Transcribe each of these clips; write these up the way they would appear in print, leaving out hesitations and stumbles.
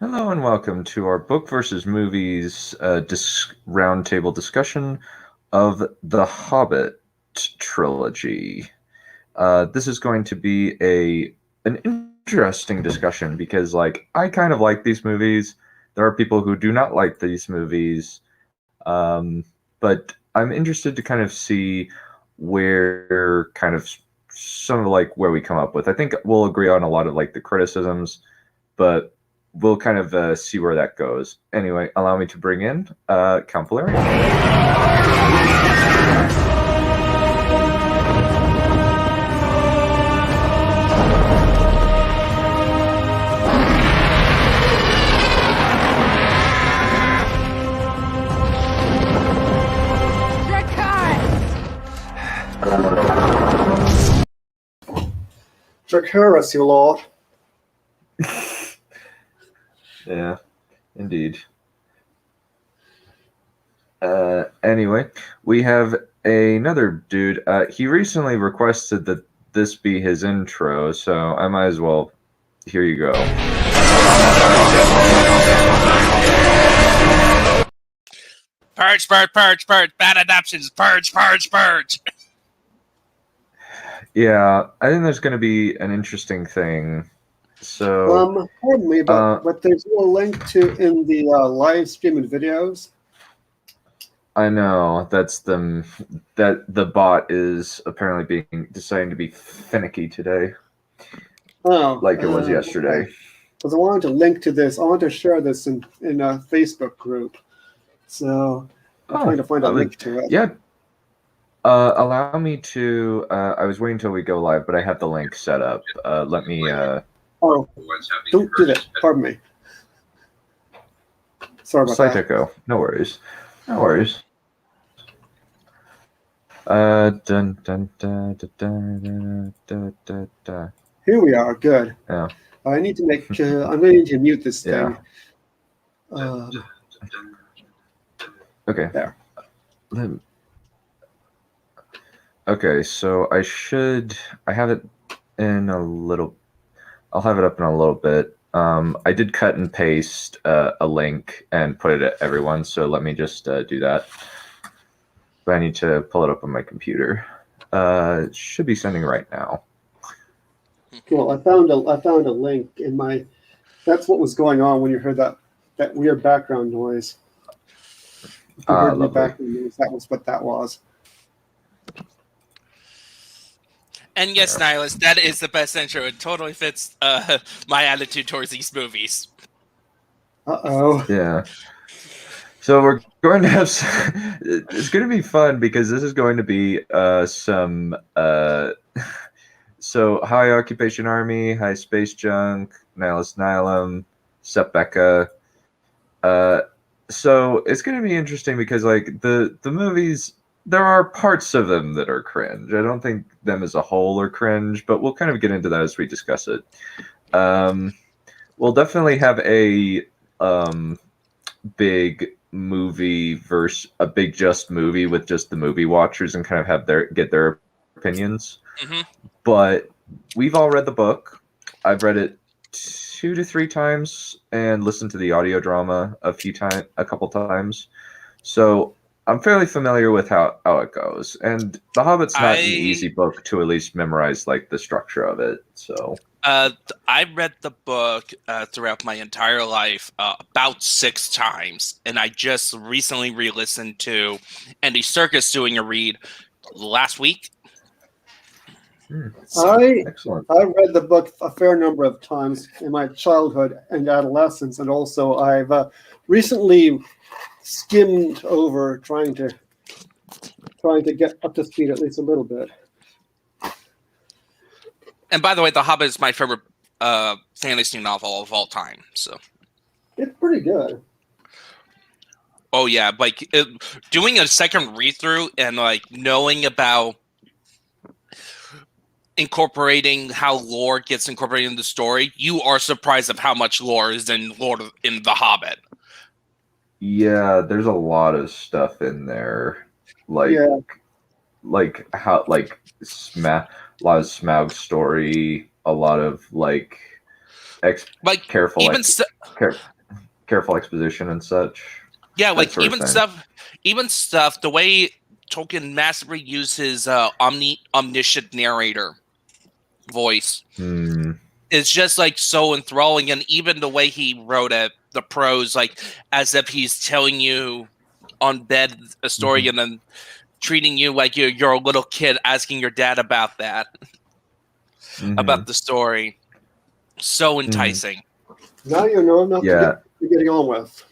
Hello and welcome to our book versus movies roundtable discussion of the Hobbit Trilogy. This is going to be an interesting discussion because, I kind of like these movies. There are people who do not like these movies, but I'm interested to kind of see where where we come up with. I think we'll agree on a lot of the criticisms, but we'll kind of see where that goes. Anyway, allow me to bring in Count Valerian. Dracarys, you lord. Yeah, indeed. Anyway, we have another dude. He recently requested that this be his intro, so I might as well. Here you go. Purge, purge, purge, purge. Bad adaptations. Purge, purge, purge. Yeah, I think there's going to be an interesting thing. So, pardon me, but there's no link to in the live streaming videos. I know that the bot is apparently deciding to be finicky today. Oh, like it was yesterday. Because I wanted to link to this. I want to share this in a Facebook group. So I'm trying to find a link to it. Yeah. Allow me to. I was waiting until we go live, but I have the link set up. Let me. Oh, don't do that. Pardon me. Sorry about that. Echo. No worries. No worries. Dun, dun, dun, dun, dun, dun, dun, dun. Here we are. Good. Yeah. I need to make. I'm going to need to mute this thing. Okay. There. Okay, so I have it in a little. I'll have it up in a little bit. I did cut and paste a link and put it at everyone, so let me just do that. But I need to pull it up on my computer. It should be sending right now. Cool. I found a link in my. That's what was going on when you heard that weird background noise. You heard the background noise. That was what that was. And yes, Nihilist, that is the best intro. It totally fits my attitude towards these movies. Uh-oh. Yeah. So we're going to have it's going to be fun because this is going to be some so high occupation army, high space junk, Nihilus Nihilum, Sepeka. So it's going to be interesting because the movies, there are parts of them that are cringe. I don't think them as a whole are cringe, but we'll kind of get into that as we discuss it. We'll definitely have a big movie versus a big just movie with just the movie watchers and kind of have get their opinions. Mm-hmm. But we've all read the book. I've read it 2 to 3 times and listened to the audio drama a couple times. So I'm fairly familiar with how it goes, and The Hobbit's not an easy book to at least memorize the structure of it. So I read the book throughout my entire life about 6 times, and I just recently re-listened to Andy Serkis doing a read last week. Excellent. I read the book a fair number of times in my childhood and adolescence, and also I've recently skimmed over trying to get up to speed at least a little bit. And by the way, The Hobbit is my favorite fantasy novel of all time. So it's pretty good. Oh yeah, doing a second read through and knowing about incorporating how lore gets incorporated in the story, you are surprised of how much lore is in The Hobbit. Yeah, there's a lot of stuff in there, a lot of Smaug's story, a lot of careful. careful exposition and such. Yeah, That like sort of even thing. stuff. The way Tolkien massively used his omniscient narrator voice is just like so enthralling, and even the way he wrote it, the prose, like as if he's telling you on bed a story and then treating you like you're a little kid asking your dad about that, about the story. So enticing. Now you know enough to get getting on with.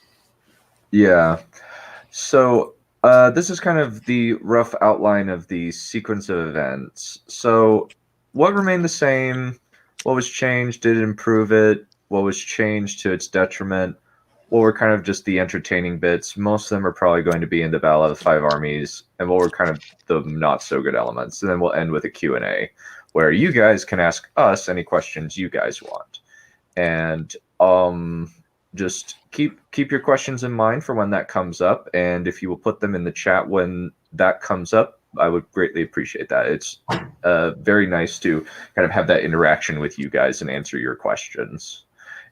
Yeah. So this is kind of the rough outline of the sequence of events. So what remained the same? What was changed? Did it improve it? What was changed to its detriment? What were kind of just the entertaining bits? Most of them are probably going to be in the Battle of the Five Armies, and what were kind of the not so good elements. And then we'll end with a Q&A where you guys can ask us any questions you guys want. And just keep your questions in mind for when that comes up, and if you will put them in the chat when that comes up, I would greatly appreciate that. It's very nice to kind of have that interaction with you guys and answer your questions.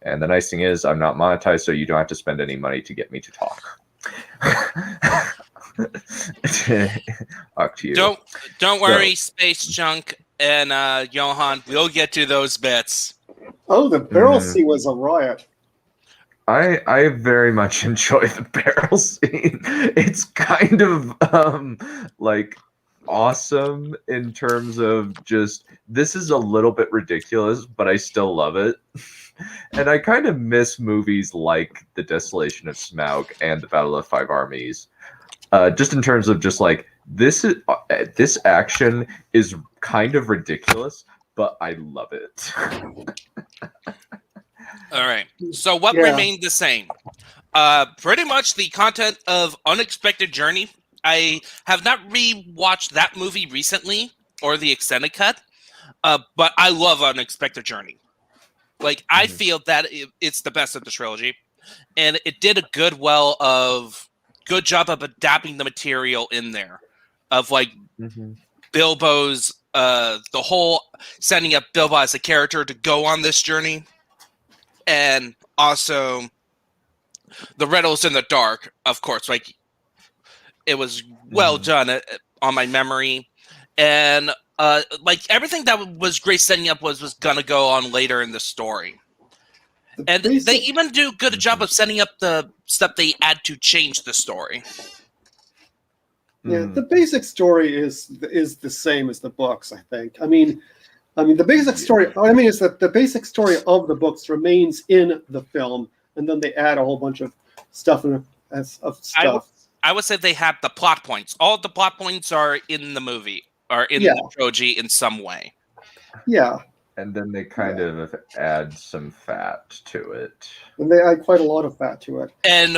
And the nice thing is I'm not monetized, so you don't have to spend any money to get me to talk. Talk to you. Don't worry, Space Junk and Johan, we'll get to those bits. Oh, the barrel scene was a riot. I very much enjoy the barrel scene. It's kind of like awesome in terms of just, this is a little bit ridiculous, but I still love it. And I kind of miss movies like The Desolation of Smaug and The Battle of the Five Armies. Just in terms of just like, this action is kind of ridiculous, but I love it. All right. So what remained the same? Pretty much the content of Unexpected Journey. I have not rewatched that movie recently, or the extended cut, but I love Unexpected Journey. Like, I feel that it's the best of the trilogy, and it did a good job of adapting the material in there, of like Bilbo's, the whole setting up Bilbo as a character to go on this journey, and also the riddles in the dark, of course. Like, it was well done on my memory, and like everything that was great setting up was gonna go on later in the story. And they even do a good job of setting up the stuff they add to change the story. Yeah, the basic story is the same as the books, I think. I mean, the basic story. Is that the basic story of the books remains in the film, and then they add a whole bunch of stuff I would say they have the plot points. All of the plot points are in the movie, or in the trilogy in some way. Yeah. And then they kind of add some fat to it. And they add quite a lot of fat to it. And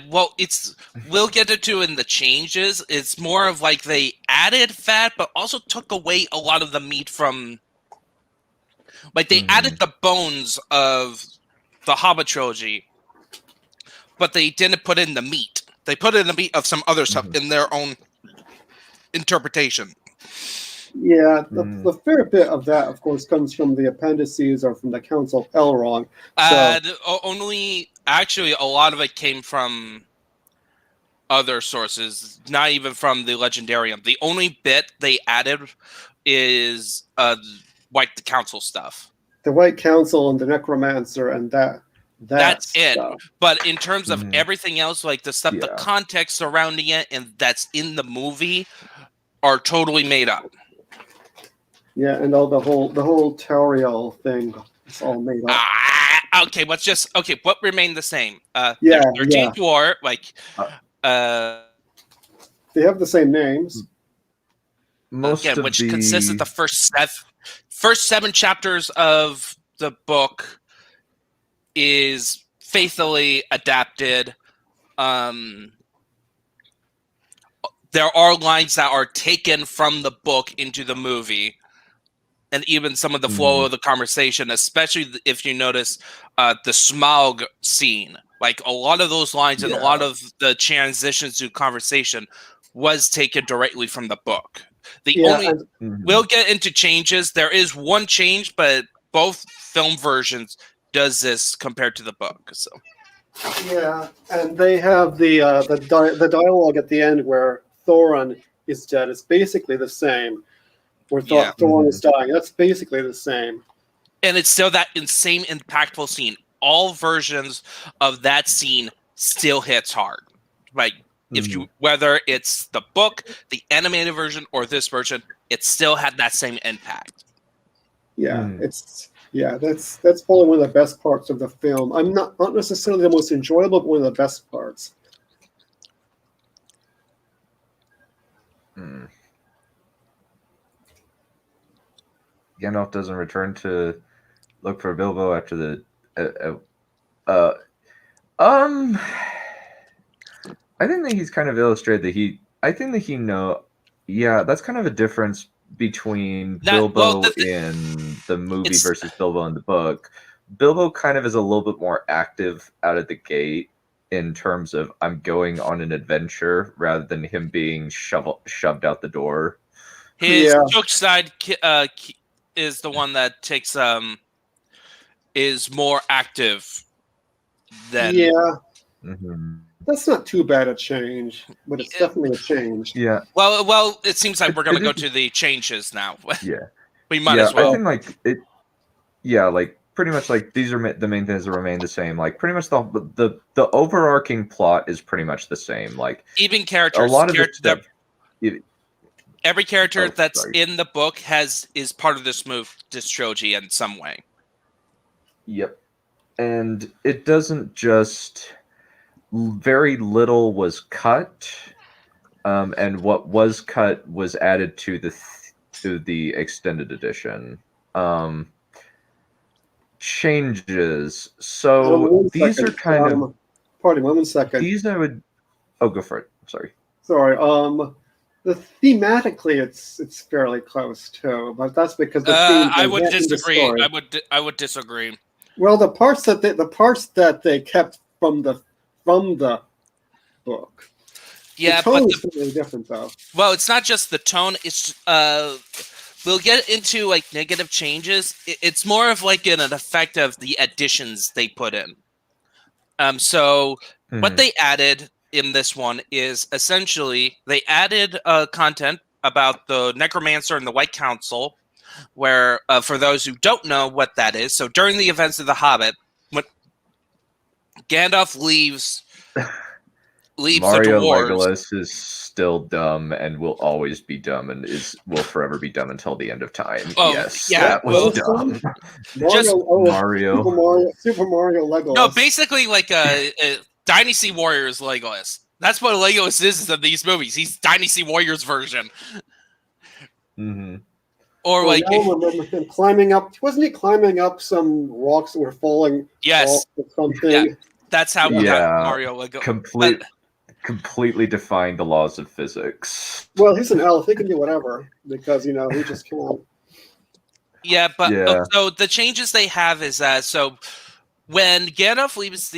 well, we'll get into in the changes. It's more of like they added fat, but also took away a lot of the meat from. Like, they added the bones of the Hobbit trilogy, but they didn't put in the meat. They put in the meat of some other stuff in their own interpretation. Yeah, the fair bit of that, of course, comes from the appendices or from the Council of Elrond. Only, actually, a lot of it came from other sources, not even from the Legendarium. The only bit they added is the Council stuff. The White Council and the Necromancer and that's stuff. It. But in terms of everything else, like the stuff, the context surrounding it, and that's in the movie, are totally made up. Yeah, and all the whole Tauriel thing is all made up. Okay, what remained the same? 13th War, like they have the same names. Which consists of the first seven chapters of the book is faithfully adapted. There are lines that are taken from the book into the movie, and even some of the flow of the conversation, especially if you notice the Smaug scene. Like, a lot of those lines and a lot of the transitions to conversation was taken directly from the book. We'll get into changes. There is one change, but both film versions does this compared to the book. So Yeah, and they have the dialogue at the end where Thorin is dead. It's basically the same. Where Yeah. Thorin is dying. That's basically the same. And it's still that same impactful scene. All versions of that scene still hits hard. Like if you whether it's the book, the animated version, or this version, it still had that same impact. Yeah, that's probably one of the best parts of the film. I'm not necessarily the most enjoyable, but one of the best parts. Gandalf doesn't return to look for Bilbo after the. I think that he's kind of illustrated that he. I think that he know. Yeah, that's kind of a difference between Bilbo in the movie versus Bilbo in the book. Bilbo kind of is a little bit more active out of the gate in terms of I'm going on an adventure rather than him being shoved out the door. His joke side is the one that takes is more active than That's not too bad a change, but it's definitely a change. Yeah. Well, it seems like we're going to go to the changes now. Yeah. We might as well. I think like it. Yeah, like pretty much like these are the main things that remain the same. Like pretty much the overarching plot is pretty much the same. Like even characters. A lot of every character that's in the book is part of this trilogy in some way. Yep. And it doesn't just very little was cut, and what was cut was added to the extended edition. Changes. So these are kind of. Pardon me, 1 second. These I would. Oh, go for it. Sorry. Thematically, it's fairly close too, but that's because the I would disagree. I would disagree. Well, the parts that they kept from the book. Yeah, the tone is really different though. Well, it's not just the tone. It's we'll get into like negative changes. It's more of like an effect of the additions they put in. So what they added in this one is essentially they added content about the Necromancer and the White Council, where for those who don't know what that is, so during the events of The Hobbit, when Gandalf leaves Mario the dwarves. Legolas is still dumb and will always be dumb and will forever be dumb until the end of time. Oh, yes, yeah, that was dumb. Super Mario Legolas. No, basically like a Dynasty Warriors Legolas. That's what Legolas is in these movies. He's Dynasty Warriors version. Or I remember him climbing up. Wasn't he climbing up some rocks that were falling? Yes. Or something? Yeah. That's how we got Mario Legolas. Completely defying the laws of physics. Well, he's an elf. He can do whatever because he just can't. Yeah, but so the changes they have is that when Gandalf leaves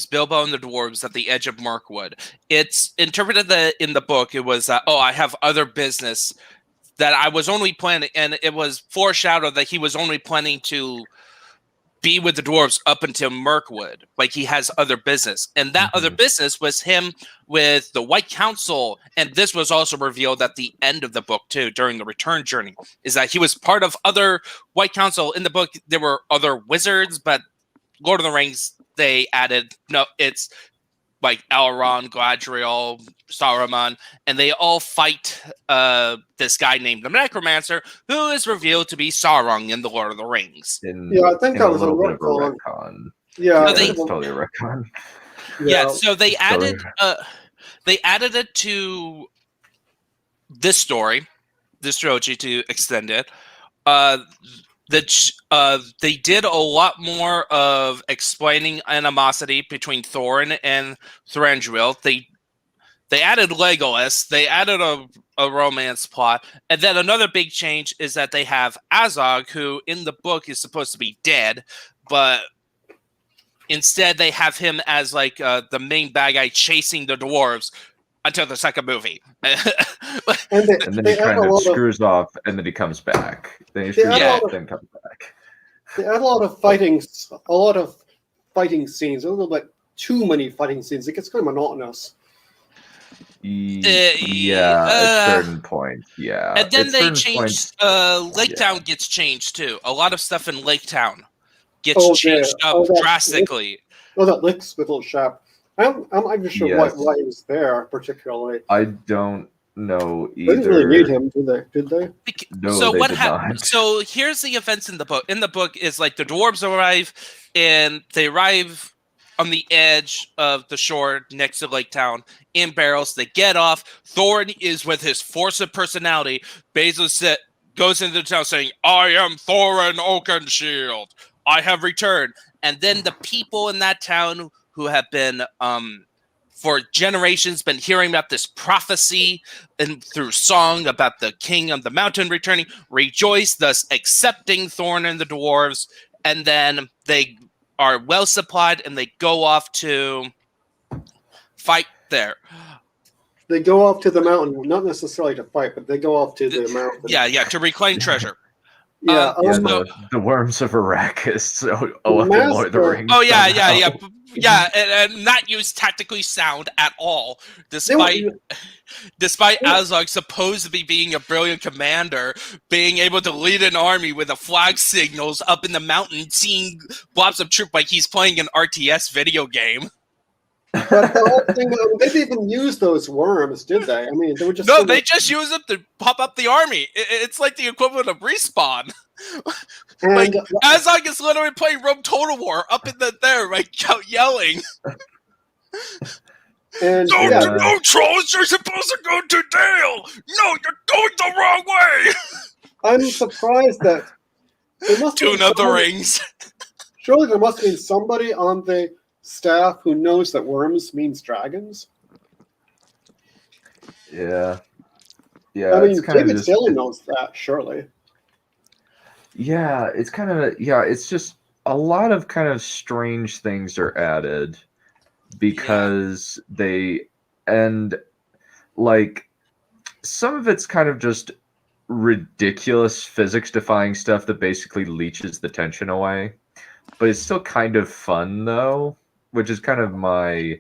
Bilbo and the dwarves at the edge of Mirkwood, it's interpreted that in the book it was I have other business that I was only planning, and it was foreshadowed that he was only planning to be with the dwarves up until Mirkwood. Like he has other business, and that other business was him with the White Council. And this was also revealed at the end of the book too, during the return journey, is that he was part of other White Council. In the book, there were other wizards, but Lord of the Rings, they added it's like Elrond, Galadriel, Saruman, and they all fight this guy named the Necromancer, who is revealed to be Sauron in the Lord of the Rings. I think that was a retcon. Yeah, it's totally a retcon. Yeah, so they added it to this story, this trilogy to extend it. They did a lot more of explaining animosity between Thorin and Thranduil. They added Legolas. They added a romance plot. And then another big change is that they have Azog, who in the book is supposed to be dead, but instead they have him as like the main bad guy chasing the dwarves until the second movie. and then he kind of screws off, and then he comes back. Then he screws off, then comes back. They add a lot of fighting fighting scenes, a little bit too many fighting scenes. It gets kind of monotonous. Yeah, at certain points, yeah. And then at they certain changed. points, Lake yeah. Town gets changed too. A lot of stuff in Lake Town gets Oh, changed yeah. up Oh, that- drastically. Oh, that Lickspittle shop. I'm not even sure Yes. why he was there particularly. I don't know They either. didn't really need him, did they? Did they? No, So they what did happened? not. So here's the events in the book. In the book is like the dwarves arrive, and they arrive on the edge of the shore next to Lake Town in barrels. They get off. Thorin is with his force of personality. Bezos goes into the town saying, "I am Thorin Oakenshield. I have returned." And then the people in that town who have been for generations been hearing about this prophecy and through song about the king of the mountain returning, rejoice, thus accepting Thorin and the dwarves, and then they are well supplied and they go off to fight there. They go off to the mountain, not necessarily to fight, but they go off to the mountain. Yeah, to reclaim treasure. Yeah, The worms of Arrakis. So, up in Lord of the Master- Rings. Oh yeah, somehow. yeah, and not used tactically sound at all, despite Yeah. Azog supposedly being a brilliant commander, being able to lead an army with the flag signals up in the mountain, seeing blobs of troop like he's playing an RTS video game. But the whole thing, they didn't even use those worms, did they? I mean, they were just No, they just use them to pop up the army. It's like the equivalent of respawn. Like Azog is literally playing Rome Total War up in there, like yelling. And No, trolls! You're supposed to go to Dale. No, you're going the wrong way. I'm surprised that there must Tune of the Rings. Surely there must have been somebody on the staff who knows that worms means dragons. Yeah. I mean, it's kind David of Dillon knows that, surely. Yeah, it's kind of it's just a lot of kind of strange things are added because like some of it's kind of just ridiculous physics defying stuff that basically leeches the tension away. But it's still kind of fun though, which is kind of my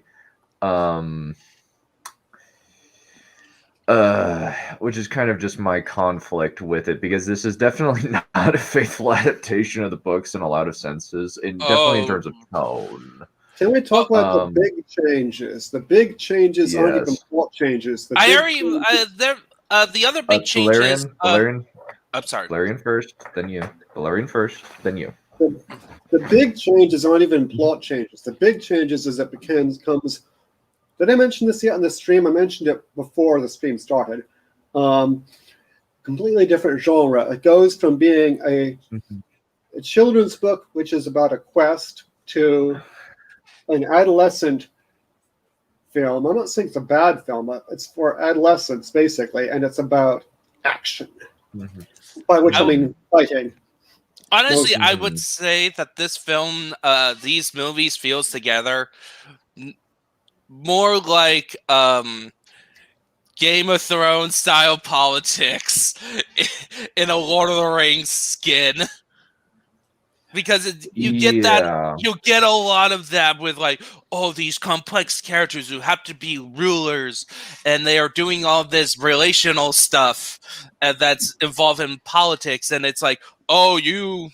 which is kind of just my conflict with it, because this is definitely not a faithful adaptation of the books in a lot of senses, and definitely in terms of tone. Can we talk about the big changes? The big changes aren't even plot changes. The other big changes. Valerian. I'm sorry. Valerian first, then you. Valerian first, then you. The big changes aren't even plot changes. The big changes is it comes. Did I mention this yet on the stream? I mentioned it before the stream started. Completely different genre. It goes from being a children's book, which is about a quest, to an adolescent film. I'm not saying it's a bad film, but it's for adolescents, basically, and it's about action. By which I mean fighting. Honestly, I would say that this film, these movies feels together more like Game of Thrones style politics in a Lord of the Rings skin. Because you get a lot of that with like, oh, these complex characters who have to be rulers, and they are doing all this relational stuff that's involved in politics, and it's like, oh, you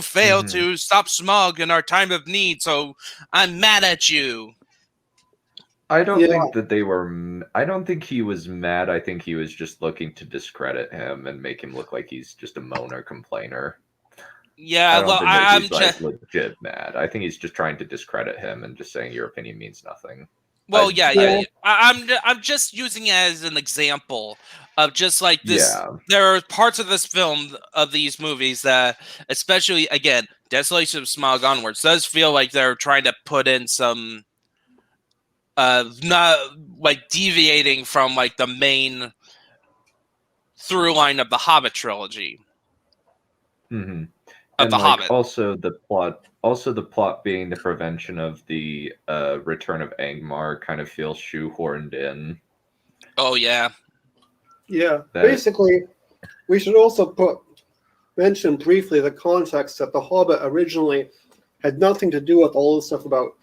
failed to stop smog in our time of need, so I'm mad at you. I don't think that they were. I don't think he was mad. I think he was just looking to discredit him and make him look like he's just a moaner complainer. Yeah, I'm just like legit mad. I think he's just trying to discredit him and just saying your opinion means nothing. Well, I'm just using it as an example of just like this. Yeah. There are parts of this film, of these movies, that, especially again, Desolation of Smog onwards, does feel like they're trying to put in some, not like deviating from like the main through line of the Hobbit trilogy. And the Hobbit. Also the plot being the prevention of the return of Angmar kind of feels shoehorned in. Oh yeah. Yeah. Basically, we should also mention briefly the context that the Hobbit originally had nothing to do with all the stuff about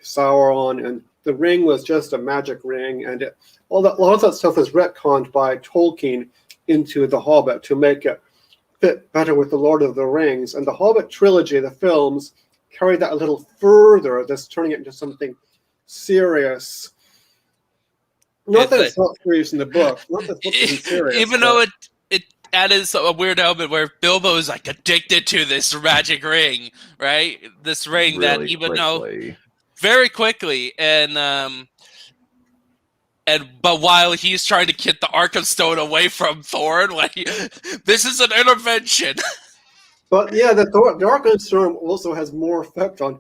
Sauron, and the ring was just a magic ring, and a lot of that stuff was retconned by Tolkien into The Hobbit to make it fit better with the Lord of the Rings. And the Hobbit trilogy, the films, carried that a little further, this turning it into something serious. Not that it's not serious in the book. Not that the book isn't serious. Even though it added a weird element where Bilbo is like addicted to this magic ring, right? This ring really that even quickly. though very quickly, but while he's trying to get the Arkenstone away from Thorin, like this is an intervention. But yeah, the Arkenstone also has more effect on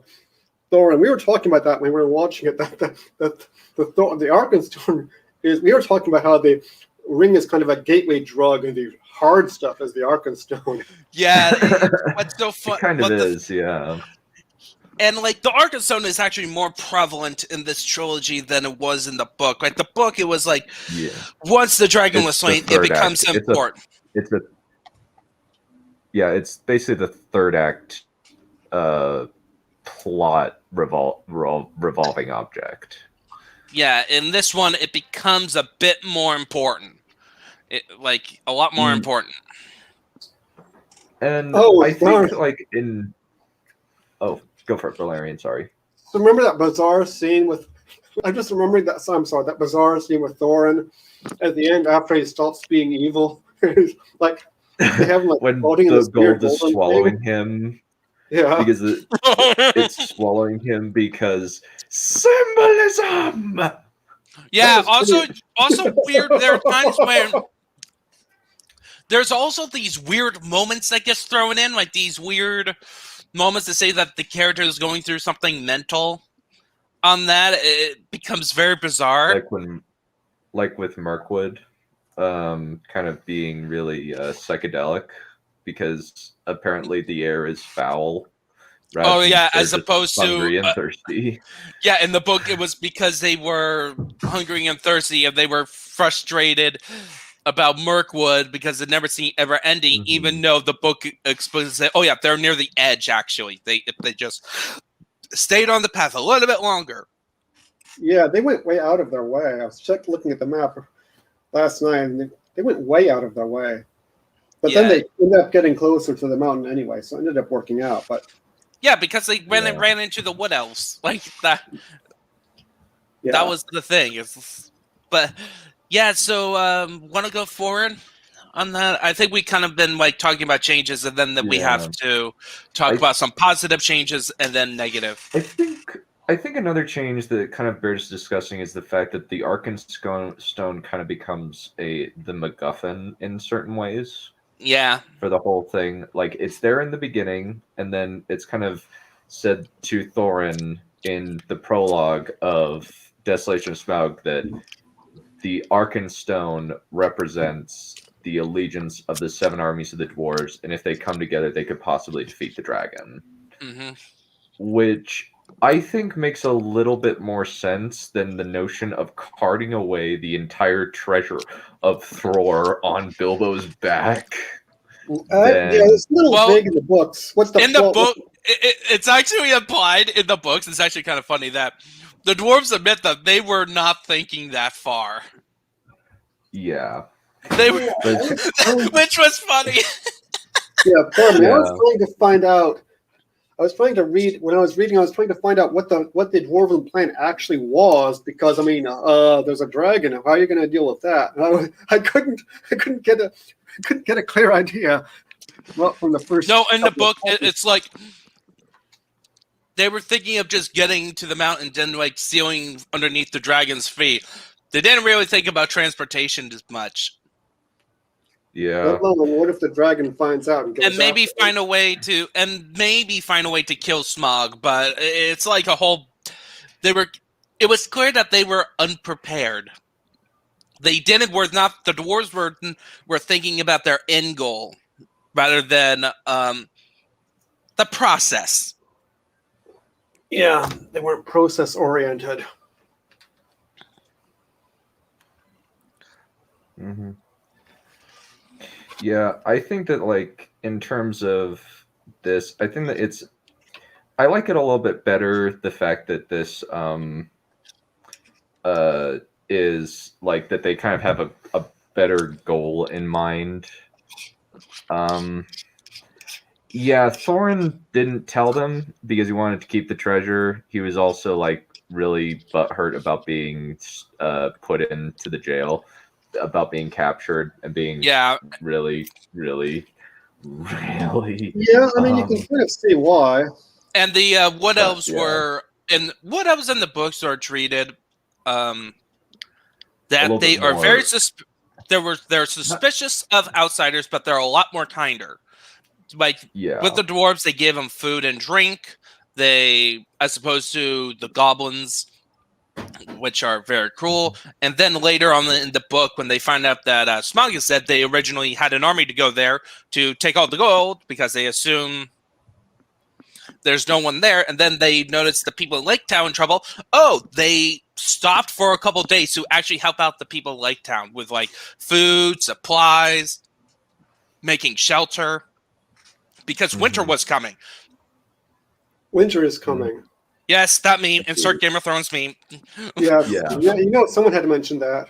Thorin. We were talking about that when we were watching it. The Arkenstone is. We were talking about how the ring is kind of a gateway drug, and the hard stuff is the Arkenstone. Yeah, what's so fun? It kind of is, yeah. And like the Arkenstone is actually more prevalent in this trilogy than it was in the book. Like the book, it was like once the dragon was slain, it becomes important. It's basically the third act plot revolving object. Yeah, in this one, it becomes a bit more important. Like a lot more important. And I think like in go for it, Valerian. Sorry. So remember that bizarre scene with? I'm just remembering that. I'm sorry, that bizarre scene with Thorin at the end after he stops being evil. Like they have him like when the gold is swallowing him. Yeah, because it's swallowing him because symbolism. Yeah. Also weird. There are times when there's also these weird moments that gets thrown in, like these weird moments to say that the character is going through something mental. On that, it becomes very bizarre. Like with Mirkwood, kind of being really psychedelic because apparently the air is foul. Oh yeah, as opposed to hungry and thirsty. Yeah, in the book it was because they were hungry and thirsty, and they were frustrated about Mirkwood because they'd never seen ever ending, even though the book explicitly said, "Oh yeah, they're near the edge." Actually, if they just stayed on the path a little bit longer. Yeah, they went way out of their way. I was looking at the map last night, and they went way out of their way. But then they ended up getting closer to the mountain anyway, so it ended up working out. But yeah, because they ran into the wood elves like that. Yeah. That was the thing. But yeah, so want to go forward on that? I think we kind of been like talking about changes, and then we have to talk about some positive changes and then negative. I think another change that kind of bears discussing is the fact that the Arkenstone kind of becomes the MacGuffin in certain ways. Yeah. For the whole thing. Like, it's there in the beginning, and then it's kind of said to Thorin in the prologue of Desolation of Smaug that the Arkenstone represents the allegiance of the 7 armies of the dwarves, and if they come together, they could possibly defeat the dragon. Which I think makes a little bit more sense than the notion of carting away the entire treasure of Thror on Bilbo's back. It's a little big in the books. What's the in the book? It's actually implied in the books. It's actually kind of funny that the dwarves admit that they were not thinking that far. Yeah, they were, which was funny. Yeah, I was trying to find out. I was trying to read when I was reading. I was trying to find out what the dwarven plan actually was, because I mean, there's a dragon. How are you going to deal with that? And I couldn't get a clear idea. Well, from the first. No, in the book, it's like they were thinking of just getting to the mountain and like sealing underneath the dragon's feet. They didn't really think about transportation as much. Yeah. What if the dragon finds out and maybe find a way to kill Smaug? But it's like a whole. It was clear that they were unprepared. The dwarves were thinking about their end goal rather than the process. Yeah, they weren't process oriented. Yeah, I think that, like, in terms of this, I think I like it a little bit better. The fact that this is like that they kind of have a better goal in mind. Yeah, Thorin didn't tell them because he wanted to keep the treasure. He was also like really butthurt about being put into the jail, about being captured and being really, really, really. Yeah, I mean, you can kind of see why. And the Wood Elves were, and Wood Elves in the books are treated that they are very they're suspicious of outsiders, but they're a lot more kinder. Like with the dwarves, they give them food and drink. They, as opposed to the goblins, which are very cruel. And then later on in the book, when they find out that Smaug is dead, they originally had an army to go there to take all the gold because they assume there's no one there. And then they notice the people in Lake Town in trouble. Oh, they stopped for a couple of days to actually help out the people in Lake Town with like food, supplies, making shelter. Because winter was coming. Winter is coming. Yes, that meme. Insert Game of Thrones meme. Yeah, you know, someone had to mention that.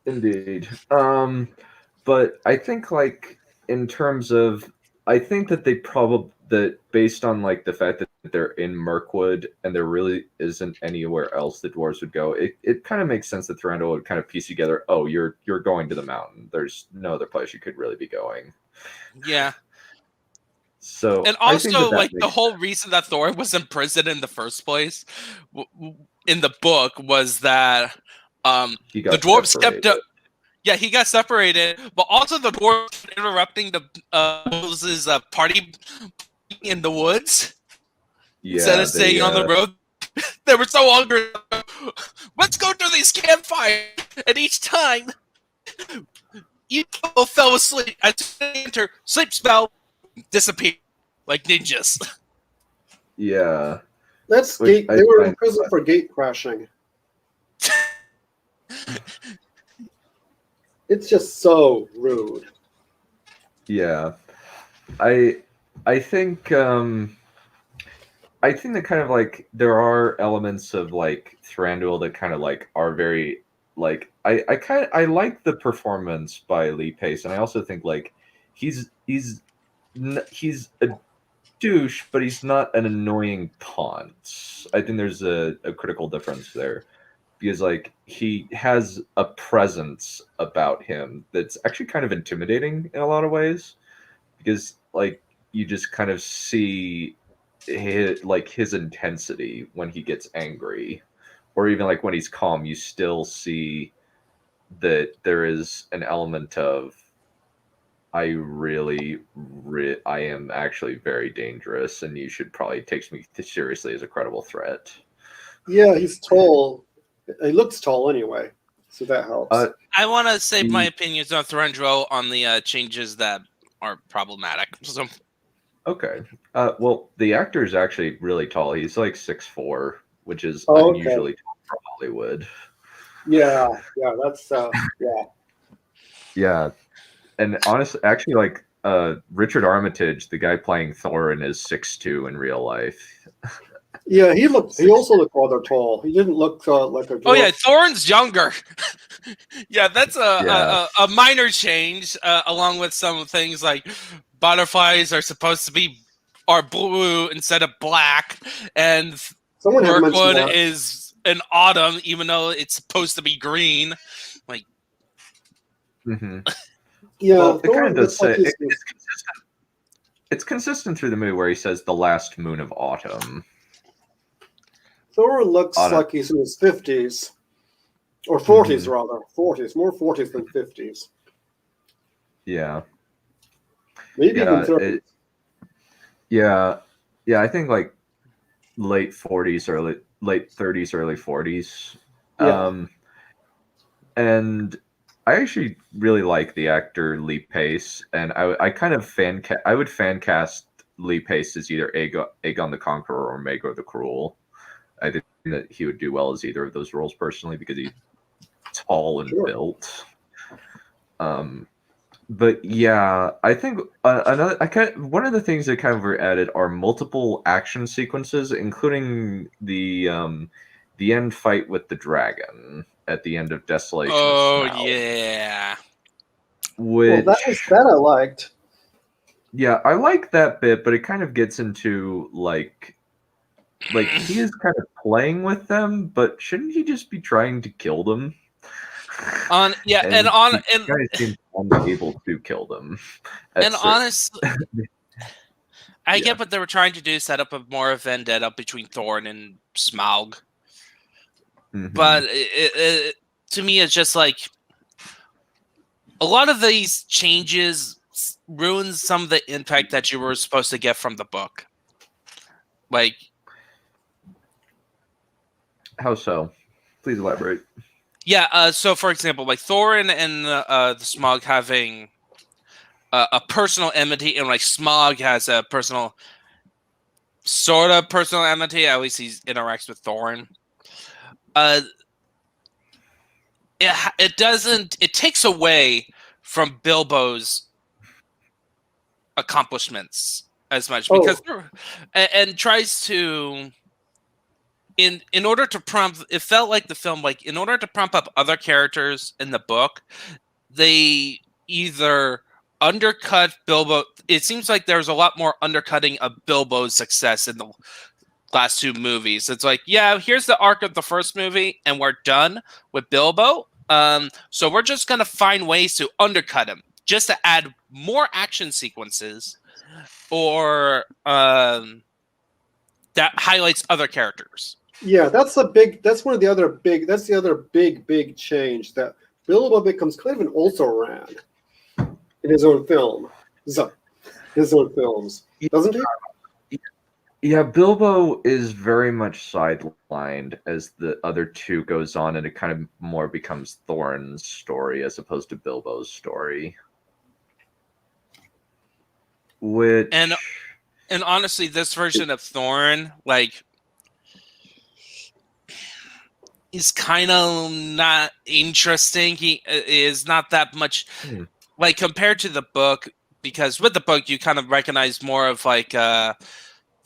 Indeed. But I think, like, in terms of, I think that they probably, that based on, like, the fact that they're in Mirkwood and there really isn't anywhere else the dwarves would go, it kind of makes sense that Thranduil would kind of piece together, oh, you're going to the mountain. There's no other place you could really be going. Yeah. So, and also, like, the whole reason that Thorin was in prison in the first place in the book was that the dwarves kept up. Yeah, he got separated, but also the dwarves interrupting the Moses' party in the woods instead of staying on the road. They were so hungry. Let's go to these campfires, and each time you both fell asleep. As they enter, sleep spell. Disappear like ninjas. Yeah. That's gate. They were in prison for gate crashing. It's just so rude. Yeah. I think that kind of like there are elements of like Thranduil that kind of like are very like I like the performance by Lee Pace, and I also think like he's a douche, but he's not an annoying ponce. I think there's a critical difference there because like he has a presence about him that's actually kind of intimidating in a lot of ways because like you just kind of see his intensity when he gets angry, or even like when he's calm, you still see that there is an element of I am actually very dangerous, and you should probably take me seriously as a credible threat. Yeah, he's tall. He looks tall anyway, so that helps. I want to say my opinions on Thranduil on the changes that are problematic. So. Okay. Well, the actor is actually really tall. He's like 6'4", which is unusually tall for Hollywood. Yeah, that's Yeah. And honestly, actually, like Richard Armitage, the guy playing Thorin, is 6'2" in real life. Yeah, he also looked rather tall. He didn't look like a dwarf. Oh yeah, Thorin's younger. Yeah, that's a minor change, along with some things like butterflies are blue instead of black, and Mirkwood is an autumn, even though it's supposed to be green. Like, yeah, well, it kind of does say it's consistent. It's consistent through the movie where he says the last moon of autumn. Thorin looks like he's in his 50s. Or 40s, rather. 40s. More 40s than 50s. Yeah. Maybe even 30s. Yeah, I think like late 40s or late 30s, early 40s. Yeah. And I actually really like the actor Lee Pace, and I kind of I would fan cast Lee Pace as either Aegon the Conqueror or Maegor the Cruel. I think that he would do well as either of those roles personally because he's tall and built. But yeah, I think one of the things that kind of were added are multiple action sequences, including the end fight with the dragon at the end of Desolation Oh Snout, yeah. Well, that I liked. Yeah, I like that bit, but it kind of gets into like he is kind of playing with them, but shouldn't he just be trying to kill them? And he kind of seems unable to kill them. Honestly, I Yeah. get what they were trying to do, set up a more of a vendetta between Thorn and Smaug. Mhm. But to me, it's just like a lot of these changes ruins some of the impact that you were supposed to get from the book. Like, how so? Please elaborate. Yeah, so for example, like Thorin and the Smaug having a personal enmity, and like Smaug has a sort of personal enmity. At least he interacts with Thorin. It takes away from Bilbo's accomplishments as much because and tries to in order to prompt. It felt like the film, like in order to prompt up other characters in the book, they either undercut Bilbo. It seems like there's a lot more undercutting of Bilbo's success in the last two movies. It's like, yeah, here's the arc of the first movie, and we're done with Bilbo. So we're just gonna find ways to undercut him, just to add more action sequences, or that highlights other characters. Yeah, that's one of the other big. That's the other big change, that Bilbo becomes kind of an also-ran in his own film. His own films, doesn't he? Yeah, Bilbo is very much sidelined as the other two goes on, and it kind of more becomes Thorin's story as opposed to Bilbo's story. Which and honestly, this version of Thorin, like, is kind of not interesting. He is not that much like compared to the book, because with the book you kind of recognize more of like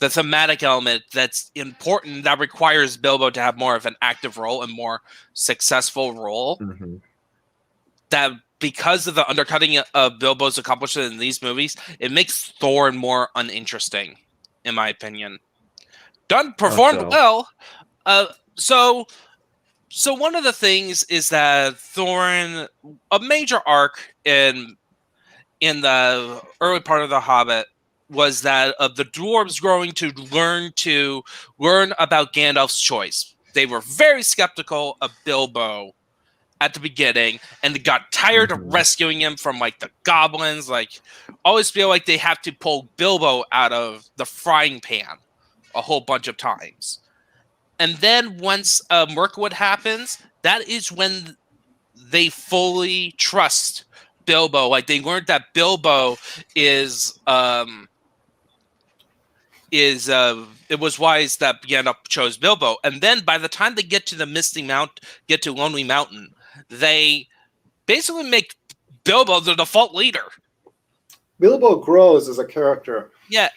the thematic element that's important, that requires Bilbo to have more of an active role and more successful role. Mm-hmm. That because of the undercutting of Bilbo's accomplishment in these movies, it makes Thorin more uninteresting, in my opinion. Performed well. So one of the things is that Thorin, a major arc in the early part of The Hobbit, was that of the dwarves growing to learn about Gandalf's choice. They were very skeptical of Bilbo at the beginning, and they got tired of rescuing him from like the goblins. Like, always feel like they have to pull Bilbo out of the frying pan a whole bunch of times. And then once Mirkwood happens, that is when they fully trust Bilbo. Like, they learned that Bilbo it was wise that Gandalf chose Bilbo. And then by the time they get to Lonely Mountain, they basically make Bilbo the default leader. Bilbo grows as a character. Yeah.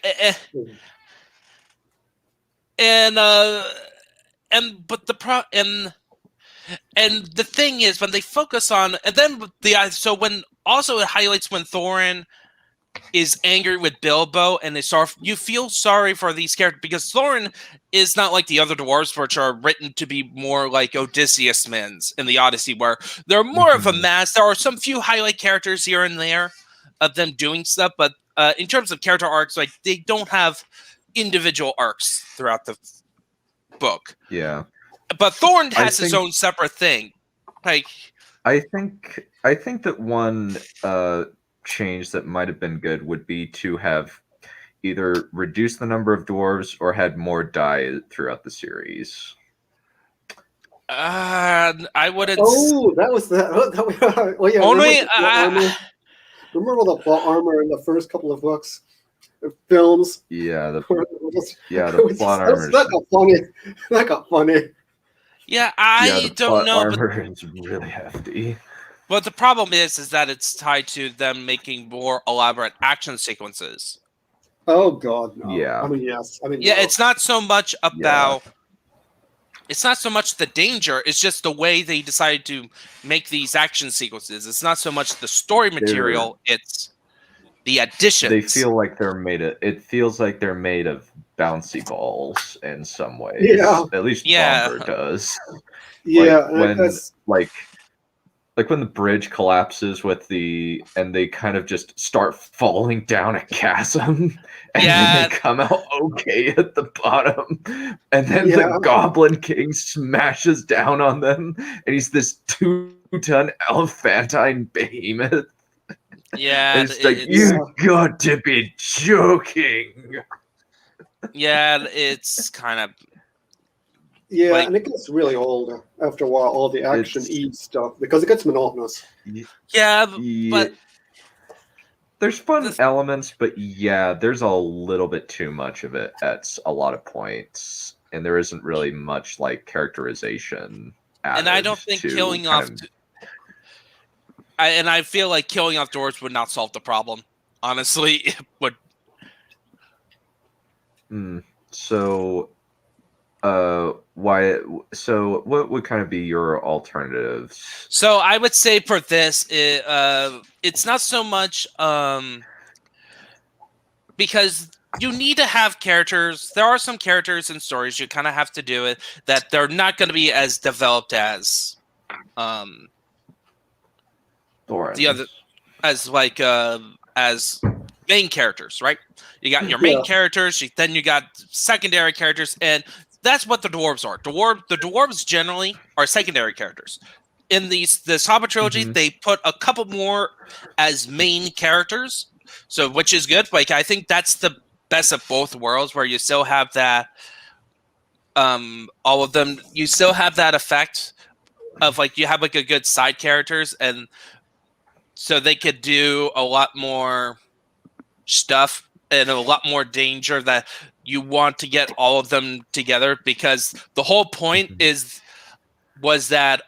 But the thing is, when they focus on, and then when also it highlights when Thorin is angry with Bilbo, and you feel sorry for these characters, because Thorin is not like the other dwarves, which are written to be more like Odysseus men's in the Odyssey, where they're more of a mass. There are some few highlight characters here and there of them doing stuff, but in terms of character arcs, like, they don't have individual arcs throughout the book. Yeah, but Thorin has his own separate thing. Like, I think that one change that might have been good would be to have either reduced the number of dwarves or had more die throughout the series. I wouldn't. Oh, that was that. Well, yeah. Only remember all the plot armor in the first couple of books, films. Yeah, the plot armor. That got funny. Yeah, I don't know. Armor is really hefty. But the problem is that it's tied to them making more elaborate action sequences. Oh God, no. Yeah. I mean, yes. I mean, Yeah, no. it's not so much about. It's not so much the danger. It's just the way they decided to make these action sequences. It's not so much the story material. It's the additions. They feel like they're made of. It feels like they're made of bouncy balls in some ways. Yeah. At least Yeah. Bomber does. Yeah, Like when that's like when the bridge collapses and they kind of just start falling down a chasm and then they come out okay at the bottom, and then the Goblin King smashes down on them and he's this 2-ton elephantine behemoth. Yeah, it's like, you got to be joking. Yeah, it's kind of. Yeah, and it gets really old after a while, all the action stuff, because it gets monotonous. Yeah, but there's fun elements, but yeah, there's a little bit too much of it at a lot of points, and there isn't really much like characterization. And I don't think killing off. And I feel like killing off dwarves would not solve the problem. Honestly, it would. So. Why? So, what would kind of be your alternatives? So, I would say for this, it's not so much because you need to have characters. There are some characters and stories you kind of have to do it that they're not going to be as developed as the other, as main characters, right? You got your main characters, then you got secondary characters, and that's what the dwarves are. The dwarves generally are secondary characters. In this Hobbit trilogy, they put a couple more as main characters, so which is good. Like, I think that's the best of both worlds, where you still have that, all of them. You still have that effect of like you have like a good side characters, and so they could do a lot more stuff and a lot more danger that you want to get all of them together, because the whole point was that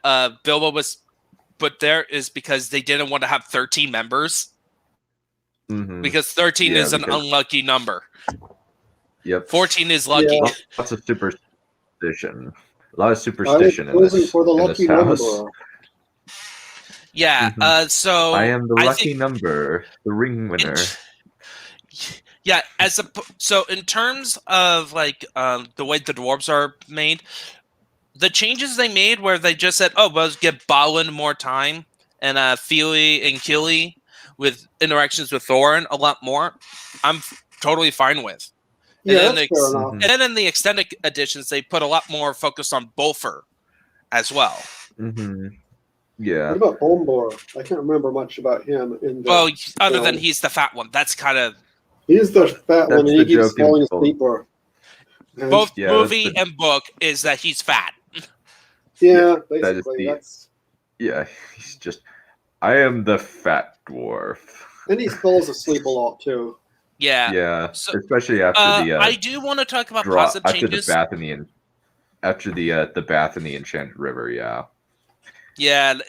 Bilbo was put there is because they didn't want to have 13 members, because 13 is an unlucky number. Yep. 14 is lucky. Yeah. Lots of superstition. A lot of superstition in this, for the lucky house. Number. Yeah. So I am the lucky number, the ring winner. Yeah, so in terms of like the way the dwarves are made, the changes they made where they just said, "Oh, well, let's give Balin more time and Feely and Killy with interactions with Thorin a lot more," I'm totally fine with. Yeah, that's fair enough. And then in the extended editions, they put a lot more focus on Bolfer as well. Yeah. What about Bombor? I can't remember much about him. Well, other than he's the fat one, that's kind of. He's the fat one, and he keeps falling asleep. Both movie and book is that he's fat. Yeah, basically. He's just, I am the fat dwarf. And he falls asleep a lot, too. Yeah. Yeah, so, especially after the... I do want to talk about positive changes. After the bath in the Enchanted River, yeah. Yeah,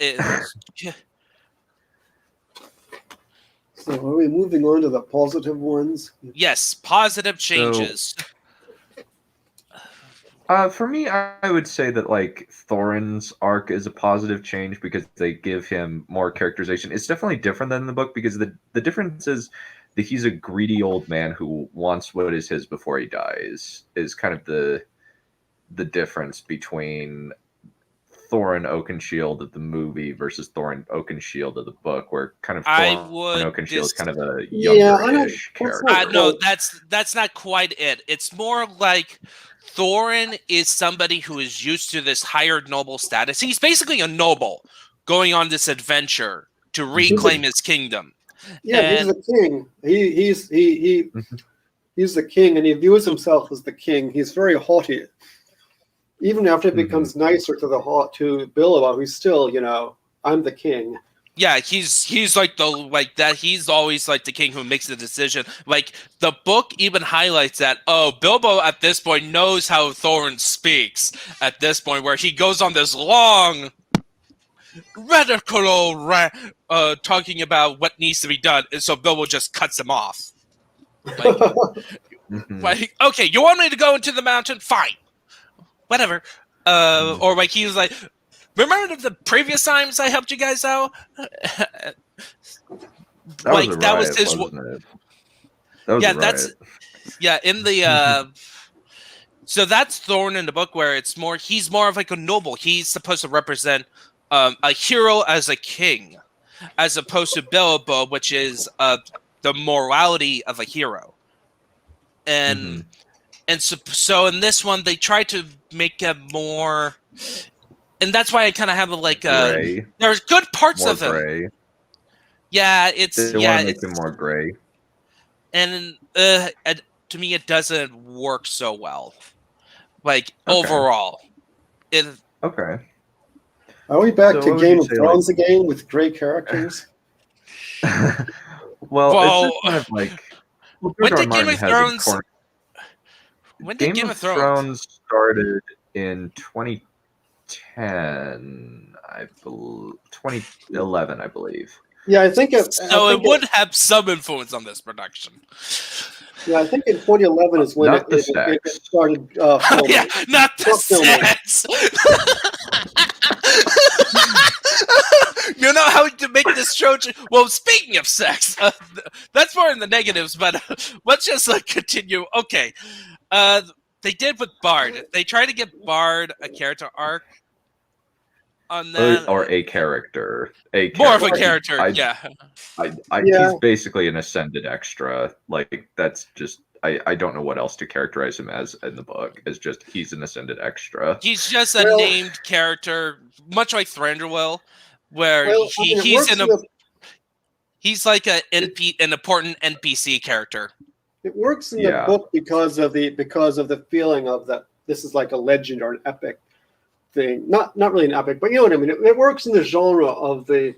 So are we moving on to the positive ones? Yes, positive changes. For me, I would say that like Thorin's arc is a positive change because they give him more characterization. It's definitely different than the book because the difference is that he's a greedy old man who wants what is his before he dies. Is kind of the difference between Thorin Oakenshield of the movie versus Thorin Oakenshield of the book, where kind of Thorin Oakenshield is kind of a younger-ish character. No, that's not quite it. It's more like Thorin is somebody who is used to this higher noble status. He's basically a noble going on this adventure to reclaim his kingdom. Yeah, he's the king. He's the king, and he views himself as the king. He's very haughty. Even after it becomes nicer to Bilbo, he's still, I'm the king. Yeah, he's like that. He's always like the king who makes the decision. Like the book even highlights that. Oh, Bilbo at this point knows how Thorin speaks. At this point, where he goes on this long radical talking about what needs to be done, and so Bilbo just cuts him off. Like, like, okay, you want me to go into the mountain? Fine, whatever. Or like he was like, remember the previous times I helped you guys out? That like was a that riot, was his. wasn't it? That was Yeah, a riot. that's in the. So that's Thorn in the book, where it's more. He's more of like a noble. He's supposed to represent a hero as a king, as opposed to Bilbo, which is the morality of a hero. And so in this one, they try to make it more, and that's why I kind of have like gray. There's good parts More of him. gray. Yeah, They want to make them more gray. And to me, it doesn't work so well. Like overall, Are we back to Game of Thrones again with gray characters? Well, it's just kind of like when did Game of Thrones? When did Game of Thrones started in 2010, 2011, I believe. Yeah, I think it. So it would have some influence on this production. Yeah, I think in 2011 is when it started. Yeah, not the sex. You know how to make this show. Well, speaking of sex, that's more in the negatives. But let's just continue. Okay, they did with Bard. They tried to give Bard a character arc. On that, or a character, more of a character. He's basically an ascended extra. Like that's just I don't know what else to characterize him as in the book. It's just he's an ascended extra. He's just a named character, much like Thranduil, where he's like an important NPC character. It works in the book because of the feeling of that this is like a legend or an epic thing. Not really an epic, but you know what I mean. It works in the genre of the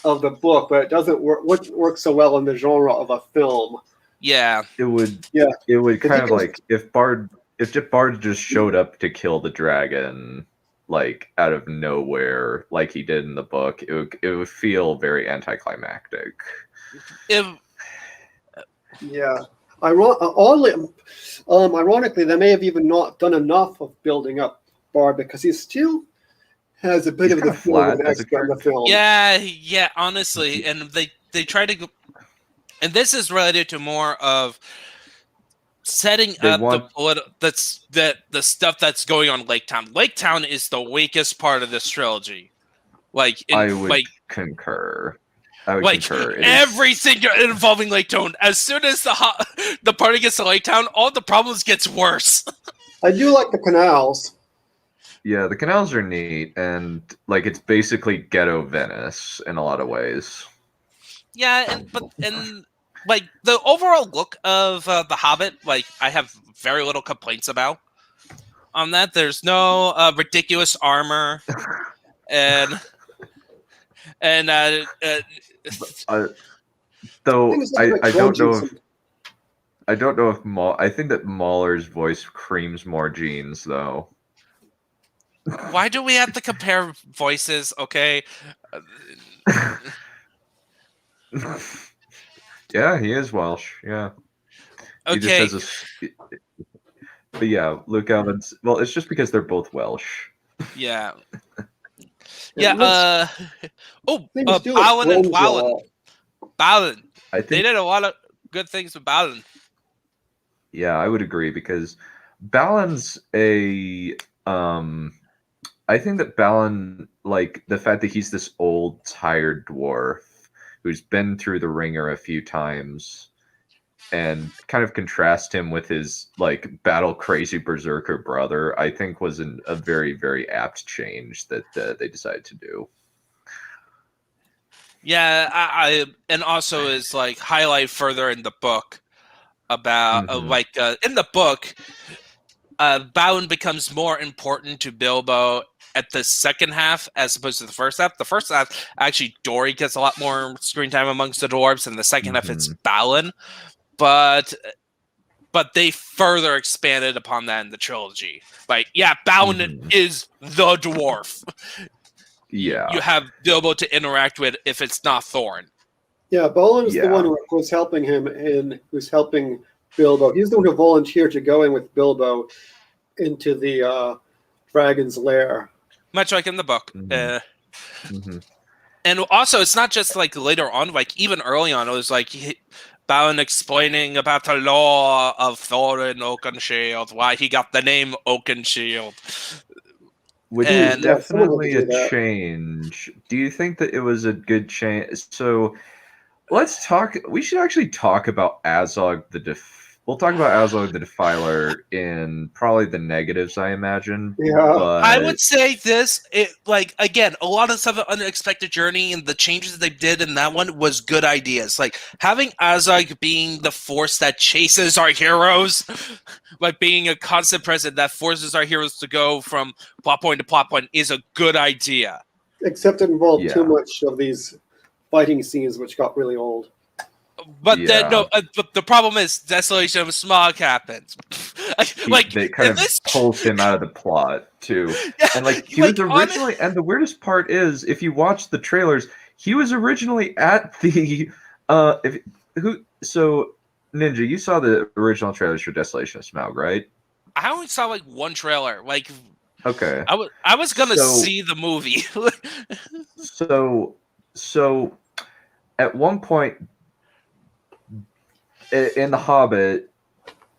book, but it doesn't work so well in the genre of a film. Yeah, it would kind of like if Bard just showed up to kill the dragon like out of nowhere, like he did in the book, it would feel very anticlimactic. Ironically, they may have even not done enough of building up Bard because he still has a bit of the flat extra in the film. Yeah, honestly, and they try to go, and this is related to more of setting up the stuff that's going on Lake Town. Lake Town is the weakest part of this trilogy. I would concur. Everything involving Lake Town. As soon as the party gets to Lake Town, all the problems gets worse. I do like the canals. Yeah, the canals are neat, and it's basically ghetto Venice in a lot of ways. Yeah, and the overall look of the Hobbit, I have very little complaints about. On that, there's no ridiculous armor, and though I don't know if I think that Mauler's voice creams more jeans though. Why do we have to compare voices? Okay. Yeah, he is Welsh. Yeah. Okay. He just has but yeah, Luke Evans. Well, it's just because they're both Welsh. Yeah. Yeah. Balin and Balin. Balin. They did a lot of good things with Balin. Yeah, I would agree because Balin's I think that Balin, the fact that he's this old, tired dwarf who's been through the ringer a few times, and kind of contrast him with his battle crazy berserker brother, I think was a very, very apt change that they decided to do. Yeah, I and also is highlight further in the book about in the book, Balin becomes more important to Bilbo at the second half as opposed to the first half. The first half, actually, Dory gets a lot more screen time amongst the dwarves, and the second half, it's Balin. But they further expanded upon that in the trilogy. Balin is the dwarf. Yeah. you have Bilbo to interact with if it's not Thorin. Yeah, Bolan's the Yeah. one who's helping who's helping Bilbo. He's the one who volunteered to go in with Bilbo into the dragon's lair. Much like in the book. Mm-hmm. And also, it's not just like later on, like even early on, it was like Balin explaining about the law of Thorin Oakenshield, why he got the name Oakenshield. Which And- is Yeah, someone had to definitely do a that. change. Do you think that it was a good change? So let's talk. We should actually talk about Azog the We'll talk about Azog the Defiler in probably the negatives, I imagine. Yeah. But I would say this, like, again, a lot of stuff, Unexpected Journey, and the changes they did in that one was good ideas. Like, having Azog being the force that chases our heroes, like being a constant presence that forces our heroes to go from plot point to plot point is a good idea. Except it involved Yeah. too much of these fighting scenes, which got really old. But Yeah. then, no, but the problem is Desolation of Smog happens. like, they kind of this pulls him out of the plot too. Yeah, And like he was originally, and the weirdest part is, if you watch the trailers, he was originally at the so Ninja, you saw the original trailers for Desolation of Smaug, right? I only saw like one trailer. Like, Okay. I was gonna So- see the movie. So at one point in The Hobbit,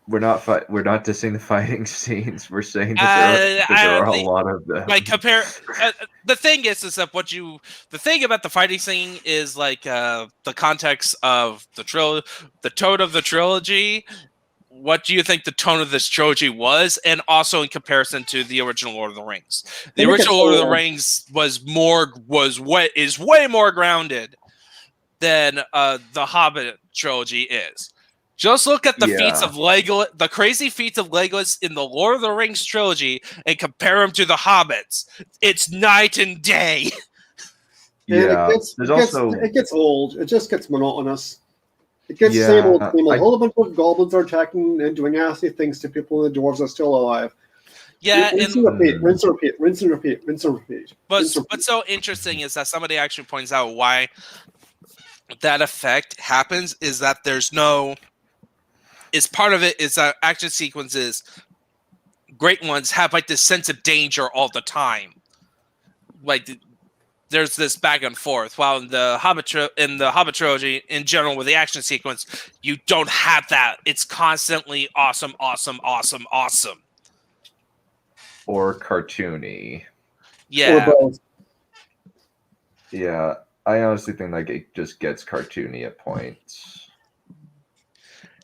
we're not dissing the fighting scenes. We're saying that there are a lot of them. Like, compare the thing is that the thing about the fighting scene is like the context of the tone of the trilogy. What do you think the tone of this trilogy was, and also in comparison to the original Lord of the Rings? The original Lord of the Rings is way more grounded than the Hobbit trilogy is. Just look at the feats of Legolas, the crazy feats of Legolas in the Lord of the Rings trilogy, and compare them to the Hobbits. It's night and day. Yeah, it gets old. It just gets monotonous. It gets same old. A whole bunch of goblins are attacking and doing nasty things to people, and the dwarves are still alive. Yeah, rinse and repeat, rinse and repeat, rinse and repeat, rinse and repeat. But what's so interesting is that somebody actually points out why that effect happens is that there's no. Is part of it is that action sequences, great ones, have like this sense of danger all the time. Like there's this back and forth. While in the Hobbit trilogy, in general, with the action sequence, you don't have that. It's constantly awesome, awesome, awesome, awesome. Or cartoony. Yeah. Or both. Yeah, I honestly think like it just gets cartoony at points.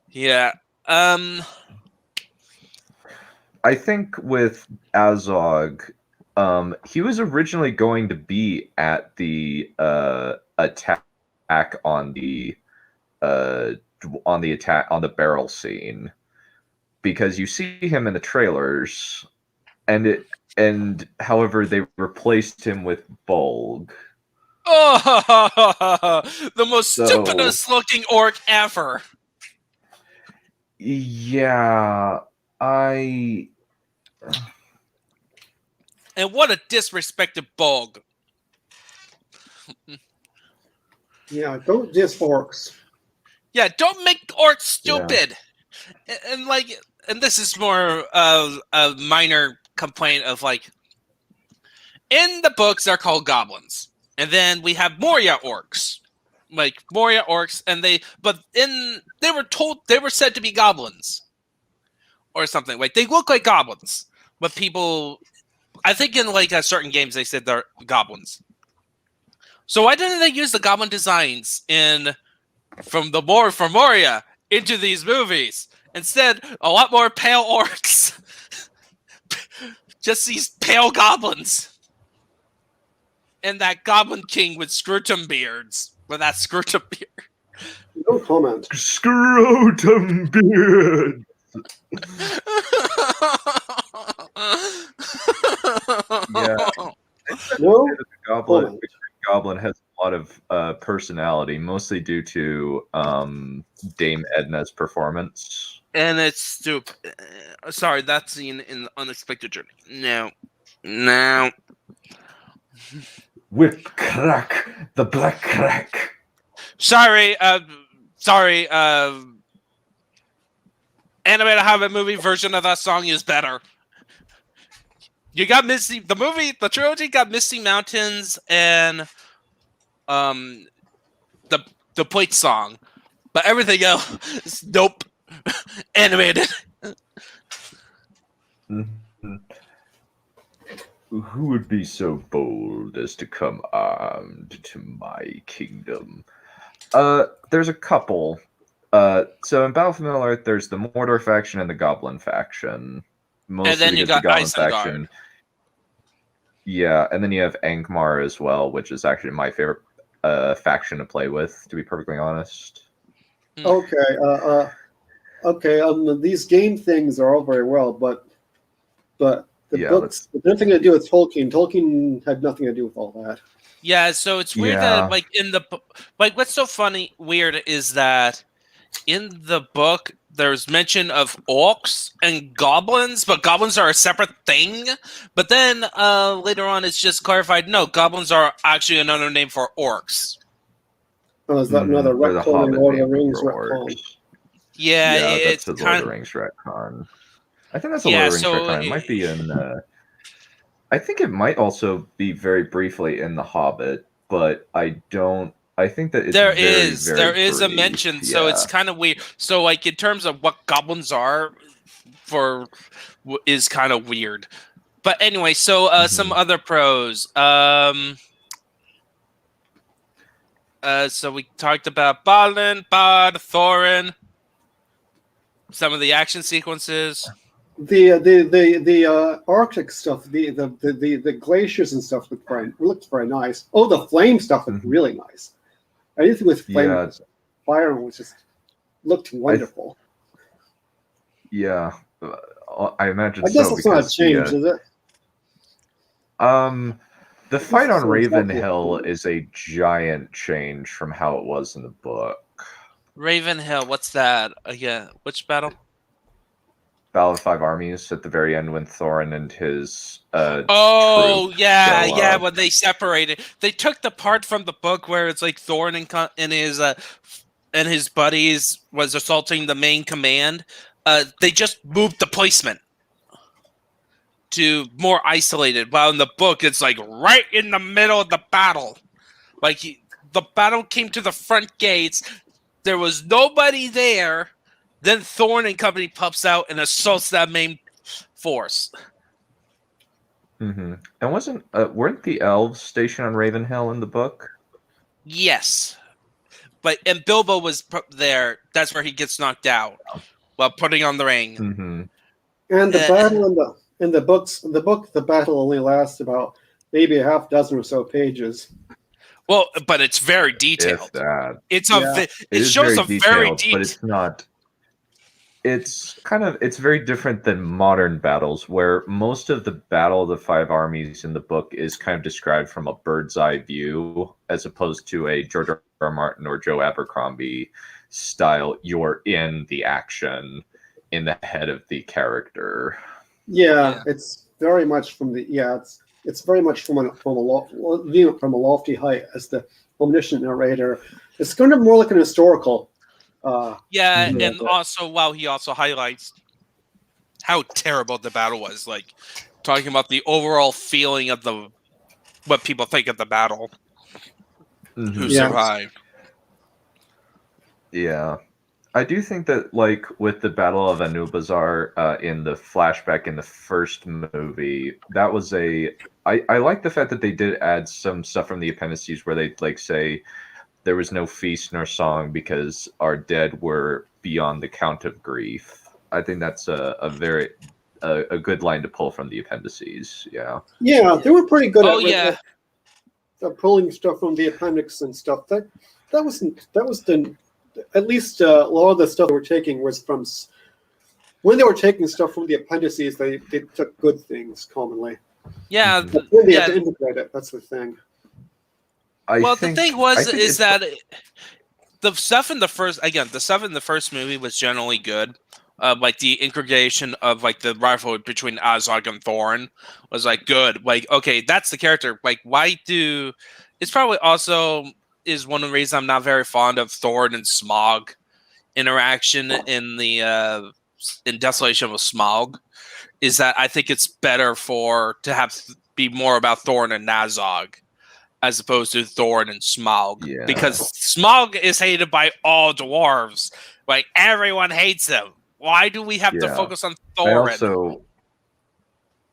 Yeah. I think with Azog, he was originally going to be at the attack on the barrel scene, because you see him in the trailers, and however they replaced him with Bolg. Oh, the most stupidest looking orc ever. Yeah, and what a disrespected Bolg. Yeah, don't diss orcs. Yeah, don't make orcs stupid. Yeah. And this is more of a minor complaint of like, in the books they're called goblins, and then we have Moria orcs. Like Moria orcs, and they were said to be goblins or something. Like they look like goblins, but people, I think in like certain games they said they're goblins. So why didn't they use the goblin designs from Moria into these movies? Instead, a lot more pale orcs, just these pale goblins, and that Goblin King with scrotum beards. With that scrotum beard. No comment. Scrotum beard. Yeah. No Goblin has a lot of personality, mostly due to Dame Edna's performance. And it's stupid. Sorry, that scene in Unexpected Journey. No. Whip crack, the black crack. Sorry. Animated Hobbit movie version of that song is better. You got Misty. The trilogy got Misty Mountains and the plate song, but everything else, nope. Animated. Mhm. Who would be so bold as to come armed to my kingdom? There's a couple. So in Battle for Middle-earth, there's the Mordor faction and the Goblin faction. Mostly And then you because got the Goblin Isengard. faction. Yeah, and then you have Angmar as well, which is actually my favorite faction to play with, to be perfectly honest. Okay. Okay. These game things are all very well, but the books had nothing to do with Tolkien. Tolkien had nothing to do with all that. Yeah, so it's weird that what's so weird is that in the book there's mention of orcs and goblins, but goblins are a separate thing. But then later on it's just clarified, no, goblins are actually another name for orcs. Oh, is that another retcon in Lord of the Rings retcon? Yeah, that's it's the Lord of the Rings retcon. I think that's a Lord of the Rings retcon. It might be in... I think it might also be very briefly in The Hobbit, but I think that it's there is a brief. mention, so it's kind of weird. So, like, in terms of what goblins are, is kind of weird. But anyway, so some other pros. So we talked about Balin, Bod, Thorin. Some of the action sequences. The Arctic stuff, the glaciers and stuff looked very nice. Oh, the flame stuff looked really nice. Anything with flame, fire was just looked wonderful. I imagine. I guess it's not a change, is it? The fight on Ravenhill is a giant change from how it was in the book. Ravenhill, what's that? Yeah, which battle? Battle of Five Armies at the very end when Thorin and his when they separated. They took the part from the book where it's like Thorin and his buddies was assaulting the main command. They just moved the placement to more isolated, while in the book it's like right in the middle of the battle. Like the battle came to the front gates, there was nobody there. Then Thorin and company pops out and assaults that main force. Mm-hmm. And weren't the elves stationed on Ravenhill in the book? Yes, and Bilbo was there. That's where he gets knocked out while putting on the ring. Mm-hmm. And the battle in the books, the battle only lasts about maybe a half dozen or so pages. Well, but it's very detailed. It shows a very detailed, but it's not. It's very different than modern battles, where most of the Battle of the Five Armies in the book is kind of described from a bird's eye view, as opposed to a George R. Martin or Joe Abercrombie style. You're in the action, in the head of the character. Yeah. It's very much from the It's very much from a lofty height as the omniscient narrator. It's kind of more like an historical. And also, he also highlights how terrible the battle was. Like talking about the overall feeling of what people think of the battle, who survived. Yeah, I do think that, like, with the Battle of Anubazar in the flashback in the first movie, that was I like the fact that they did add some stuff from the appendices where they say there was no feast nor song because our dead were beyond the count of grief. I think that's a very good line to pull from the appendices. Yeah, they were pretty good at pulling stuff from the appendix and stuff. That was at least a lot of the stuff they were taking was from when they were taking stuff from the appendices. They took good things commonly. Yeah, but when they have to integrate it, that's the thing. The thing that the stuff in the first movie was generally good. like the integration of like the rivalry between Azog and Thorin was like good. Like, okay, that's the character. Like, why do? It's probably also is one of the reasons I'm not very fond of Thorin and Smaug interaction in the in Desolation with Smaug. Is that I think it's better to have be more about Thorin and Azog as opposed to Thorin and Smaug, because Smaug is hated by all dwarves. Like, everyone hates him. Why do we have to focus on Thorin?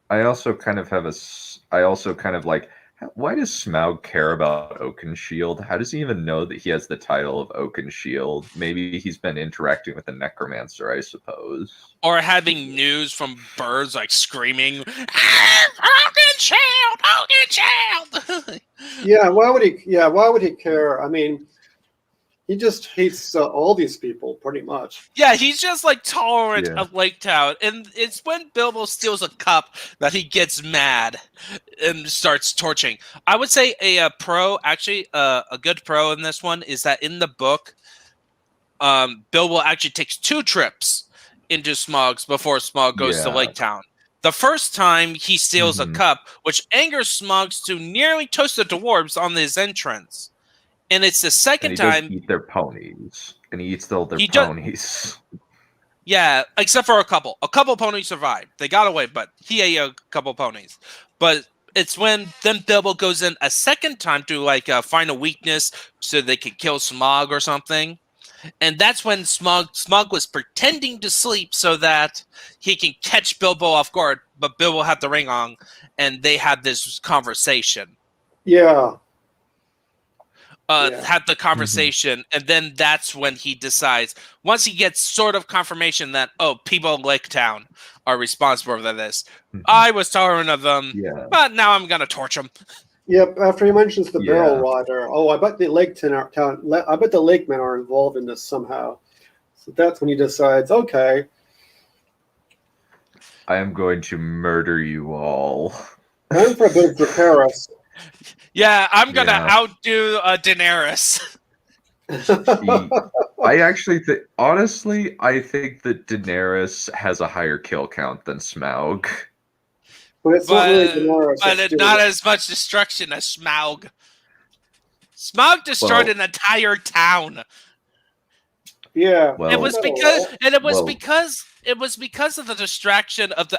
I also kind of like, why does Smaug care about Oakenshield? How does he even know that he has the title of Oakenshield? Maybe he's been interacting with a necromancer, I suppose. Or having news from birds like screaming, Oakenshield! Oakenshield! Yeah, why would he care? I mean, he just hates all these people, pretty much. Yeah, he's just like tolerant of Lake Town. And it's when Bilbo steals a cup that he gets mad and starts torching. I would say a good pro in this one is that in the book, Bilbo actually takes 2 trips into Smaug's before Smaug goes to Lake Town. The first time he steals a cup, which angers Smaug to nearly toast the dwarves on his entrance. And it's the second time he eat their ponies, and he eats all their ponies. Yeah, except for a couple. A couple ponies survived. They got away, but he ate a couple ponies. But it's when then Bilbo goes in a second time to like find a weakness so they could kill Smaug or something. And that's when Smaug was pretending to sleep so that he can catch Bilbo off guard. But Bilbo had the ring on, and they had this conversation. Yeah. Had the conversation, and then that's when he decides, once he gets sort of confirmation that, people in Lake Town are responsible for this. I was tolerant of them, but now I'm going to torch them. Yep, after he mentions the barrel rider, I bet the I bet the Lakemen are involved in this somehow. So that's when he decides, okay, I am going to murder you all. I'm for a bit of Dracarys. Yeah, I'm going to outdo Daenerys. I actually think, honestly, I think that Daenerys has a higher kill count than Smaug. But it's not really Daenerys. But not as much destruction as Smaug. Smaug destroyed an entire town. Yeah. It was because of the distraction of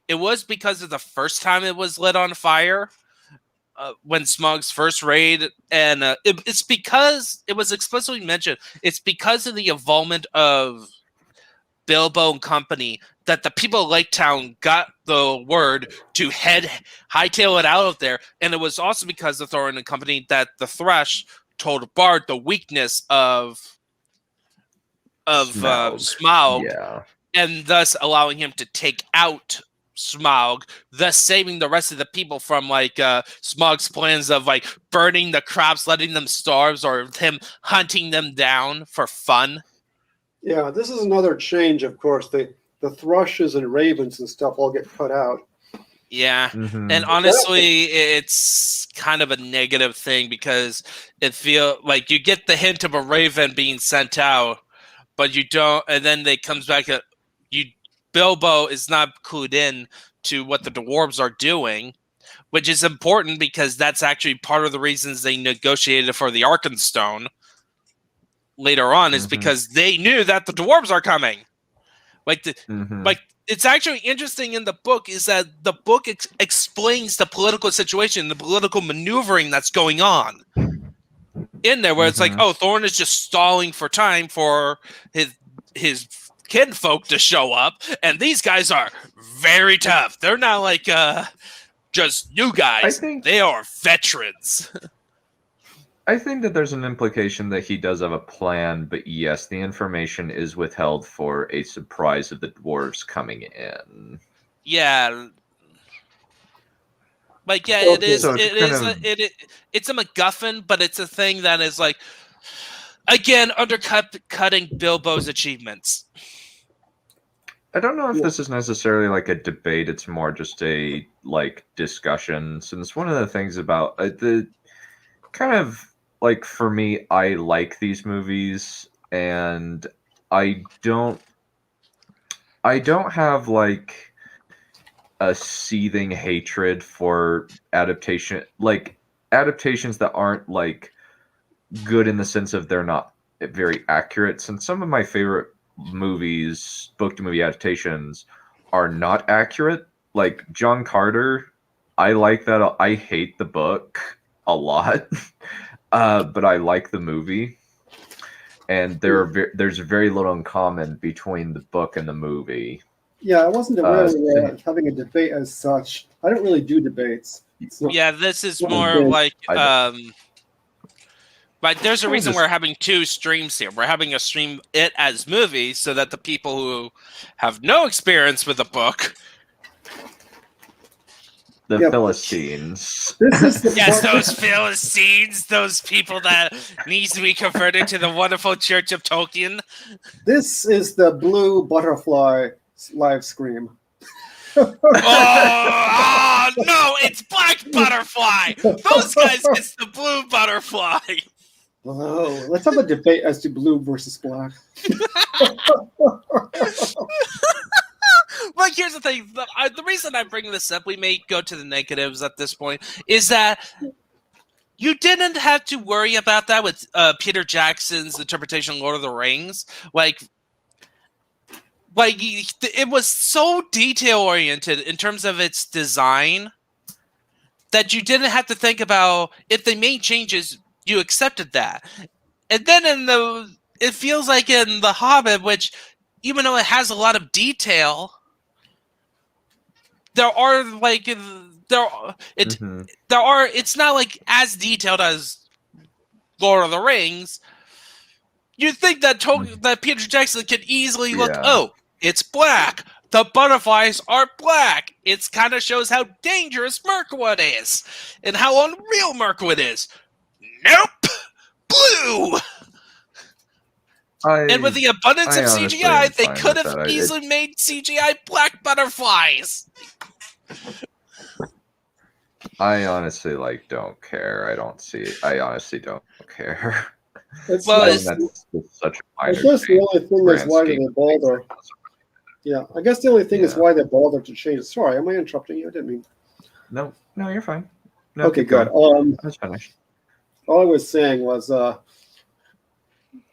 it was because of the first time it was lit on fire. When Smaug's first raid, and it's because it was explicitly mentioned. It's because of the involvement of Bilbo and company that the people of Lake Town got the word to hightail it out of there, and it was also because of Thorin and company that the Thresh told Bard the weakness of Smaug, and thus allowing him to take out Smaug, thus saving the rest of the people from like Smaug's plans of like burning the crops, letting them starve, or him hunting them down for fun. Yeah, this is another change, of course. The thrushes and ravens and stuff all get cut out. Yeah, and honestly, it's kind of a negative thing because it feels like you get the hint of a raven being sent out, but you don't, and then they comes back at you. Bilbo is not clued in to what the dwarves are doing, which is important because that's actually part of the reasons they negotiated for the Arkenstone later on is because they knew that the dwarves are coming. Like it's actually interesting in the book is that the book explains the political situation, the political maneuvering that's going on in there, where it's like, Thorin is just stalling for time for his kinfolk to show up, and these guys are very tough. They're not like just new guys. They are veterans. I think that there's an implication that he does have a plan, but yes, the information is withheld for a surprise of the dwarves coming in. Yeah. Like, yeah, it is. It's a MacGuffin, but it's a thing that is like, again, cutting Bilbo's achievements. I don't know if this is necessarily like a debate. It's more just a like discussion. Since one of the things about the kind of like for me, I like these movies, and I don't I don't have like a seething hatred for adaptations that aren't like good in the sense of they're not very accurate. Since some of my favorite movies, book to movie adaptations, are not accurate, like John Carter, I like that. I hate the book a lot, but I like the movie. And there's very little in common between the book and the movie. Yeah, I wasn't aware we were having a debate as such. I don't really do debates. Yeah, this is not more big. like but there's a reason just- we're having two streams here. We're having a stream it as movies so that the people who have no experience with the book, The Yep. Philistines. This is the yes, part- those Philistines, those people that needs to be converted to the wonderful Church of Tolkien. This is the blue butterfly live scream. Oh, no, it's Black Butterfly. Those guys, it's the Blue Butterfly. Oh, let's have a debate as to blue versus black. Like, here's the thing. The reason I bring this up, we may go to the negatives at this point, is that you didn't have to worry about that with Peter Jackson's interpretation of Lord of the Rings. Like it was so detail-oriented in terms of its design that you didn't have to think about if they made changes, you accepted that. And then it feels like in The Hobbit, which even though it has a lot of detail, it's not like as detailed as Lord of the Rings. You think that that Peter Jackson could easily look, oh, it's black. The butterflies are black. It kind of shows how dangerous Mirkwood is and how unreal Mirkwood is. Nope, blue. And with the abundance of CGI, they could have easily made CGI black butterflies. I honestly don't care. I honestly don't care. It's Well, that's such a I minor guess the thing. only thing is why they bother. Yeah, I guess the only thing is Yeah. why they bother to change it. Sorry, am I interrupting you? I didn't mean. No, you're fine. No, Okay, keep good. going. That's finished. All I was saying was that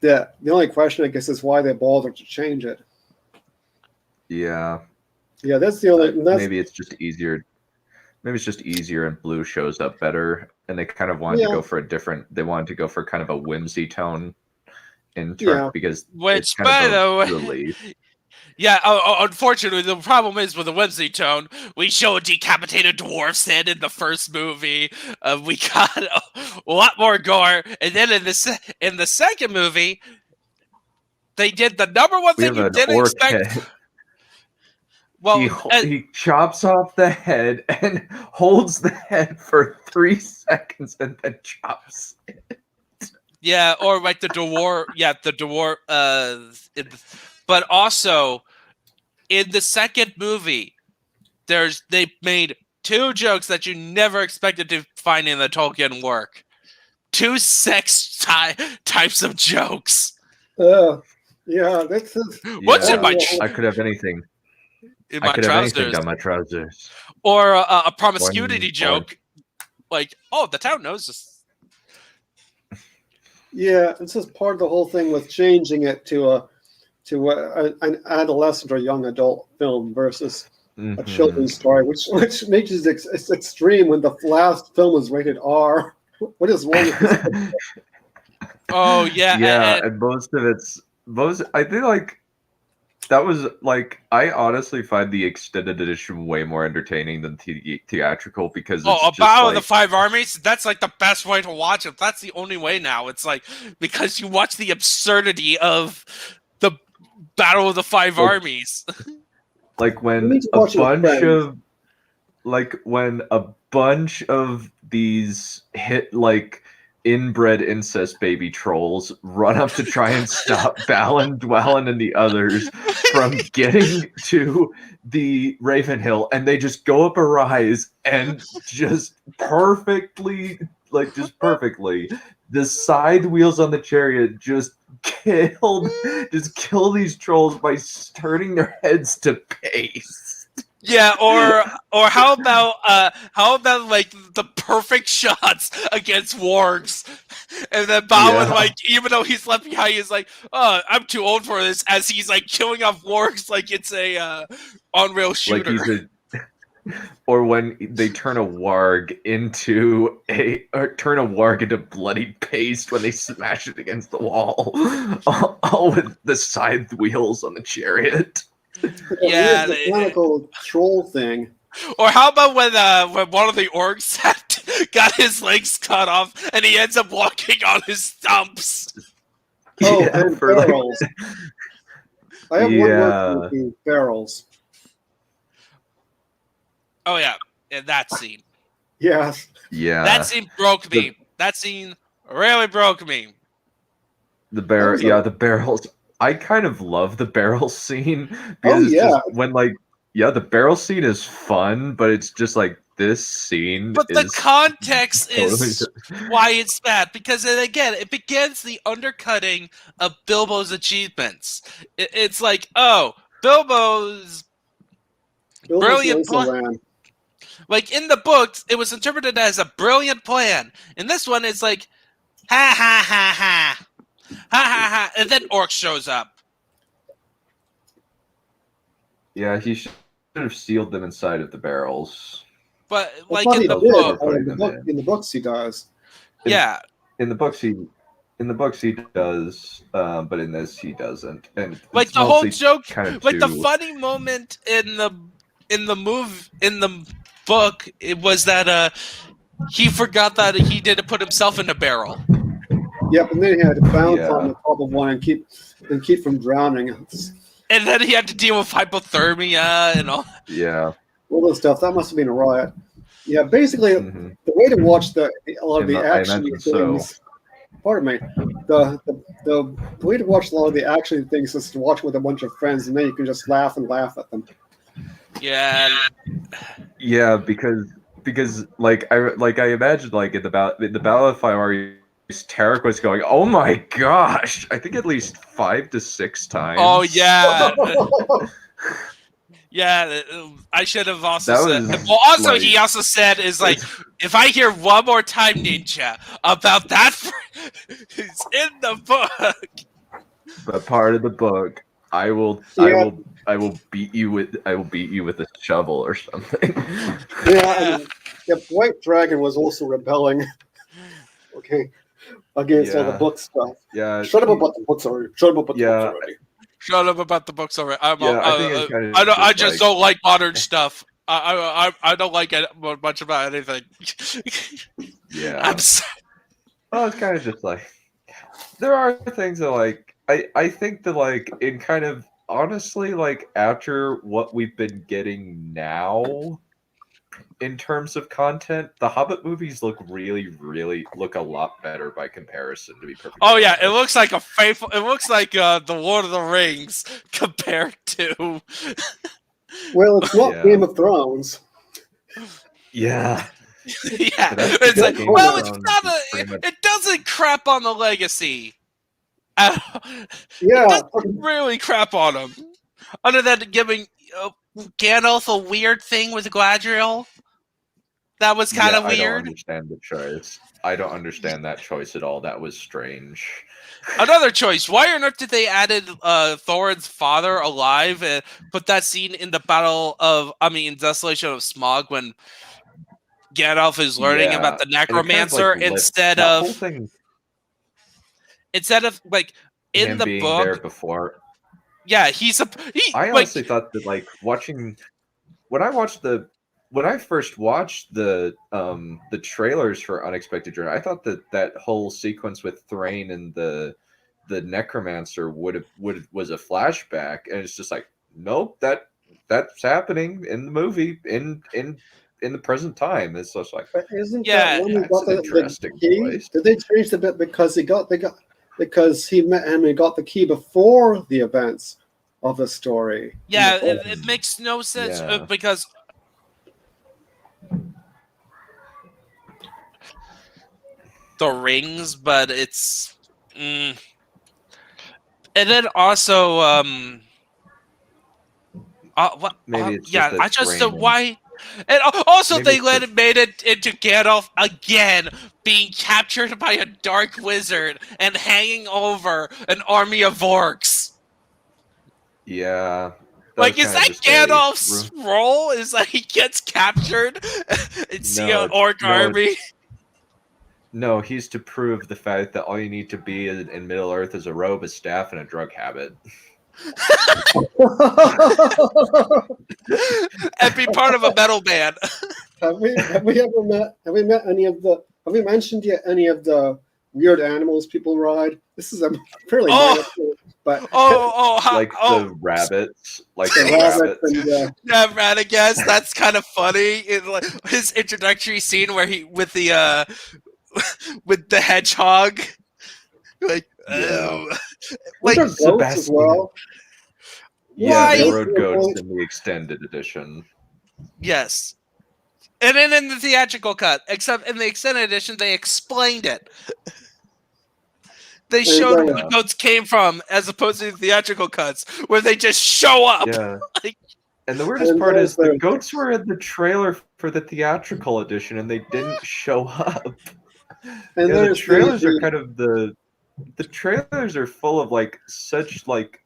the only question, I guess, is why they bother to change it. Yeah. Yeah, that's the only. Maybe it's just easier. Maybe it's just easier and blue shows up better, and they kind of wanted to go for they wanted to go for kind of a whimsy tone in turn because which, it's kind by of the way, relief. Yeah, unfortunately, the problem is with the whimsy tone, we show a decapitated dwarf's head in the first movie. We got a lot more gore, and then in the second movie, they did the number one thing you didn't expect. Head. Well, he chops off the head and holds the head for 3 seconds and then chops it. Yeah, or like the dwarf. Yeah, the dwarf. But also, in the second movie, they made 2 jokes that you never expected to find in the Tolkien work. 2 sex types of jokes. Yeah, that's. What's in my? I could have anything. In my I could trousers. have anything down my trousers. Or a promiscuity joke, like, oh, the town knows this. Yeah, it's just part of the whole thing with changing it to an adolescent or young adult film versus a children's story, which makes it it's extreme when the last film was rated R. What is wrong with this? Oh yeah, yeah, and most of it's I think that was I honestly find the extended edition way more entertaining than theatrical because it's Battle of the Five Armies. That's like the best way to watch it. That's the only way now. It's like because you watch the absurdity of the Battle of the Five Armies. Like when a bunch of these inbred incest baby trolls run up to try and stop Balin, Dwellin, and the others from getting to the Ravenhill, and they just go up a rise and just perfectly, the side wheels on the chariot just kill these trolls by turning their heads to paste. Yeah, or how about like the perfect shots against wargs, and then Bowen, like, even though he's left behind, he's like, "Oh, I'm too old for this," as he's like killing off wargs like it's a on-rail shooter. Like or when they turn a warg into bloody paste when they smash it against the wall, all with the side wheels on the chariot. Yeah, the mechanical troll thing. Or how about when one of the orcs got his legs cut off and he ends up walking on his stumps? Oh, yeah, and barrels. I have one word for barrels. Oh yeah, that scene. Yes. Yeah. That scene broke me. That scene really broke me. The barrels. I kind of love the barrel scene because just when the barrel scene is fun, but it's just like this scene. But the context is why it's bad, because it begins the undercutting of Bilbo's achievements. It's like, oh, Bilbo's brilliant plan. Like in the books, it was interpreted as a brilliant plan. In this one, it's like, ha ha ha ha. Ha ha ha! And then Orc shows up. Yeah, he should have sealed them inside of the barrels. But like in the books, he does. Yeah. In the books, he does, but in this, he doesn't. And like the whole joke, like the funny moment in the book, it was that he forgot that he didn't put himself in a barrel. Yep, and then he had to bounce on the top of one and keep from drowning. And then he had to deal with hypothermia and all. Yeah. All this stuff. That must have been a riot. Yeah, basically, the way to watch a lot of the action things. Pardon me. The way to watch a lot of the action things is to watch with a bunch of friends, and then you can just laugh at them. Yeah. Yeah, because like I imagine like in the Battle of Fire, Tarek was going, "Oh my gosh!" I think at least 5 to 6 times. Oh yeah. Yeah, I should have also said. Well, also like, he also said is like, if I hear one more time, Ninja, about that, it's in the book. But part of the book, I will beat you with a shovel or something. Yeah, White Dragon was also rebelling. Okay. Against all the book stuff. Yeah. Shut up about the books already. Shut up about the books already. Shut up about the books already. I just don't like modern stuff. I don't like much about anything. Yeah. I'm sorry. Well, it's kind of just like there are things that like I think that like in kind of honestly like after what we've been getting now. In terms of content, the Hobbit movies look look a lot better by comparison. To be perfect. Oh yeah, it looks like It looks like the Lord of the Rings compared to. Well, it's not Game of Thrones. Yeah. Yeah, it's like it's not it doesn't crap on the legacy. Yeah, it doesn't really crap on them. Other than giving Gandalf a weird thing with Galadriel. That was kind of weird. I don't understand the choice. I don't understand that choice at all. That was strange. Another choice. Why on earth did they added Thorin's father alive and put that scene in the Desolation of Smog when Gandalf is learning about the necromancer instead of like in him the being book there before. Yeah, I honestly thought that like when I first watched the trailers for Unexpected Journey, I thought that whole sequence with Thrain and the necromancer was a flashback, and it's just like, nope, that's happening in the movie in the present time. It's just like, isn't that when he got the key? Choice. Did they change the bit because he met him and got the key before the events of the story? Yeah, it makes no sense because. the rings, but it's. And then also, Maybe it's yeah, just that I just Thrain. why. And also, Maybe they it's made it into Gandalf again being captured by a dark wizard and hanging over an army of orcs. Yeah, that was Like, is kind of that just a Gandalf's role? Is that he gets captured and see an orc no, army? no. He's to prove the fact that all you need to be in Middle Earth is a robe, a staff, and a drug habit. And be part of a metal band. Have we met any of the have we mentioned yet any of the weird animals people ride? This is a fairly minor thing, but the rabbits, the rabbits and Yeah, Radagast, that's kind of funny. Like, his introductory scene where he with the with the hedgehog, like, yeah, weren't like there goats as Sebastian. well? Yeah, why? they rode goats in the extended edition. Yes, and then in the theatrical cut, except in the extended edition, they explained it. They showed where the goats came from, as opposed to the theatrical cuts, where they just show up. Yeah. Like, and the weirdest part is the goats were in the trailer for the theatrical edition, and they didn't show up. And the trailers are kind of the trailers are full of like such like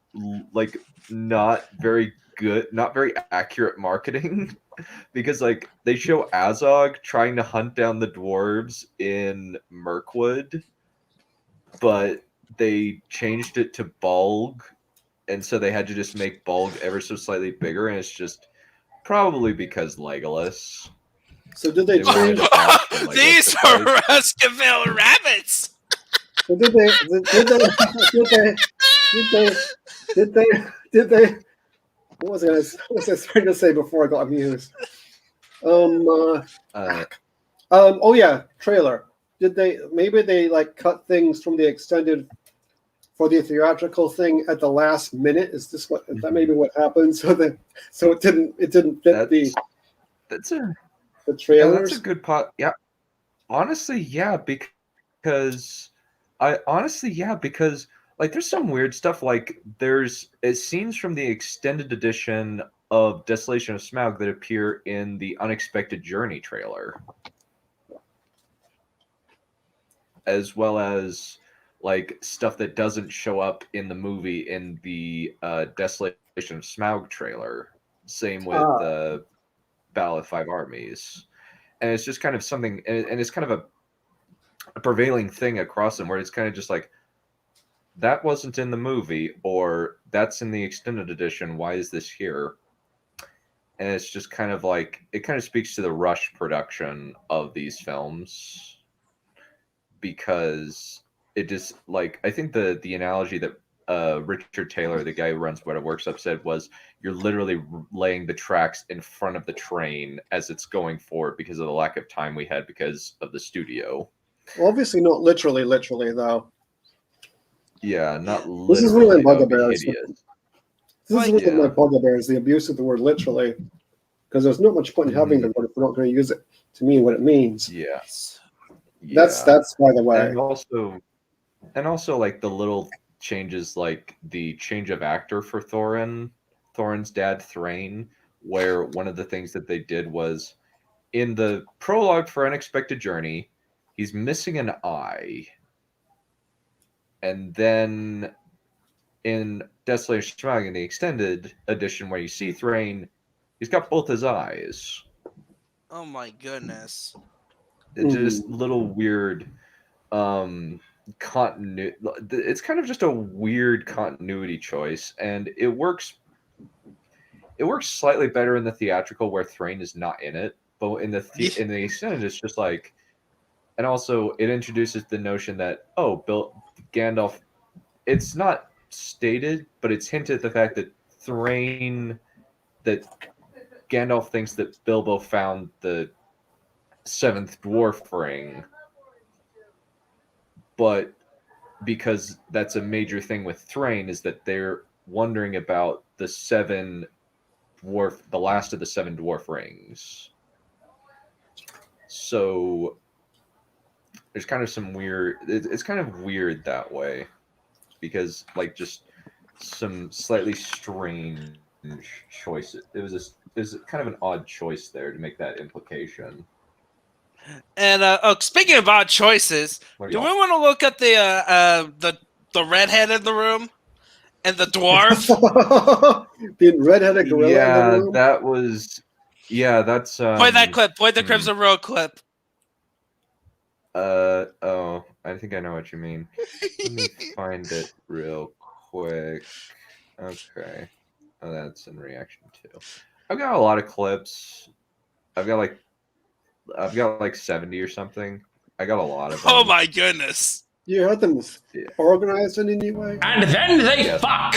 not very good, not very accurate marketing. Because like they show Azog trying to hunt down the dwarves in Mirkwood, but they changed it to Bulg, and so they had to just make Bulg ever so slightly bigger, and it's just probably because Legolas. So did they change? These are Baskerville rabbits. So did they? What was I trying to say before I got amused? Oh yeah, trailer. Did they maybe they like cut things from the extended for the theatrical thing at the last minute? Is that maybe what happened? So it didn't fit the trailers. Yeah, that's a good pot. Yeah, honestly, yeah, because like there's some weird stuff. Like there's scenes from the extended edition of Desolation of Smaug that appear in the Unexpected Journey trailer, as well as like stuff that doesn't show up in the movie in the Desolation of Smaug trailer. Same with Battle of Five Armies, and it's just kind of something, and it's kind of a prevailing thing across them, where it's kind of just like, that wasn't in the movie, or that's in the extended edition. Why is this here? And it's just kind of like, it kind of speaks to the rush production of these films, because it just like, I think the analogy that Richard Taylor, the guy who runs Weta Works Up, said was, you're literally laying the tracks in front of the train as it's going forward because of the lack of time we had because of the studio. Well, obviously not literally though. Yeah, not literally. This is really my bugbear. This is really my bugbear, is the abuse of the word literally, because there's not much point in having the word if we're not going to use it to mean what it means. Yes. That's by the way. And also like the little changes, like the change of actor for Thorin's dad Thrain, where one of the things that they did was, in the prologue for Unexpected Journey, he's missing an eye. And then in Desolation of Smaug, in the extended edition where you see Thrain, he's got both his eyes. Oh my goodness. It's just little weird continuity. It's kind of just a weird continuity choice, and it works slightly better in the theatrical, where Thrain is not in it, but in the extended, it's just like, and also it introduces the notion that Gandalf, it's not stated, but it's hinted at the fact that Gandalf thinks that Bilbo found the seventh dwarf ring, but because that's a major thing with Thrain, is that they're wondering about the last of the seven dwarf rings. So there's kind of some weird. It's kind of weird that way, because like just some slightly strange choices. It was kind of an odd choice there to make that implication. And speaking of odd choices, do we want to look at the redhead in the room and the dwarf? The redheaded gorilla in the room. That was. Yeah, that's. Play that clip. Play the Crimson Road clip. Oh, I think I know what you mean. Let me find it real quick. Okay. Oh, that's in reaction to. I've got a lot of clips. I've got like 70 or something. I got a lot of them. Oh my goodness. You had them organized in any way? And then they fuck!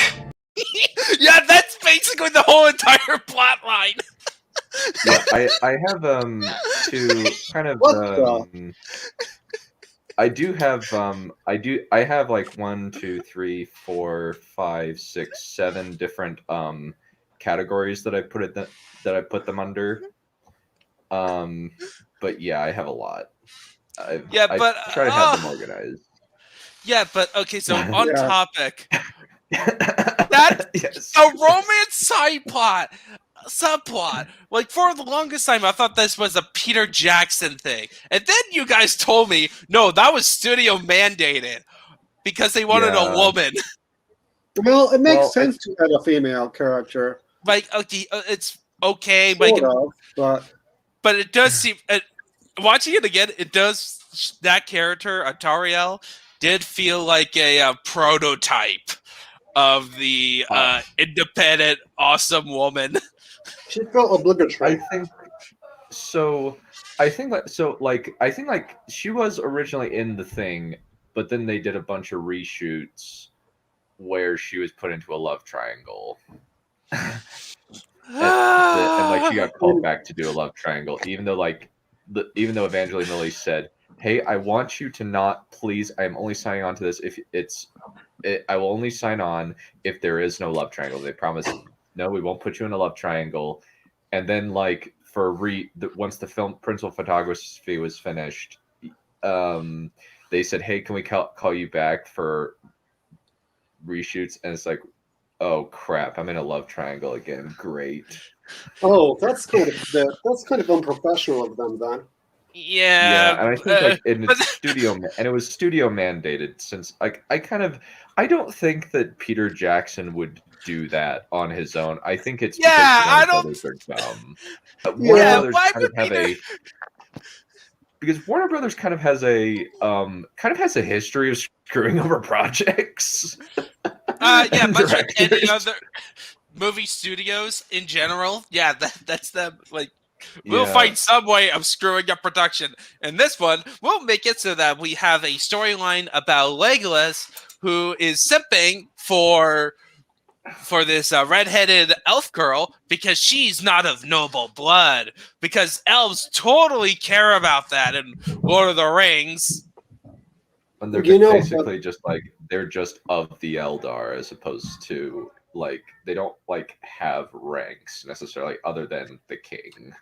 Yeah, that's basically the whole entire plot line. Yeah, I have two kind of I have like 1, 2, 3, 4, 5, 6, 7 different categories that I put them under. But yeah, I have a lot. I try to have them organized. Yeah, but okay, so on Yeah. topic. That Yes. a romance subplot. Like for the longest time, I thought this was a Peter Jackson thing, and then you guys told me no, that was studio mandated because they wanted a woman. Well, it makes sense to add a female character. Like, okay, it's okay, But it does seem. Watching it again, it does. That character, Atariel, did feel like a prototype of the independent, awesome woman. She felt obligatory. I think so. I think she was originally in the thing, but then they did a bunch of reshoots where she was put into a love triangle. and like she got called back to do a love triangle, even though Evangeline Lilly said, "Hey, I want you to not, please. I'm only signing on to this if I will only sign on if there is no love triangle." They promised, no, we won't put you in a love triangle. And then like once the film principal photography was finished, they said, "Hey, can we call you back for reshoots?" And it's like, oh crap, I'm in a love triangle again. Great. Oh, that's kind of unprofessional of them then. Yeah, and I think it was studio mandated, since like I don't think that Peter Jackson would do that on his own. I think it's because Warner Brothers are dumb. Because Warner Brothers kind of has a history of screwing over projects. Yeah, much like any other movie studios in general. Yeah, that's them. Like, we'll find some way of screwing up production. And this one, we'll make it so that we have a storyline about Legolas, who is simping for this redheaded elf girl because she's not of noble blood. Because elves totally care about that in Lord of the Rings. And they're basically just like, they're just of the Eldar, as opposed to like, they don't like have ranks necessarily other than the king.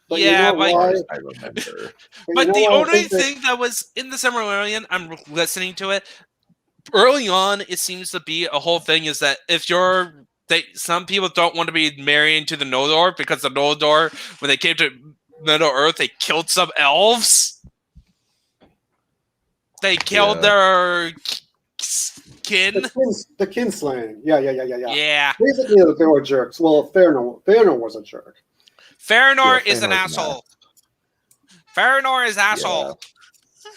But yeah, you know why? I remember. But the only thing that was in the Silmarillion, I'm listening to it, early on, it seems to be a whole thing is that if some people don't want to be marrying to the Noldor because the Noldor, when they came to Middle Earth, they killed some elves. They killed their kin. The kinslaying. Yeah. Yeah. Basically, they were jerks. Well, Feanor was a jerk. Feanor is an asshole. Feanor is asshole. Yeah.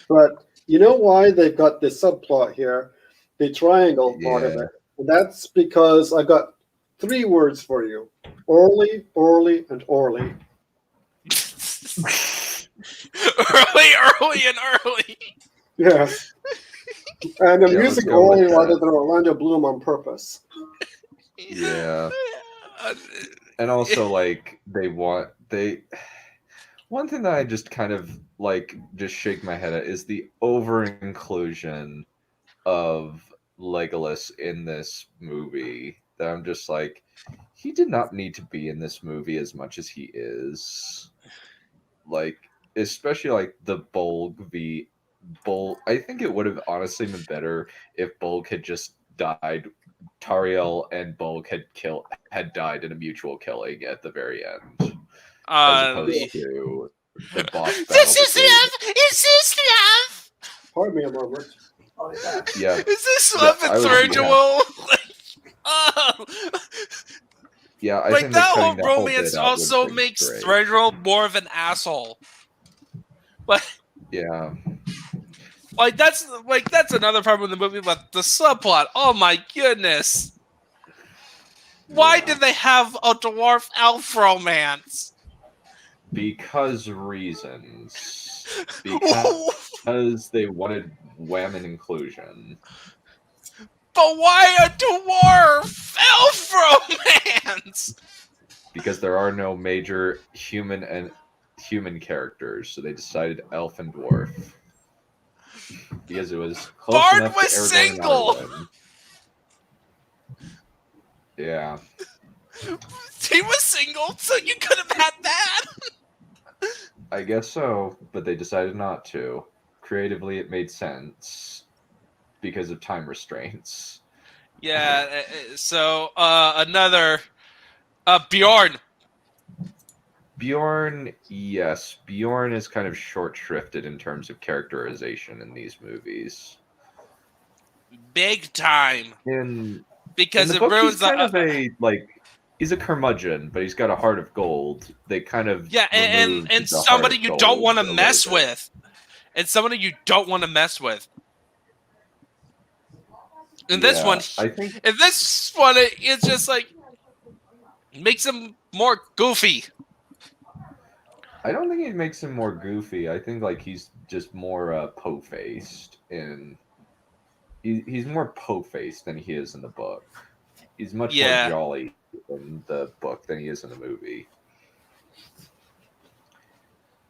But you know why they've got this subplot here, the triangle part of it? And that's because I got 3 words for you: Orly, Orly, and Orly. early, and early. Yes. And I'm using Orly rather than Orlando Bloom on purpose. Yeah. And also, like, one thing that I just kind of like just shake my head at is the over inclusion of Legolas in this movie. That I'm just like, he did not need to be in this movie as much as he is. Like, especially like the Bolg v. Bolg. I think it would have honestly been better if Bolg had just died. Tariel and Bolg had died in a mutual killing at the very end, as opposed to the boss battle. This is Neph! Is this Neph? Pardon me a moment. Yeah. Is this Yeah, Neph and I would be Thranduil? Oh. Yeah, I Like think that whole cutting that whole romance bit out also would've been makes great. Thranduil more of an asshole. But Yeah. like that's another problem in the movie, but the subplot, oh my goodness. Why did they have a dwarf elf romance? Because reasons. Because they wanted women inclusion. But why a dwarf elf romance? Because there are no major human characters, so they decided elf and dwarf. Because it was close Bard enough was to Aragorn single. and Arwen. Yeah. He was single, so you could have had that. I guess so, but they decided not to. Creatively, it made sense because of time restraints. Yeah, so another Bjorn. Bjorn, yes. Bjorn is kind of short-shrifted in terms of characterization in these movies. Big time. Because in the it book, ruins he's kind of he's a curmudgeon, but he's got a heart of gold. They kind of and somebody you don't want to mess with. And somebody you don't want to mess with. In this one, it's just like makes him more goofy. I don't think it makes him more goofy. I think like he's just more po-faced in. He's more po-faced than he is in the book. He's much more jolly in the book than he is in the movie.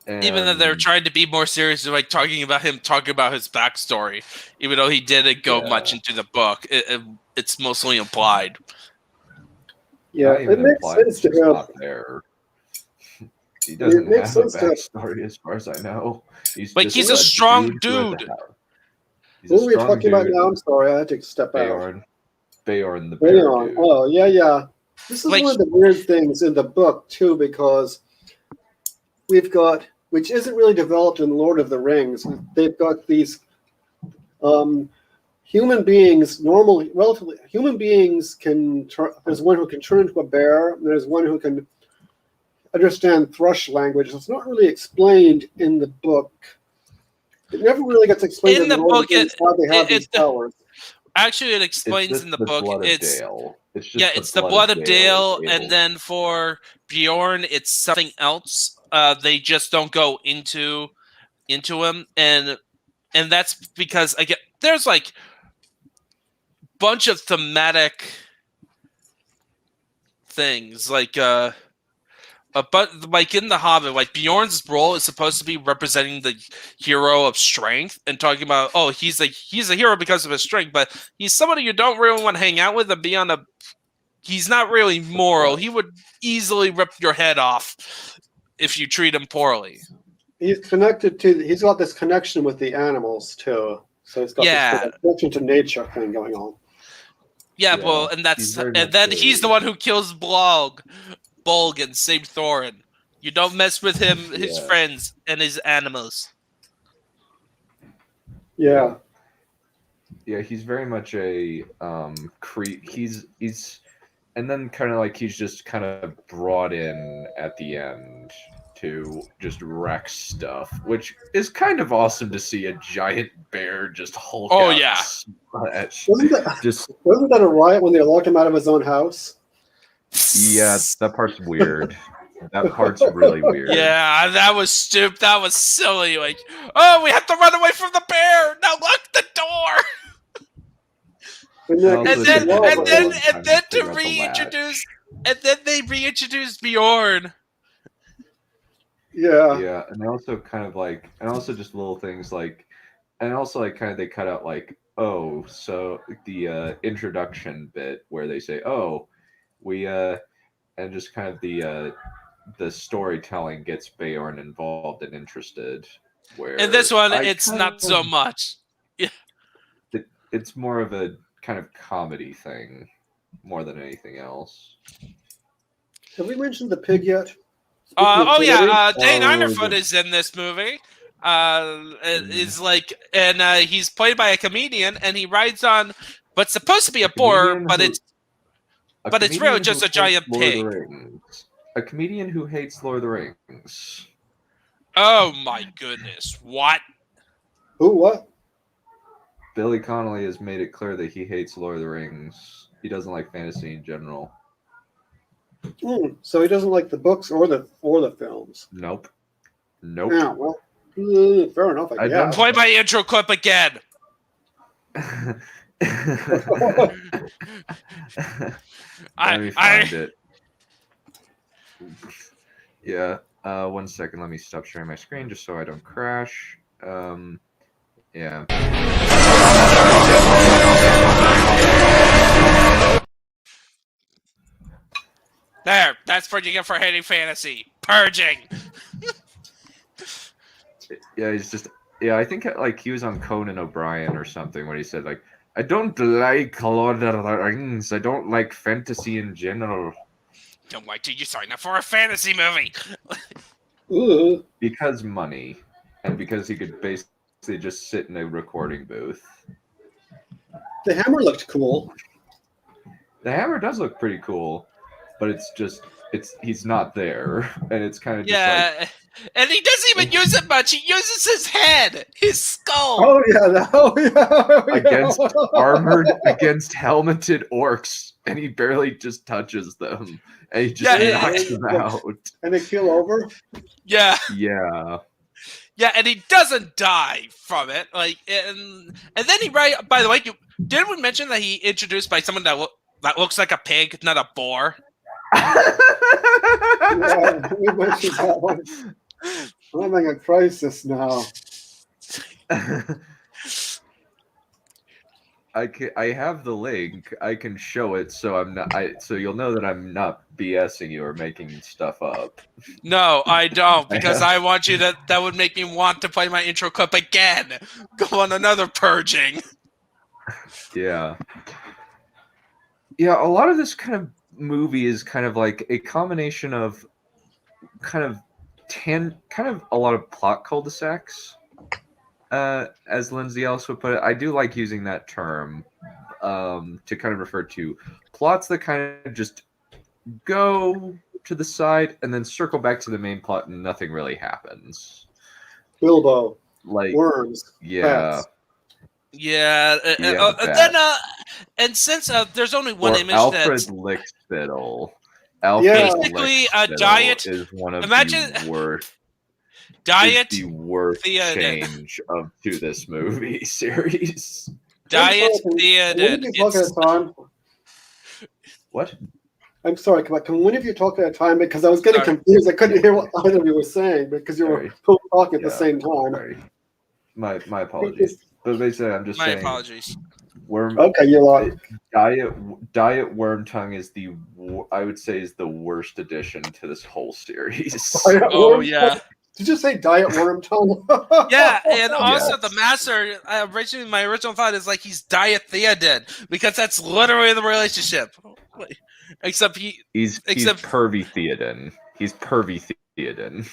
And even though they're trying to be more serious, like talking about his backstory, even though he didn't go much into the book, it's mostly implied. Yeah, it makes sense to have. There. He doesn't have a backstory, as far as I know. He's a strong dude. Who are we talking about now? I'm sorry, I had to step out. Beorn the bear dude. Oh, yeah. This is one of the weird things in the book, too, because we've got, which isn't really developed in Lord of the Rings, they've got these human beings, human beings there's one who can turn into a bear, and there's one who can understand thrush language. It's not really explained in the book. It never really gets explained in the book how they have these powers. Actually, it explains in the book. It's the blood blood of Dale, and then for Bjorn, it's something else. They just don't go into him, and that's because there's like bunch of thematic things but like in The Hobbit, like Bjorn's role is supposed to be representing the hero of strength and talking about, he's a hero because of his strength, but he's somebody you don't really want to hang out with and be on he's not really moral. He would easily rip your head off if you treat him poorly. He's got this connection with the animals too. So he's got this connection to nature thing going on. Yeah, well, and then he's the one who kills Bolg and saves Thorin. You don't mess with him, his friends, and his animals. Yeah. Yeah, he's very much a he's and then kind of like he's just kind of brought in at the end to just wreck stuff, which is kind of awesome to see a giant bear just hulk out. Yeah. Wasn't that a riot when they locked him out of his own house? Yeah, that part's weird. That part's really weird. Yeah, that was stupid. That was silly. Like, we have to run away from the bear. Now lock the door. And then they reintroduce Bjorn. Yeah. Yeah, and also kind of like, and also just little things like, and also like kind of they cut out like, so the introduction bit where they say, we and just kind of the the storytelling gets Beorn involved and interested. Where In this one, I it's kind not so much. It's more of a kind of comedy thing more than anything else. Have we mentioned the pig yet? Dane Oh, Underfoot is in this movie. Is like, and he's played by a comedian, and he rides on what's supposed to be a boar, but it's really just a giant pig. A comedian who hates Lord of the Rings. Oh my goodness! What? Who? What? Billy Connolly has made it clear that he hates Lord of the Rings. He doesn't like fantasy in general. So he doesn't like the books or the films. Nope. Yeah, well, fair enough. I guess. Play my intro clip again. Let me find it. Yeah. 1 second. Let me stop sharing my screen just so I don't crash. Yeah. There. That's what you get for hating fantasy. Purging. Yeah, he's just. Yeah, I think like he was on Conan O'Brien or something when he said like, "I don't like Lord of the Rings. I don't like fantasy in general." Don't wait till you sign up for a fantasy movie. Because money, and because he could basically just sit in a recording booth. The hammer looked cool. The hammer does look pretty cool, but he's not there, and it's kind of just like. And he doesn't even use it much. He uses his head, his skull. Oh yeah, Against helmeted orcs, and he barely just touches them, and he just knocks them out. And they keel over. Yeah, and he doesn't die from it. Like, and then he by the way, did we mention that he introduced by someone that looks like a pig, not a boar? Yeah, we mentioned that one. I'm having a crisis now. I have the link. I can show it, so so you'll know that I'm not BSing you or making stuff up. No, I don't, because I want you that would make me want to play my intro clip again. Go on another purging. Yeah. Yeah, a lot of this kind of movie is kind of like a combination of kind of a lot of plot cul-de-sacs, as Lindsay Ellis would put it. I do like using that term to kind of refer to plots that kind of just go to the side and then circle back to the main plot and nothing really happens. Bilbo, like worms, yeah. pets. Yeah, and since there's only one image Alfred that's Lickspittle. Basically, a diet is one of imagine the worst. Diet is the worst change to this movie series. Diet Theoden. What? I'm sorry, can one of you talk at a time, because I was getting confused. I couldn't hear what either of you were saying because you were both talking at the same time. Sorry. My apologies. But basically, I'm just saying. My apologies. Okay, you're lying. Diet Wormtongue is I would say is the worst addition to this whole series. Oh yeah. Did you say Diet Wormtongue? Yeah, and also the master. My original thought is like he's Diet Theoden, because that's literally the relationship. Except he's pervy Theoden. He's pervy Theoden.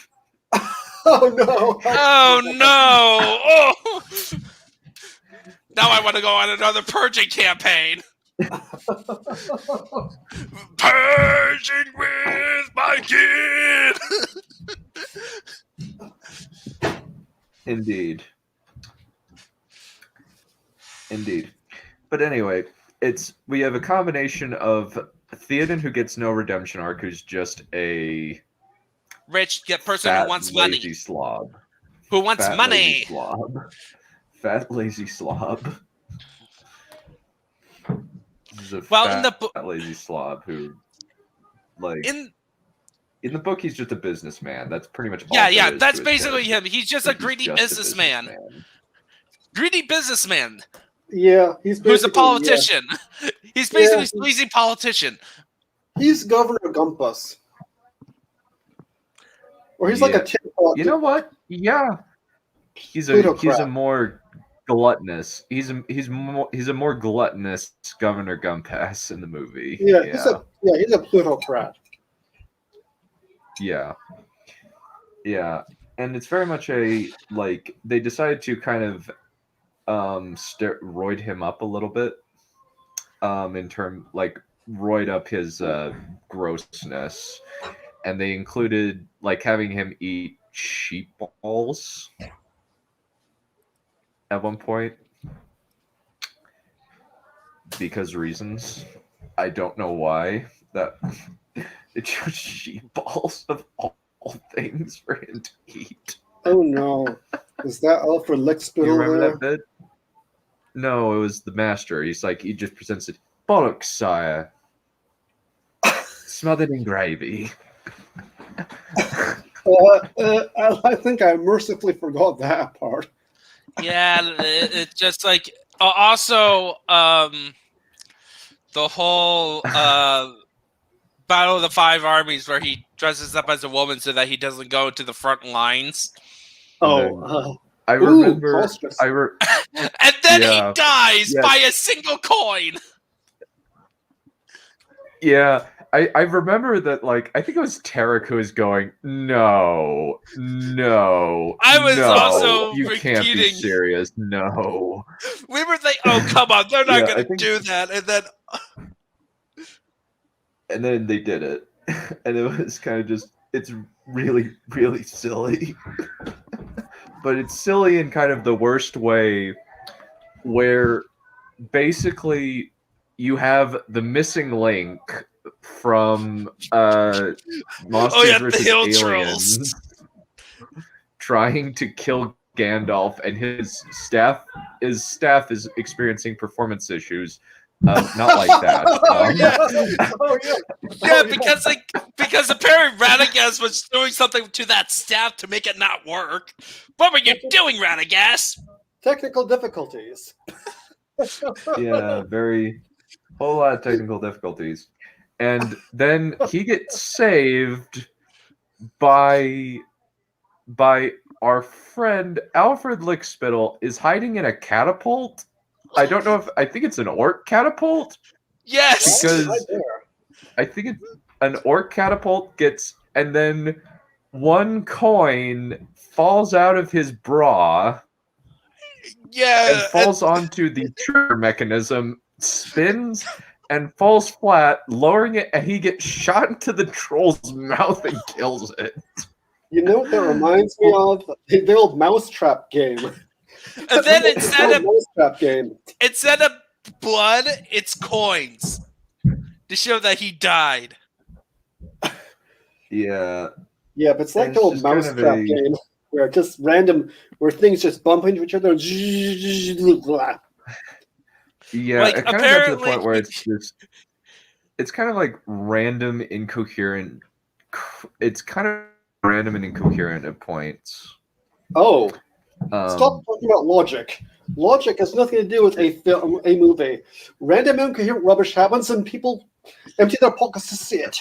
Oh no! Oh no! Oh. Now I want to go on another purging campaign. Purging with my kid. Indeed. But anyway, we have a combination of Theoden who gets no redemption arc, who's just a rich person who wants money. Lazy slob. Who wants money? Lazy slob. Fat lazy slob. This is a fat lazy slob who, like, in the book, he's just a businessman. That's pretty much all. Yeah, that's basically him. He's just a greedy businessman. Greedy businessman. Yeah, who's a politician. Yeah. He's basically a sleazy politician. He's Governor Gumpus. Or he's like a You know what? Yeah, he's a plutocrat. more gluttonous. He's a more gluttonous Governor Gumpass in the movie. Yeah, he's a plutocrat. Yeah. Yeah. And it's very much a like they decided to kind of steroid him up a little bit. In term like roid up his grossness. And they included like having him eat sheep balls at one point. Because reasons. I don't know why. That it chose sheep balls of all things for him to eat. Oh no. Is that Alfred Lickspittle You remember there? that bit? No, it was the master. He just presents it. Bollocks, sire. Smothered in gravy. I think I mercifully forgot that part. Yeah, it's just like also the whole Battle of the Five Armies where he dresses up as a woman so that he doesn't go to the front lines. Oh, I remember. And then he dies by a single coin. Yeah, I remember that. Like, I think it was Tarek who was going, "No, no." I was also you can't be serious. No. We were like, "Oh, come on, they're not going to do that," and then they did it, and it was kind of just. It's really, really silly. But it's silly in kind of the worst way, where basically you have the missing link from Monsters vs. Aliens trying to kill Gandalf, and his staff is experiencing performance issues. Not like that. Because apparently Radagast was doing something to that staff to make it not work. What were you doing, Radagast? Technical difficulties. Yeah, whole lot of technical difficulties. And then he gets saved by our friend Alfred Lickspittle is hiding in a catapult. I don't know I think it's an orc catapult. Yes, because I think it's an orc catapult and then one coin falls out of his bra. Yeah, and falls onto the trigger mechanism, spins and falls flat, lowering it, and he gets shot into the troll's mouth and kills it. You know what that reminds me of? The old Mousetrap game. And then instead of blood, it's coins to show that he died. Yeah. Yeah, but it's like the old Mousetrap game where just where things just bump into each other. Yeah, like, it kind of got to the point where it's kind of like random, incoherent. It's kind of random and incoherent at points. Oh. Stop talking about logic. Logic has nothing to do with a movie. Random incoherent rubbish happens and people empty their pockets to see it.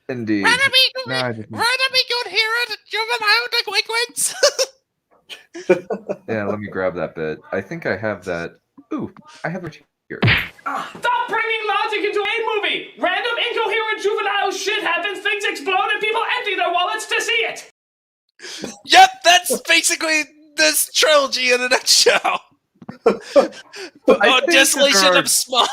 Indeed. Rather be good here at juvenile delinquents. Yeah, let me grab that bit. I think I have that. Ooh, I have it here. Stop bringing logic into a movie! Random incoherent juvenile shit happens, things explode, and people empty their wallets to see it! Yep, that's basically this trilogy in a nutshell. Desolation of Small.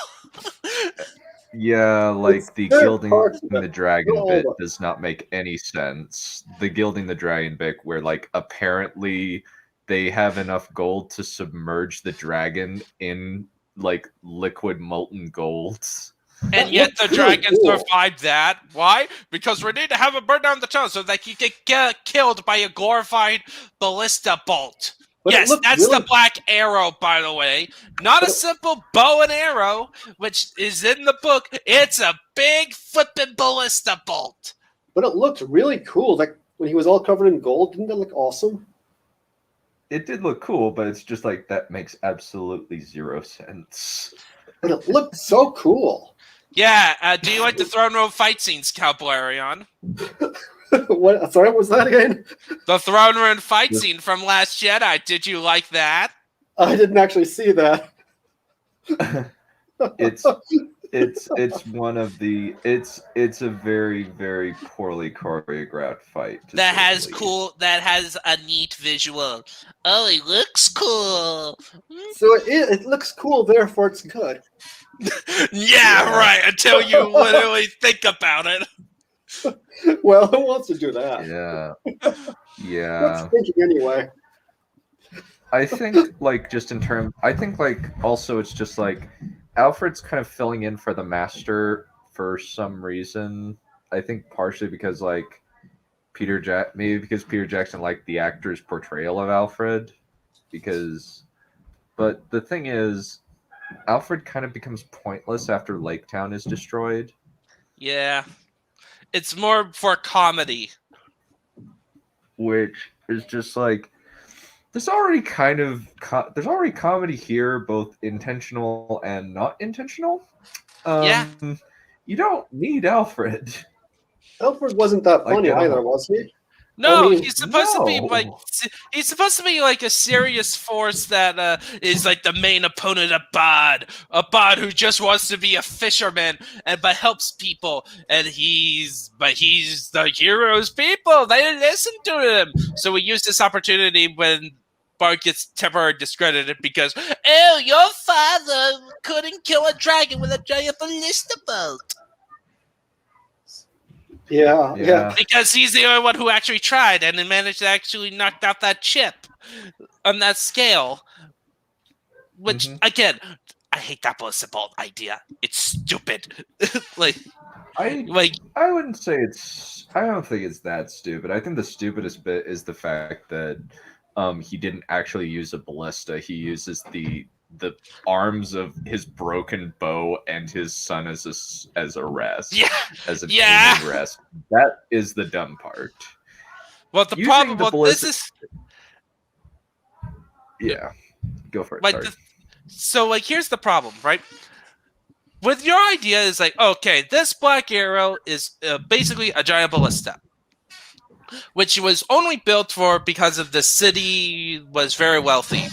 Yeah, like the gilding the dragon bit does not make any sense. The gilding the dragon bit where like apparently they have enough gold to submerge the dragon in like liquid molten gold. And yet the dragon survived that. Why? Because we need to have him burn down the town so that he can get killed by a glorified ballista bolt. But yes, that's the black arrow, by the way. Not a simple bow and arrow, which is in the book. It's a big flipping ballista bolt. But it looked really cool. Like when he was all covered in gold, didn't that look awesome? It did look cool, but it's just like that makes absolutely zero sense. But it looked so cool. Yeah, do you like the throne room fight scenes, Cal Perion? What? Sorry, what was that again? The throne room fight scene from Last Jedi. Did you like that? I didn't actually see that. It's one of the it's a very, very poorly choreographed fight. That has a neat visual. Oh, it looks cool. So it looks cool, therefore it's good. Yeah, right. Until you literally think about it. Well, who wants to do that? Yeah. What's thinking anyway? I think also it's just like Alfred's kind of filling in for the master for some reason. I think partially because like maybe because Peter Jackson liked the actor's portrayal of Alfred, but the thing is, Alfred kind of becomes pointless after Lake Town is destroyed. Yeah. It's more for comedy. Which is just like, there's already comedy here, both intentional and not intentional. Yeah. You don't need Alfred. Alfred wasn't that funny either, was he? No, I mean, he's supposed to be like a serious force that is like the main opponent of Bod who just wants to be a fisherman but helps people, and he's the hero's people. They listen to him, so we use this opportunity when Bard gets temporarily discredited because your father couldn't kill a dragon with a giant ballista bolt. Yeah. Because he's the only one who actually tried and managed to actually knock out that chip on that scale. Which, again, I hate that ballista bolt idea. It's stupid. I wouldn't say I don't think it's that stupid. I think the stupidest bit is the fact that he didn't actually use a ballista. He uses the arms of his broken bow and his son as a rest. Yeah. As an aiming rest. That is the dumb part. Well, the problem with this is... Yeah. Go for it. Like, here's the problem, right? With your idea is like, okay, this black arrow is basically a giant ballista, which was only built because of the city was very wealthy.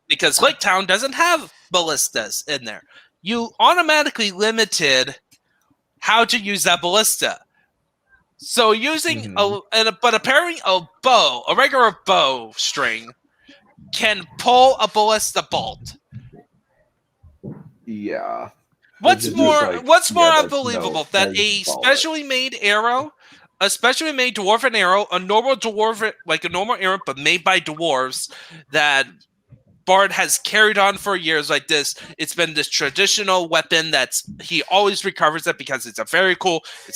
Because Lake Town doesn't have ballistas in there. You automatically limited how to use that ballista. So using but apparently a regular bow string, can pull a ballista bolt. Yeah. What's more unbelievable that a specially made arrow, a specially made dwarven arrow, a normal arrow but made by dwarves that Bard has carried on for years like this. It's been this traditional weapon he always recovers it because it's a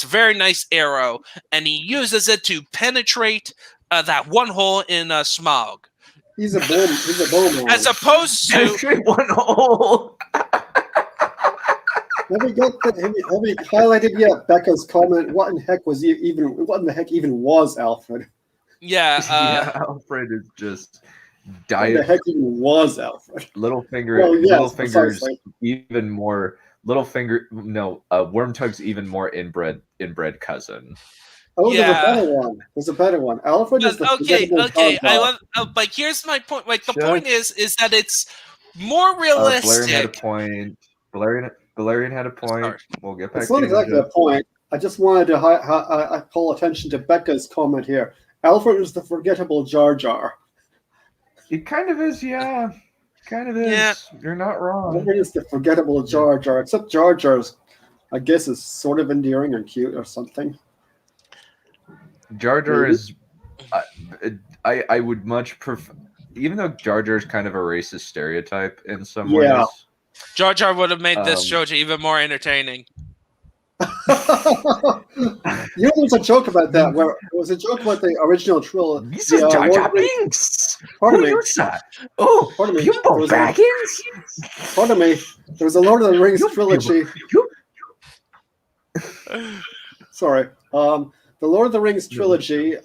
very nice arrow, and he uses it to penetrate that one hole in Smaug. He's a bowman. As opposed to one hole. Have we highlighted yet Becca's comment? What in the heck even was Alfred? Yeah, Alfred is just What the heck even was Alfred? Littlefinger's even more. Wormtug's even more inbred cousin. Oh, there's a better one. Alfred is the okay. But here's my point. Like the point is that it's more realistic. Valerian had a point. We'll get back. It's not exactly a point. I just wanted to call attention to Becca's comment here. Alfred is the forgettable Jar Jar. It kind of is, yeah. Kind of is. Yeah. You're not wrong. Alfred is the forgettable Jar Jar, except Jar Jar's, I guess, is sort of endearing and cute or something. Jar Jar is... I would much prefer... Even though Jar Jar is kind of a racist stereotype in some ways. Jar Jar would have made this show even more entertaining. There's a joke about that. Where it was a joke about the original trilogy. This is Jar Jar Binks. Pardon me. Pardon me. There was a Lord of the Rings trilogy. Sorry. The Lord of the Rings trilogy.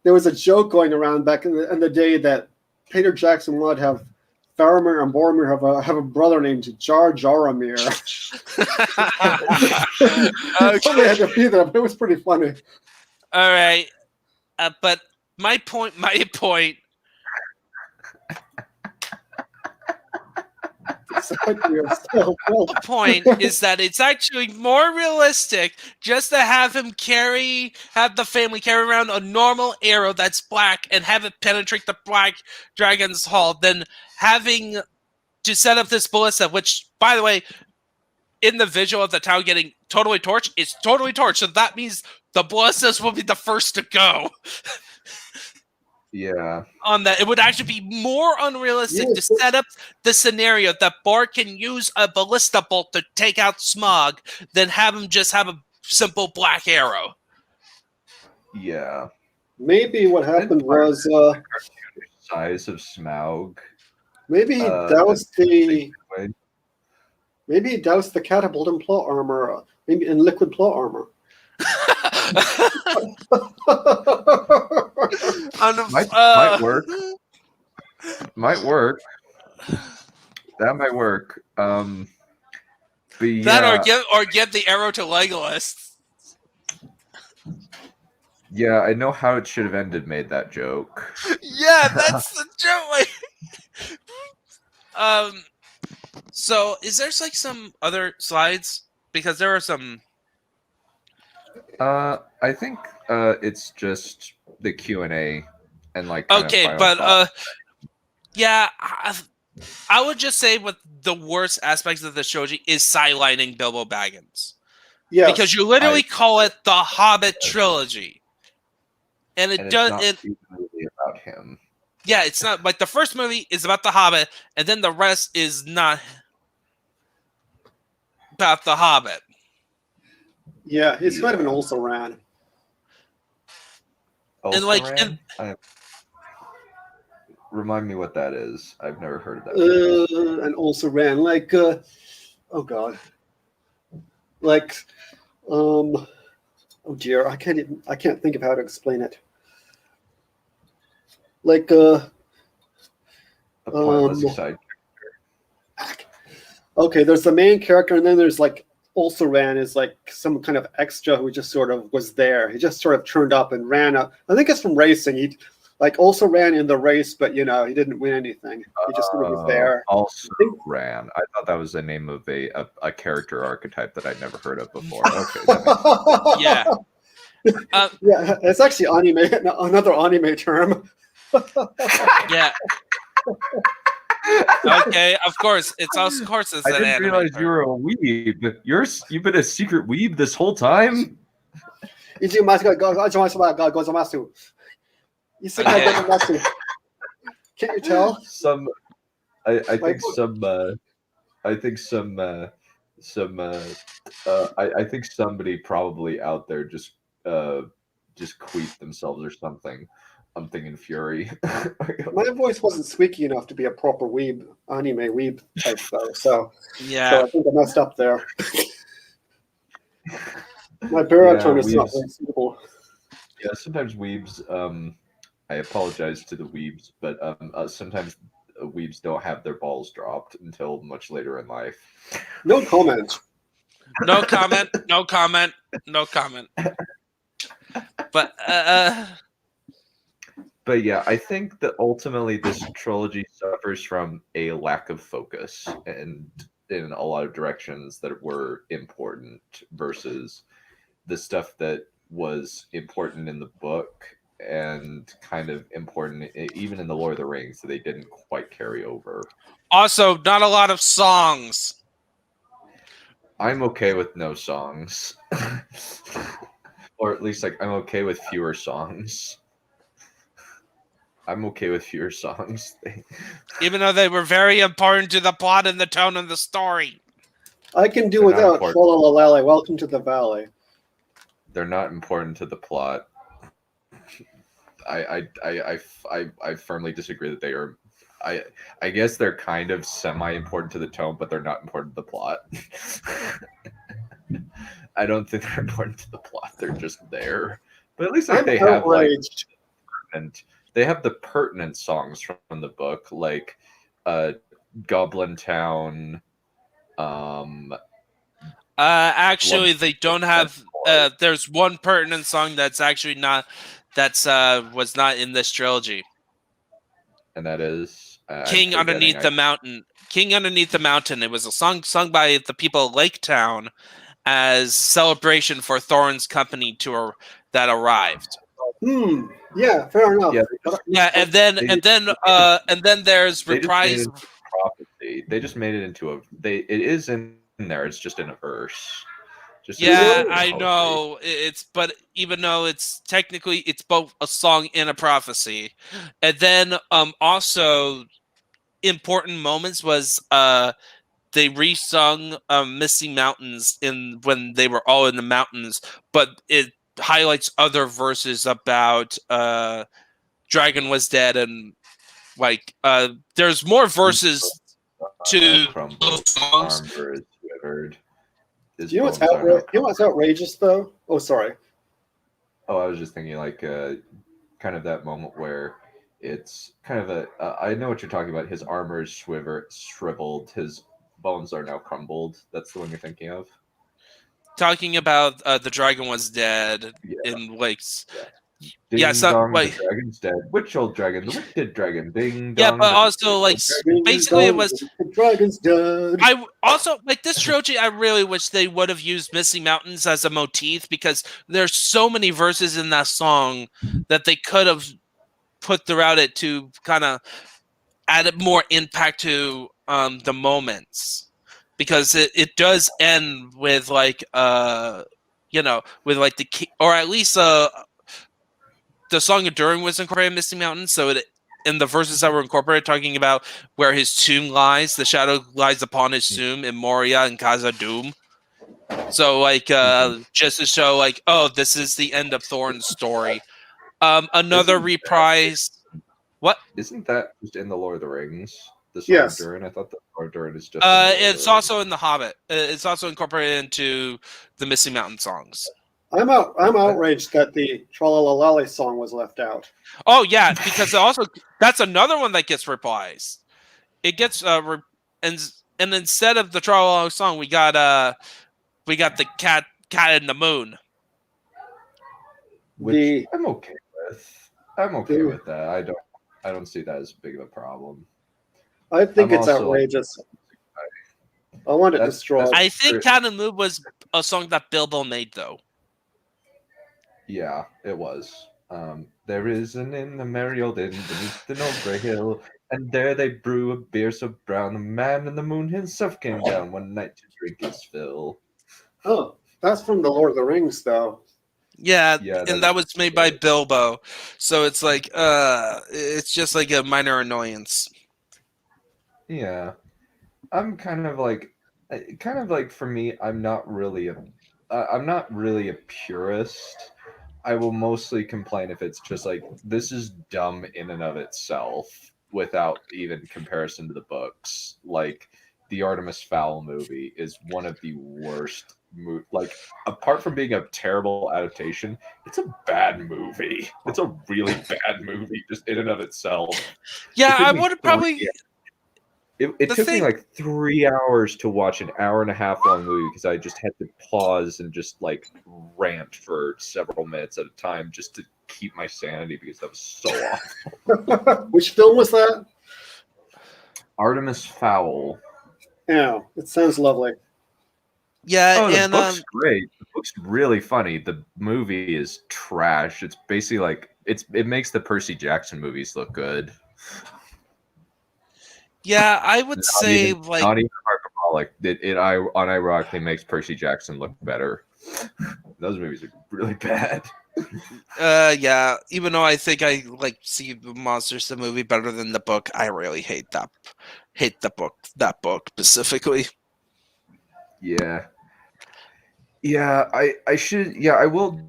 There was a joke going around back in the day that Peter Jackson wanted to have Faramir and Boromir have a brother named Jar Jaromir. Okay. Somebody had to be there, but it was pretty funny. All right, but my point. The point is that it's actually more realistic just to have the family carry around a normal arrow that's black and have it penetrate the Black Dragon's Hull than having to set up this ballista, which, by the way, in the visual of the town getting totally torched, it's totally torched. So that means the ballistas will be the first to go. Yeah. On that, it would actually be more unrealistic to set up the scenario that Bart can use a ballista bolt to take out Smog than have him just have a simple black arrow. Yeah. Maybe what happened was size of Smaug. Maybe he doused the catapult in plot armor, maybe in liquid plot armor. Might work. Might work. That might work. But yeah. That or give the arrow to Legolas. Yeah, I know how it should have ended. Made that joke. Yeah, that's the joke. So is there like some other slides? Because there are some. I think it's just the Q&A and like. Okay, but yeah, I would just say what the worst aspects of this trilogy is sidelining Bilbo Baggins. Yeah, because you literally call it the Hobbit Trilogy, and it's not even really about him. Yeah, it's not like the first movie is about the Hobbit, and then the rest is not about the Hobbit. Yeah, it's kind of an also ran. Remind me what that is. I've never heard of that. And also ran like, oh god, like, oh dear, I can't think of how to explain it. Like, a pointless side character. Okay, there's the main character, and then there's like also ran is like some kind of extra who just sort of was there. He just sort of turned up and ran up. I think it's from racing. He like also ran in the race, but he didn't win anything. He just sort of was there. Also ran. I thought that was the name of a character archetype that I'd never heard of before. Okay. Yeah. Yeah, it's actually another anime term. Yeah. Okay, of course. It's an I didn't realize you were a weeb. You've been a secret weeb this whole time? Can't you tell? I think somebody probably out there just queefed themselves or something. I'm thinking Fury. My voice wasn't squeaky enough to be a proper anime weeb type though, so yeah. So I think I messed up there. My baritone is not very suitable. Yeah, sometimes weebs. I apologize to the weebs, but sometimes weebs don't have their balls dropped until much later in life. No comment. No comment. No comment. No comment. But yeah, I think that ultimately this trilogy suffers from a lack of focus and in a lot of directions that were important versus the stuff that was important in the book and kind of important even in the Lord of the Rings that they didn't quite carry over. Also, not a lot of songs. I'm okay with no songs. Or at least I'm okay with fewer songs. I'm okay with fewer songs. Even though they were very important to the plot and the tone of the story. I can do without Trollalala, Welcome to the Valley. They're not important to the plot. I firmly disagree that they are. I guess they're kind of semi-important to the tone, but they're not important to the plot. I don't think they're important to the plot. They're just there. But at least they have and they have the pertinent songs from the book, like Goblin Town. Actually, they don't have there's one pertinent song that's actually not was not in this trilogy. And that is King Underneath the Mountain. King Underneath the Mountain. It was a song sung by the people of Lake Town as celebration for Thorin's company that arrived. Yeah, fair enough. Yeah, and then there's reprise. Prophecy. They just made it into it is in there. It's just in a verse. I know but even though it's technically it's both a song and a prophecy, and then also important moments was they resung Misty Mountains when they were all in the mountains, but it highlights other verses about Dragon was dead, and like there's more verses to those songs. You know what's outrageous though? Oh, sorry. Oh, I was just thinking like kind of that moment where it's kind of I know what you're talking about. His armor is shriveled. His bones are now crumbled. That's the one you're thinking of. Talking about the dragon was dead in lakes. Ding dong, the dragon's dead. Which old dragon? The wicked dragon. Ding dong. Yeah, but also like basically it was the dragon's dead. I also like this trilogy. I really wish they would have used Misty Mountains as a motif, because there's so many verses in that song that they could have put throughout it to kind of add more impact to the moments, because it does end with like with like the key, or at least the song Enduring was incorporated in Misty Mountains, so in the verses that were incorporated, talking about where his tomb lies, the shadow lies upon his tomb in Moria and Khazad-dûm. So like just to show like, oh, this is the end of Thorin's story. Another reprise. What? Isn't that just in the Lord of the Rings? Yes. Enduring? I thought the Lord of the Rings is just. It's also in The Hobbit. It's also incorporated into the Misty Mountain songs. I'm outraged that the Tra-la-la-lally song was left out. Oh yeah, because also that's another one that gets reprised. It gets and instead of the Tra-la-la song, we got the cat in the moon. Which I'm okay with. I'm okay with that. I don't see that as big of a problem. I think it's outrageous. I want it destroyed. I think Cat in the Moon was a song that Bilbo made, though. Yeah, it was. There is an inn, the merry old inn beneath the old grey hill, and there they brew a beer so brown the man in the moon himself came down one night to drink his fill. Oh, that's from the Lord of the Rings, though. Yeah, and that was made by Bilbo, so it's like it's just like a minor annoyance. Yeah, I'm kind of like for me, I'm not really a purist. I will mostly complain if it's just like, this is dumb in and of itself without even comparison to the books. Like the Artemis Fowl movie is one of the worst. Like, apart from being a terrible adaptation, it's a bad movie. It's a really bad movie just in and of itself. Yeah, I would have probably. It took me like 3 hours to watch an hour and a half long movie because I just had to pause and just like rant for several minutes at a time just to keep my sanity because that was so awful. Which film was that? Artemis Fowl. Yeah, it sounds lovely. Yeah, the book's great. The book's really funny. The movie is trash. It's basically like it makes the Percy Jackson movies look good. Yeah, I would say like not even hyperbolic. It unironically makes Percy Jackson look better. Those movies are really bad. Yeah. Even though I think I like see the Monsters the movie better than the book, I really hate that. Hate the book. That book specifically. Yeah. Yeah, I should. Yeah, I will.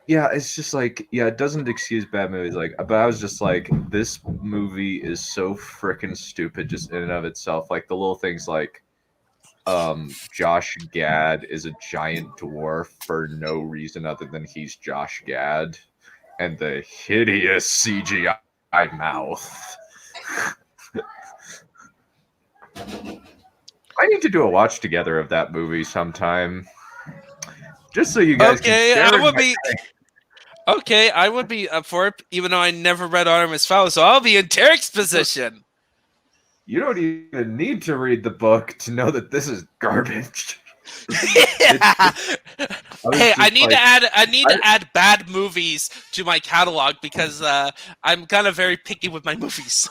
Yeah, it's just like, yeah, it doesn't excuse bad movies. Like, but I was just like, this movie is so freaking stupid just in and of itself. Like the little things like, Josh Gad is a giant dwarf for no reason other than he's Josh Gad, and the hideous CGI mouth. I need to do a watch together of that movie sometime. Just so you guys Okay, can share. I would be up for it, even though I never read Artemis Fowl, so I'll be in Tarek's position. You don't even need to read the book to know that this is garbage. Hey, I need to add bad movies to my catalog because I'm kind of very picky with my movies.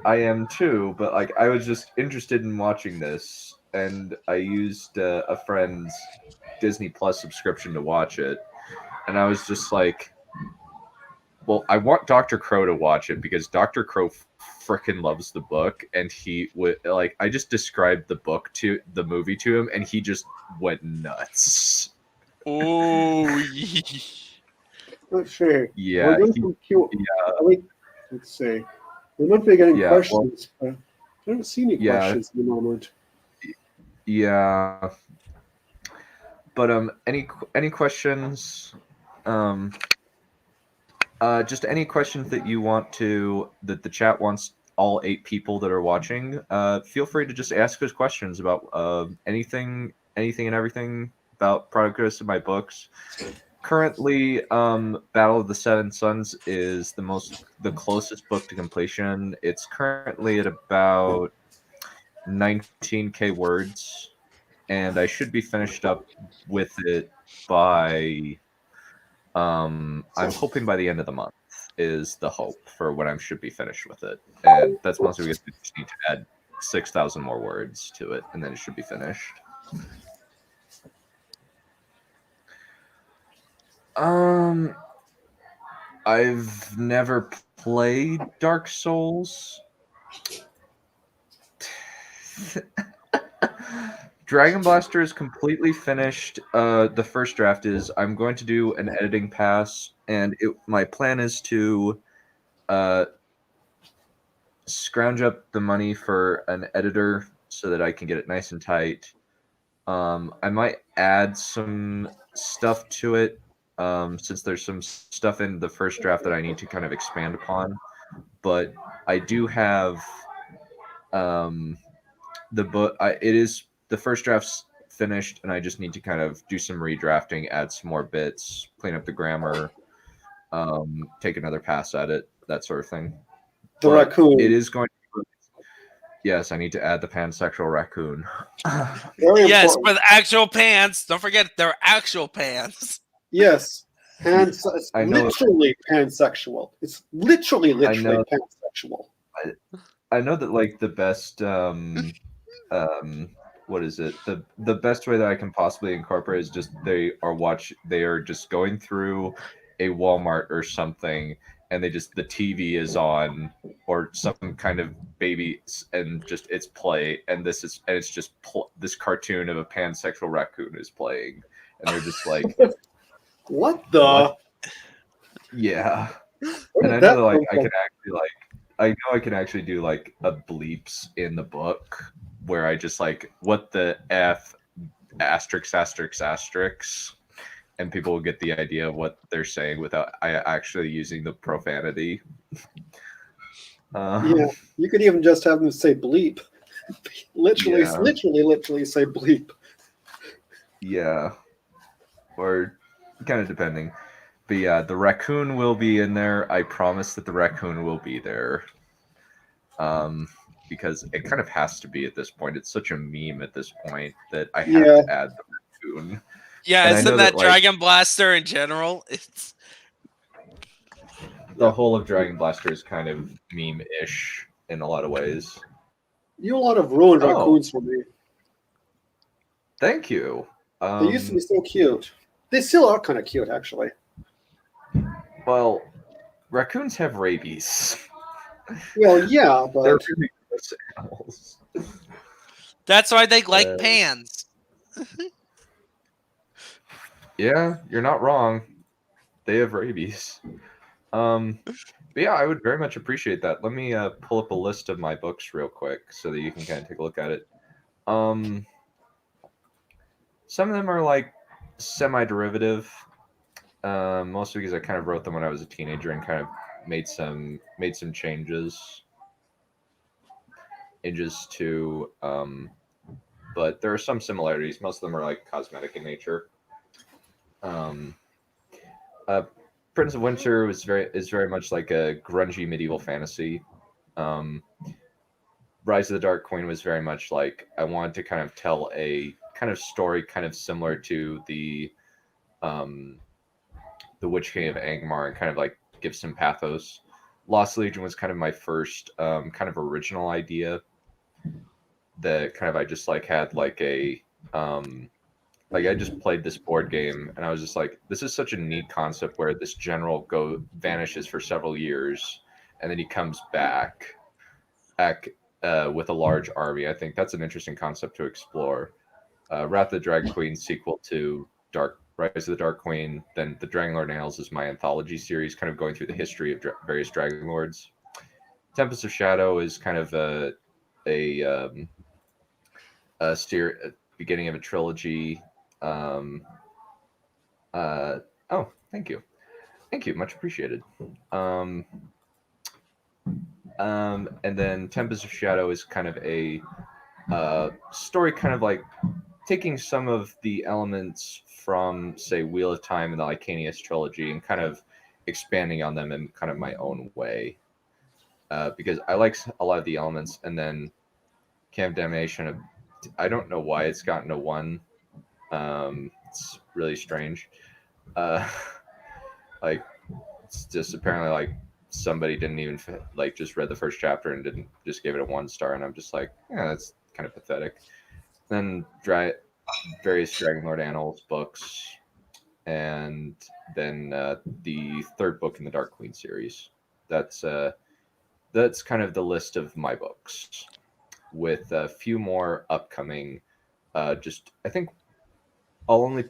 I am too, but like I was just interested in watching this, and I used a friend's Disney Plus subscription to watch it, and I was just like, well, I want Dr. Crow to watch it because Dr. Crow freaking loves the book, and he would like I just described the movie to him, and he just went nuts. Oh, Let's see. Yeah, We're doing some Q. Let's see. We might be getting questions. I don't see any questions at the moment. Yeah. But any questions? Just any questions that you want that the chat wants all 8 people that are watching. Feel free to just ask us questions about anything and everything about progress of my books. Currently, Battle of the Seven Suns is the closest book to completion. It's currently at about 19k words, and I should be finished up with it by I'm hoping by the end of the month is the hope for when I should be finished with it. And that's mostly because we just need to add 6,000 more words to it, and then it should be finished. I've never played Dark Souls. Dragon Blaster is completely finished. The first draft is. I'm going to do an editing pass, and my plan is to scrounge up the money for an editor so that I can get it nice and tight. I might add some stuff to it, since there's some stuff in the first draft that I need to kind of expand upon. But I do have the book. The first draft's finished, and I just need to kind of do some redrafting, add some more bits, clean up the grammar, take another pass at it, that sort of thing. The raccoon. It is going to. Yes, I need to add the pansexual raccoon. Yes, with actual pants. Don't forget, they're actual pants. Yes, literally pansexual. It's literally pansexual. I know that like the best what is it? The best way that I can possibly incorporate is just they are just going through a Walmart or something, and the TV is on, or some kind of baby, and just it's play, and it's just this cartoon of a pansexual raccoon is playing, and they're just like, what the? What? Yeah. And I know that like I can actually do like a bleeps in the book where I just like what the F asterisk, and people will get the idea of what they're saying without actually using the profanity. Yeah, you could even just have them say bleep. literally say bleep. Yeah. Or kind of depending. But yeah, the raccoon will be in there. I promise that the raccoon will be there. Because it kind of has to be at this point. It's such a meme at this point that I have to add the raccoon. Yeah, and isn't that Dragon Blaster in general? It's the whole of Dragon Blaster is kind of meme-ish in a lot of ways. You a lot of ruined raccoons for me. Thank you. They used to be so cute. They still are kind of cute, actually. Well, raccoons have rabies. Well, yeah, but they're really gross animals. That's why they like pans. Yeah, you're not wrong. They have rabies. But yeah, I would very much appreciate that. Let me pull up a list of my books real quick so that you can kind of take a look at it. Some of them are like semi-derivative, mostly because I kind of wrote them when I was a teenager and kind of made some changes to but there are some similarities. Most of them are like cosmetic in nature. Prince of Winter is very much like a grungy medieval fantasy. Rise of the Dark Queen was very much like I wanted to kind of tell a kind of story kind of similar to the Witch King of Angmar and kind of like give some pathos. Lost Legion was kind of my first kind of original idea that kind of I just like had like a like I just played this board game and I was just like, this is such a neat concept where this general vanishes for several years and then he comes back with a large army. I think that's an interesting concept to explore. Wrath of the Drag Queen sequel to Rise of the Dark Queen. Then the Dragonlord Annals is my anthology series, kind of going through the history of various Dragonlords. Tempest of Shadow is kind of a beginning of a trilogy. Oh, thank you, much appreciated. And then Tempest of Shadow is kind of a story, kind of like taking some of the elements from, say, Wheel of Time and the Icanius trilogy and kind of expanding on them in kind of my own way. Because I like a lot of the elements, and then Camp Damnation, I don't know why it's gotten a 1. It's really strange. Like, it's just apparently like somebody didn't even like just read the first chapter and didn't just give it a 1 star, and I'm just like, yeah, that's kind of pathetic. Then various Dragonlord Annals books, and then the third book in the Dark Queen series. That's kind of the list of my books, with a few more upcoming. Just I think I'll only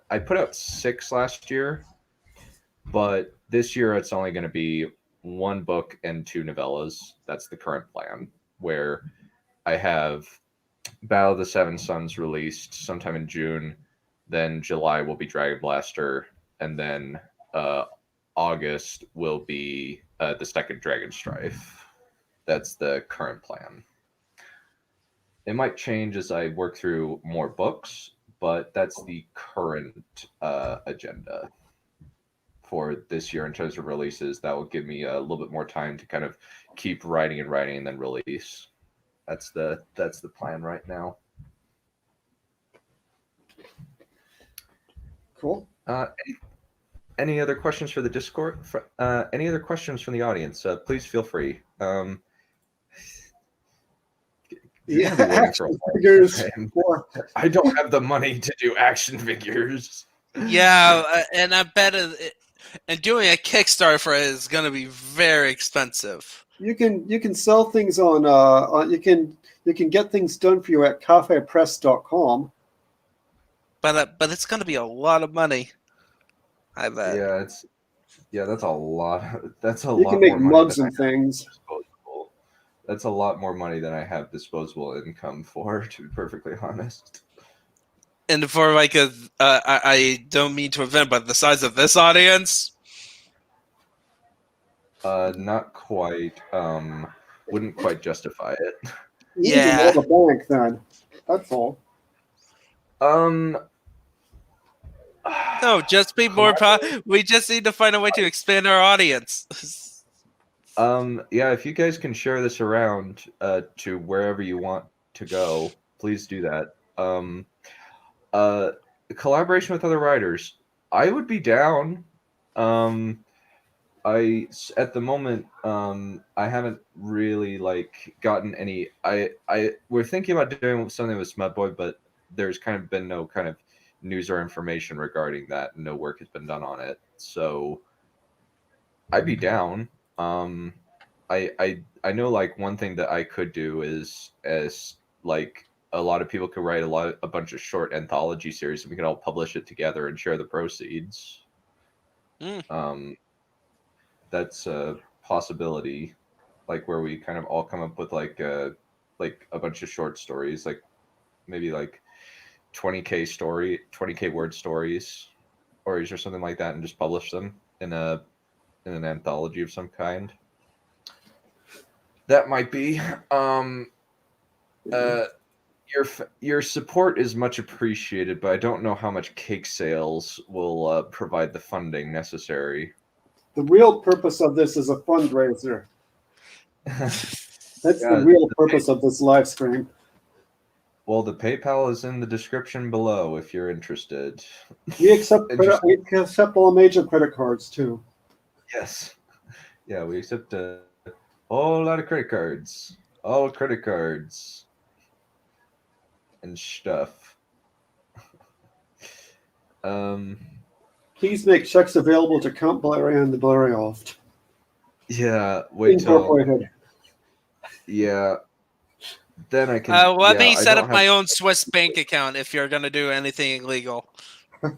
I put out 6 last year, but this year it's only going to be 1 book and 2 novellas. That's the current plan, where I have Battle of the Seven Suns released sometime in June. Then July will be Dragon Blaster, and then August will be the second Dragonstrife. That's the current plan. It might change as I work through more books, but that's the current agenda for this year in terms of releases. That will give me a little bit more time to kind of keep writing and then release. That's the plan right now. Cool. Any other questions for the Discord? Any other questions from the audience? Please feel free. Action figures. I don't have the money to do action figures. Yeah, and I bet and doing a Kickstarter for it is going to be very expensive. You can sell things on you can get things done for you at cafepress.com. But it's going to be a lot of money. I bet. Yeah, that's a lot. That's a You lot. can make more mugs money and things. That's a lot more money than I have disposable income for, to be perfectly honest. And for like I don't mean to offend, but the size of this audience, not quite. Wouldn't quite justify it. You need to roll the bank then. That's all. No, just be more. We just need to find a way to expand our audience. Yeah, if you guys can share this around to wherever you want to go, please do that. Collaboration with other writers, I would be down. At the moment, I haven't really like gotten any. We're thinking about doing something with Smutboy, but there's kind of been no kind of news or information regarding that. No work has been done on it, so I'd be down. I know like one thing that I could do is as like a lot of people could write a bunch of short anthology series, and we could all publish it together and share the proceeds. That's a possibility, like where we kind of all come up with like a bunch of short stories, like maybe like 20k word stories or something like that, and just publish them in an anthology of some kind. That might be. Yeah, Your support is much appreciated, but I don't know how much cake sales will provide the funding necessary. The real purpose of this is a fundraiser. That's Yeah, the real purpose of this live stream. Well, the PayPal is in the description below if you're interested. We accept all major credit cards too. Yes. Yeah, we accept a whole lot of credit cards. All credit cards. And stuff. Please make checks available to Count Valerian the Blarioft. Yeah, wait Incorporated. Yeah. Then I can. Let me set up my own Swiss bank account if you're gonna do anything illegal. Yeah,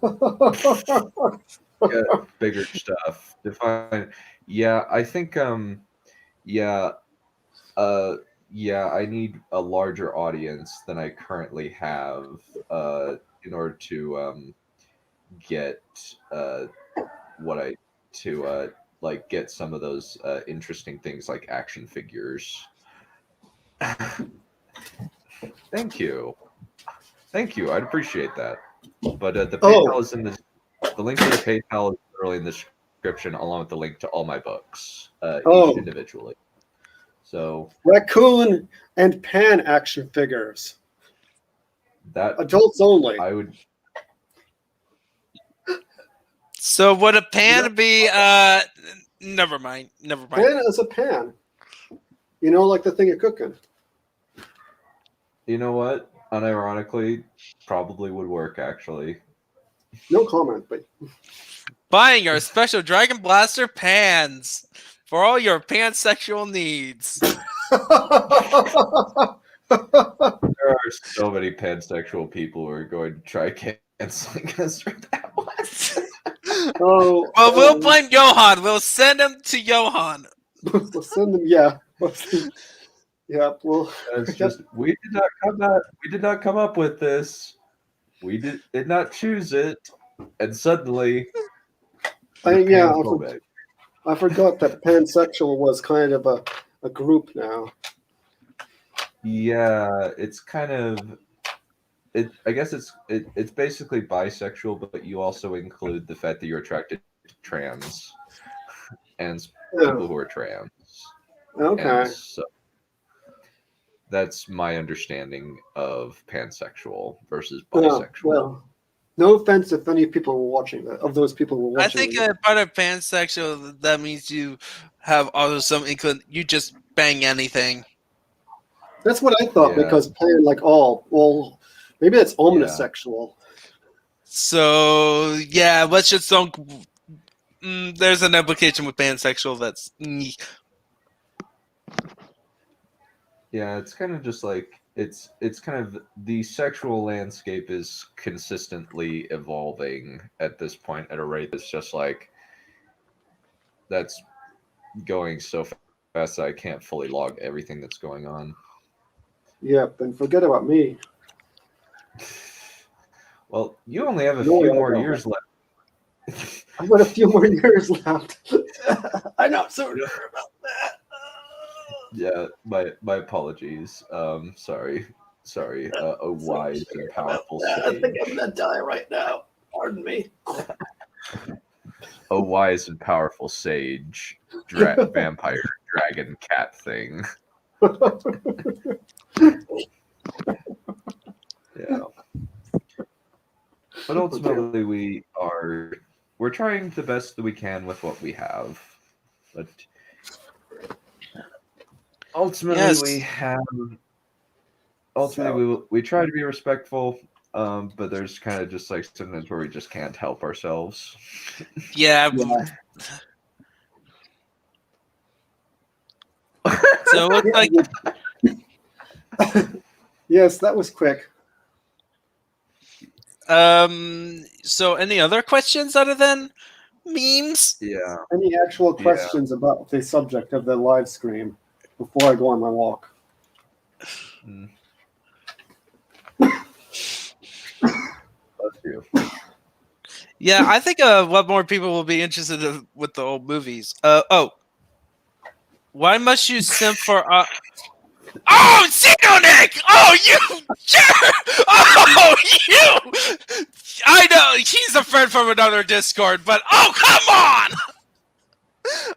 bigger stuff. Define. Yeah, I think. Yeah. Yeah, I need a larger audience than I currently have. In order to get like get some of those interesting things like action figures. Thank you. I'd appreciate that. But the PayPal is in the link to the PayPal is early in the description, along with the link to all my books, each individually. So Raccoon and Pan action figures. That adults only. I would. So would a pan be? Never mind. Pan is a pan. You know, like the thing you're cooking. You know what? Unironically, probably would work actually. No comment, but buying our special Dragon Blaster pans for all your pansexual needs. There are so many pansexual people who are going to try canceling us for that one. Well, we'll blame Johan. We'll send him to Johan. We'll send them. Yeah. Yeah. Well, it's just we did not come up with this. We did not choose it, and suddenly. I forgot that pansexual was kind of a group now. Yeah, it's kind of it. I guess it's basically bisexual, but you also include the fact that you're attracted to trans and people who are trans. Okay. And so that's my understanding of pansexual versus bisexual. Well, no offense if any people were watching that. Of those people were watching. I think part of pansexual that means you have also some you just bang anything. That's what I thought because pan like all maybe that's omnisexual. So yeah, let's just don't. There's an implication with pansexual that's. Yeah, it's kind of just like it's kind of the sexual landscape is consistently evolving at this point at a rate that's just like that's going so fast I can't fully log everything that's going on. Yep, and forget about me. Well, you only have a few more years left. I've got a few more years left. I'm not so sure about that. Yeah, my apologies. Sorry. A wise and powerful sage. I think I'm gonna die right now. Pardon me. A wise and powerful sage, vampire, dragon, cat thing. Yeah. But ultimately, we're trying the best that we can with what we have. But ultimately, we try to be respectful, but there's kind of just like sometimes where we just can't help ourselves. Yeah. So it looks like. Yes, that was quick. So any other questions other than memes? Yeah. Any actual questions about the subject of the live stream before I go on my walk? Yeah, I think what more people will be interested in with the old movies. Why must you simp for Oh, Xenonic! Oh, you jerk! Oh, you! I know he's a friend from another Discord, but oh, come on!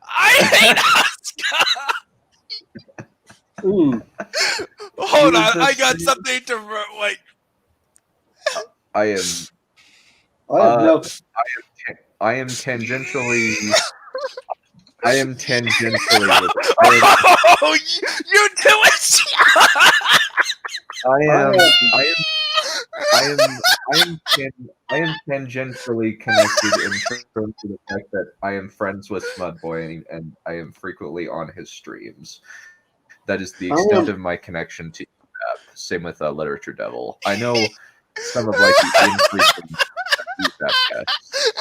I hate Asuka. Mm. Hold You on, I just- got something to wait. I am. I have no. I am tangentially. I am tangentially. With Oh, you do it! I am. I I am tangentially connected in terms of the fact that I am friends with Smudboy and I am frequently on his streams. That is the extent of my connection to EFAP. Same with Literature Devil. I know some of like the infrequent EFAP guests.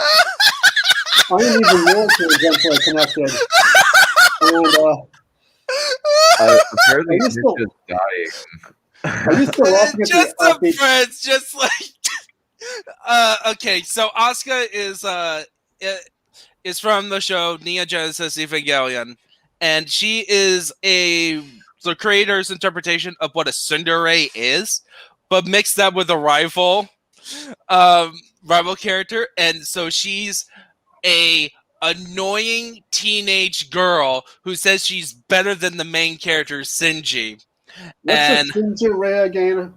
I am even more tangentially connected. And Apparently, Are you still- Ninja's dying. are you still laughing at Just the some friends, just like. Okay, so Asuka is from the show Neon Genesis Evangelion, and she is the creator's interpretation of what a tsundere is, but mixed that with a rival character, and so she's a annoying teenage girl who says she's better than the main character Shinji. What's And- a Sinjure again?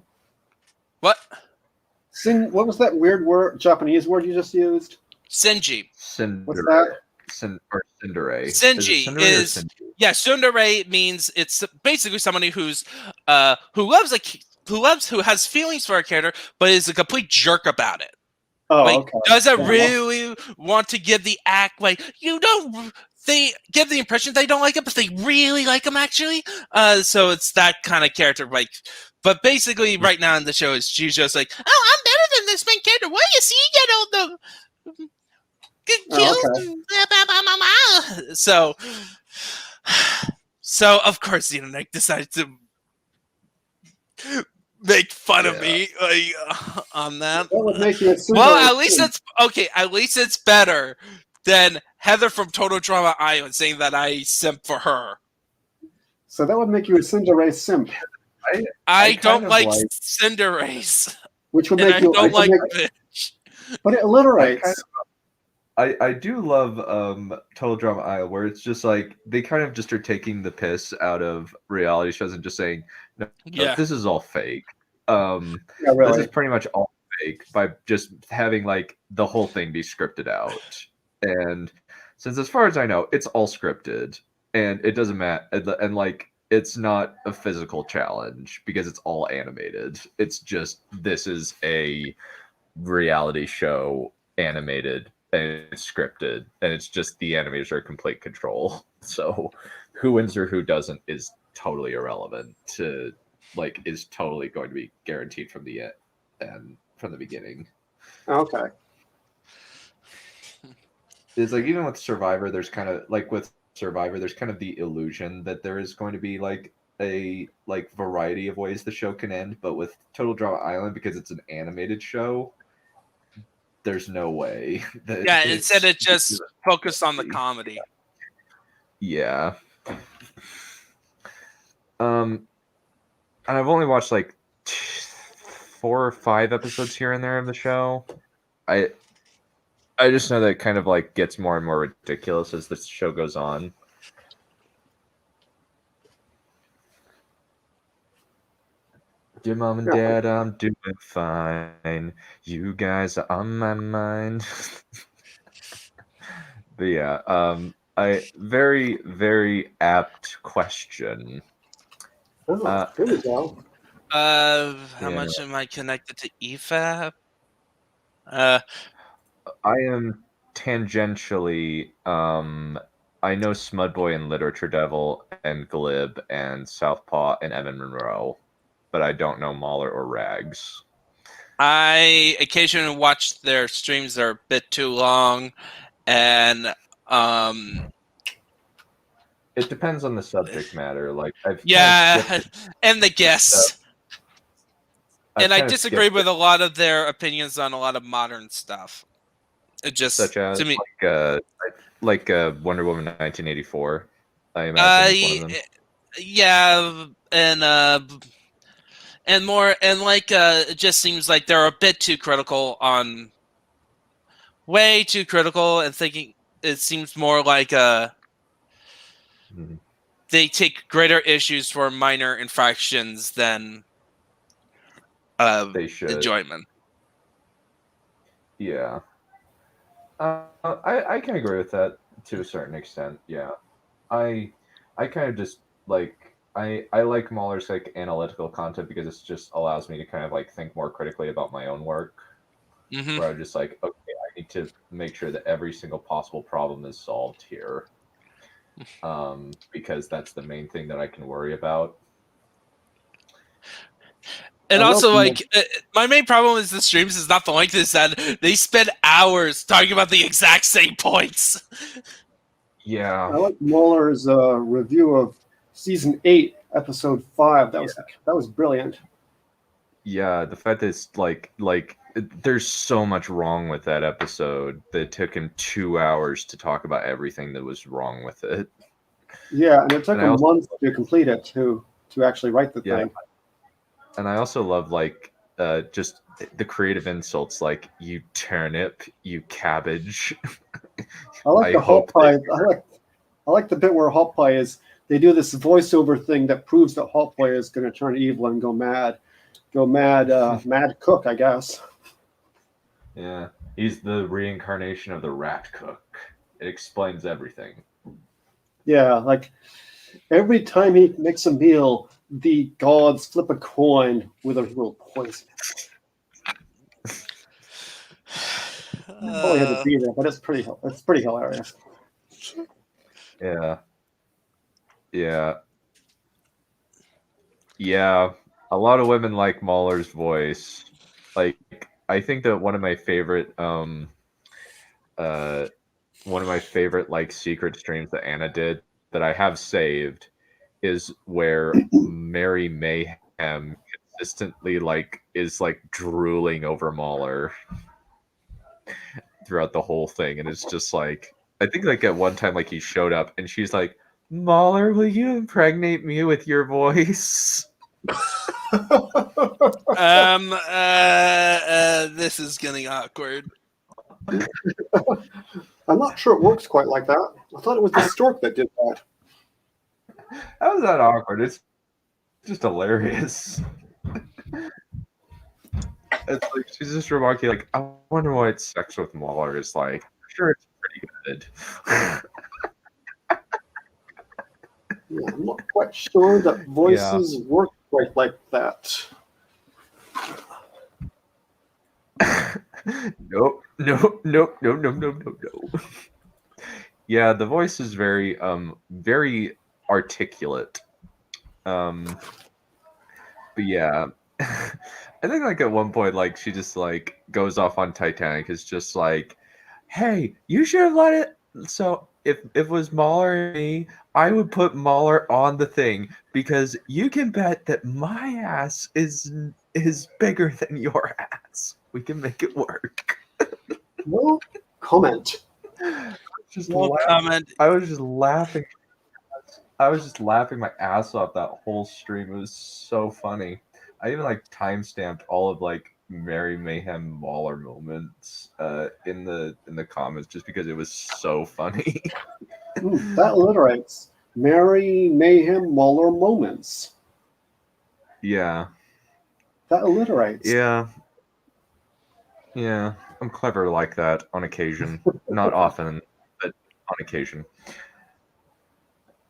What? What was that weird word, Japanese word you just used? Shinji. What's that? Or Tsundere. Shinji Tsundere or is- Shinji? Yeah, tsundere means it's basically somebody who has feelings for a character, but is a complete jerk about it. Oh, Like, okay. doesn't Yeah. really want to give the act like they give the impression they don't like it, but they really like him actually. So it's that kind of character. Like, but basically, right now in the show, she's just like, "Oh, I'm better than this main character. What do you see? You get all the good kills." Oh, okay. And blah, blah, blah, blah, blah." So of course, the internet decided to make fun of me on that. That would make you a Tsundere Well, at least simp. it's okay. At least it's better than Heather from Total Drama Island saying that I simp for her. So that would make you a Tsundere simp, I kind don't of like like- Cindereys, which would and make I you. don't like which would make- bitch. but it alliterates. I do love Total Drama Isle, where it's just like they kind of just are taking the piss out of reality shows and just saying, no, Yeah, this is all fake. Yeah, This really. is pretty much all fake by just having like the whole thing be scripted out. And since as far as I know, it's all scripted and it doesn't matter. And like, it's not a physical challenge because it's all animated. It's just, this is a reality show animated and it's scripted and it's just the animators are in complete control. So who wins or who doesn't is totally irrelevant to like is totally going to be guaranteed from the end and from the beginning. Okay. It's like even with Survivor, there's kind of like with Survivor, there's kind of the illusion that there is going to be like a like variety of ways the show can end, but with Total Drama Island, because it's an animated show, there's no way. That yeah. it's- Instead, it just focused on the comedy. Yeah. And I've only watched like 4 or 5 episodes here and there of the show. I just know that it kind of like gets more and more ridiculous as the show goes on. Dear mom and dad, I'm doing fine. You guys are on my mind. But yeah, I very, very apt question. Oh, here we go. How Yeah. much am I connected to E EFAP? I am tangentially. I know Smudboy and Literature Devil and Glib and Southpaw and Evan Monroe, but I don't know Mahler or Rags. I occasionally watch their streams. They're a bit too long, and It depends on the subject matter. Like I've yeah, kind of skipped- and the guests. I've And I kind of disagree skipped with a lot of their opinions on a lot of modern stuff. It just such as to me, like Wonder Woman 1984. I imagine is one of them. Yeah, and more, and like it just seems like they're a bit too critical on, way too critical, and thinking it seems more like Mhm. they take greater issues for minor infractions than They should. enjoyment. Yeah. I can agree with that to a certain extent. Yeah. I I kind of just like I like Mahler's like analytical content because it just allows me to kind of like think more critically about my own work. Hmm. Where I'm just like, okay, I need to make sure that every single possible problem is solved here. Because that's the main thing that I can worry about. And I love also, the like, my main problem is the streams is not the length. Is that they spend hours talking about the exact same points. Yeah. I like Muller's review of season 8, episode 5. That was brilliant. Yeah, the fact that it's there's so much wrong with that episode that it took him 2 hours to talk about everything that was wrong with it. Yeah, and it took And I him also months to complete it to actually write the yeah, thing. and I also love just the creative insults like you turnip, you cabbage. I like I the hot hope pie. that I like the bit where hot pie is. They do this voiceover thing that proves that hot pie is going to turn evil and mad cook, I guess. yeah, he's the reincarnation of the rat cook. It explains everything. Yeah, like every time he makes a meal, the gods flip a coin with a little poison. Probably had to be there, but it's pretty hilarious. Yeah. Yeah. Yeah. A lot of women like Mahler's voice. Like I think that uh one of my favorite like secret streams that Anna did that I have saved is where Mary Mayhem consistently is drooling over Mahler throughout the whole thing, and it's just like I think like at one time like he showed up and she's like, Mahler, will you impregnate me with your voice? This is getting awkward. I'm not sure it works quite like that. I thought it was the stork that did that. How is that awkward? It's just hilarious. It's like she's just remarking like, I wonder what sex with Mahler is like. I'm sure it's pretty good. Yeah, I'm not quite sure that voices work quite like that. Nope. Yeah, the voice is very articulate. But yeah. I think like at one point like she just like goes off on Titanic. It's just like, hey, you should have let it. So if it was Mahler and me, I would put Mahler on the thing because you can bet that my ass is bigger than your ass. We can make it work. No comment. No comment. I was just laughing. I was just laughing my ass off that whole stream. It was so funny. I even like timestamped all of like Mary Mayhem Mahler moments in the comments just because it was so funny. That alliterates. Mary Mayhem Waller moments. Yeah. That alliterates. Yeah. Yeah. I'm clever like that on occasion. Not often, but on occasion.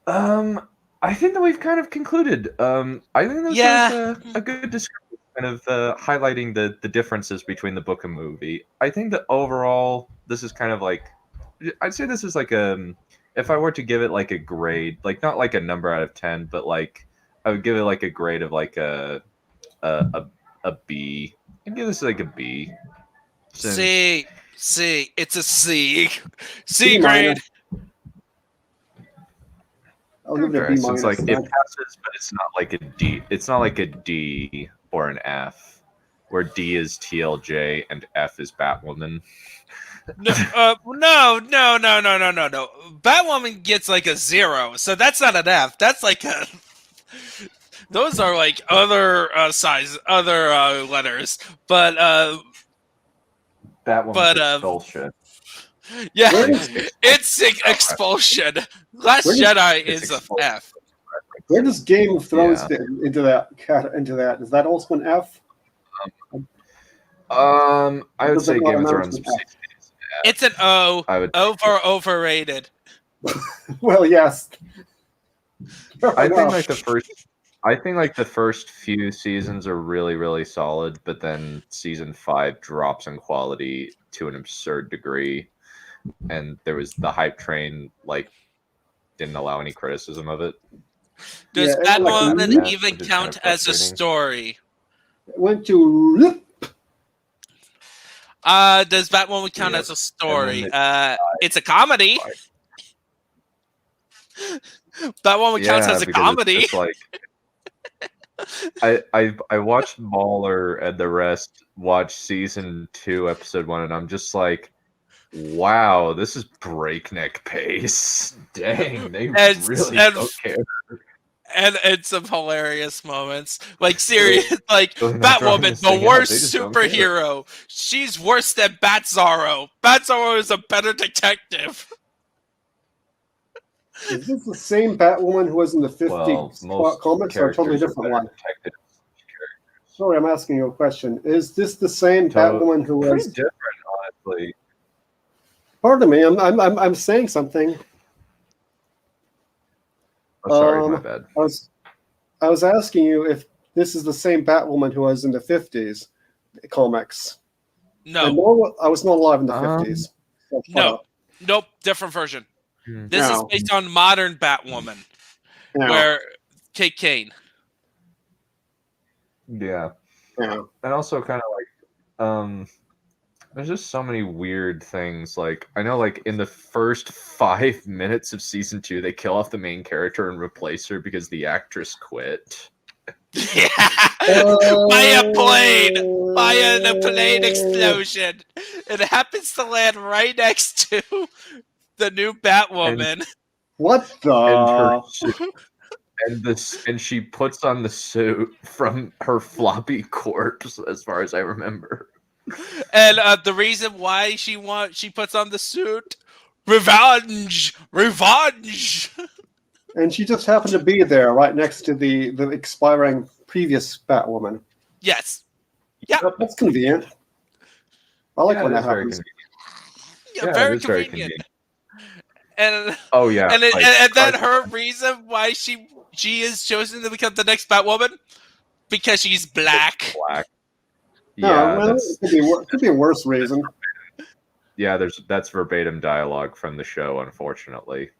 I think that we've kind of concluded. I think this was a good description, kind of highlighting the differences between the book and movie. I think that overall, this is kind of like, I'd say this is like if I were to give it like a grade, like not like a number out of 10, but like I would give it like a grade of like a B. I'd give this like a B. C. It's a C. C grade. I'll give it a B minus. It's like it passes, but it's not like a D. It's not like a D or an F, where D is TLJ and F is Batwoman. No. Batwoman gets like a 0, so that's not an F. That's like a Those are like other letters, but Batwoman's expulsion. yeah, Where it's expulsion. Last Where does- Jedi It's is a expulsion. F. Where does Game of Thrones Yeah. fit into that? Is that also an F? I would Does it say not Game of amount Thrones. to an F? It's an O. I would. Overrated. Well, yes. I think like the first few seasons are really, really solid, but then season 5 drops in quality to an absurd degree, and there was the hype train didn't allow any criticism of it. Does Yeah, it went Batwoman like- even which is count kind of as a frustrating. story? went to Does Batwoman count Yep. as a story? And then It's a comedy. Batwoman counts as a because comedy. it's just I watched Mauler and the rest watch season 2, episode 1, and I'm just like, wow, this is breakneck pace. Dang, they And- really and- don't care. And some hilarious moments. Like, serious, like, They're not throwing Batwoman, this the thing out, worst they just don't care. superhero. She's worse than Bat-Zaro. Bat-Zaro is a better detective. Is this the same Batwoman who was in the 50s most comics, or a totally characters are different better one? detectives. Sorry, I'm asking you a question. Is this the same So, Batwoman who Pretty was? different, honestly. Pardon me, I'm saying something. Oh, sorry, my bad. I was asking you if this is the same Batwoman who was in the 50s comics. No. I was not alive in the 50s. So shut No. up. Nope, different version. Hmm. This is No. based on modern Batwoman, No. where Kate Kane. Yeah. No. And also kind of there's just so many weird things. Like, I know, like, in the first 5 minutes of season 2, they kill off the main character and replace her because the actress quit. Yeah. By a plane. By a plane explosion. It happens to land right next to the new Batwoman. What the? And her suit, and she puts on the suit from her floppy corpse, as far as I remember. And the reason why she puts on the suit, revenge. And she just happened to be there, right next to the expiring previous Batwoman. Yes. Yeah. That's convenient. I like Yeah, when it that is very happens. Yeah, Yeah, very it is very convenient. And Oh yeah, and like, then her reason why she is chosen to become the next Batwoman, because she's black. black. No, Yeah, well, that's it could be a worse reason. that's verbatim dialogue from the show, unfortunately.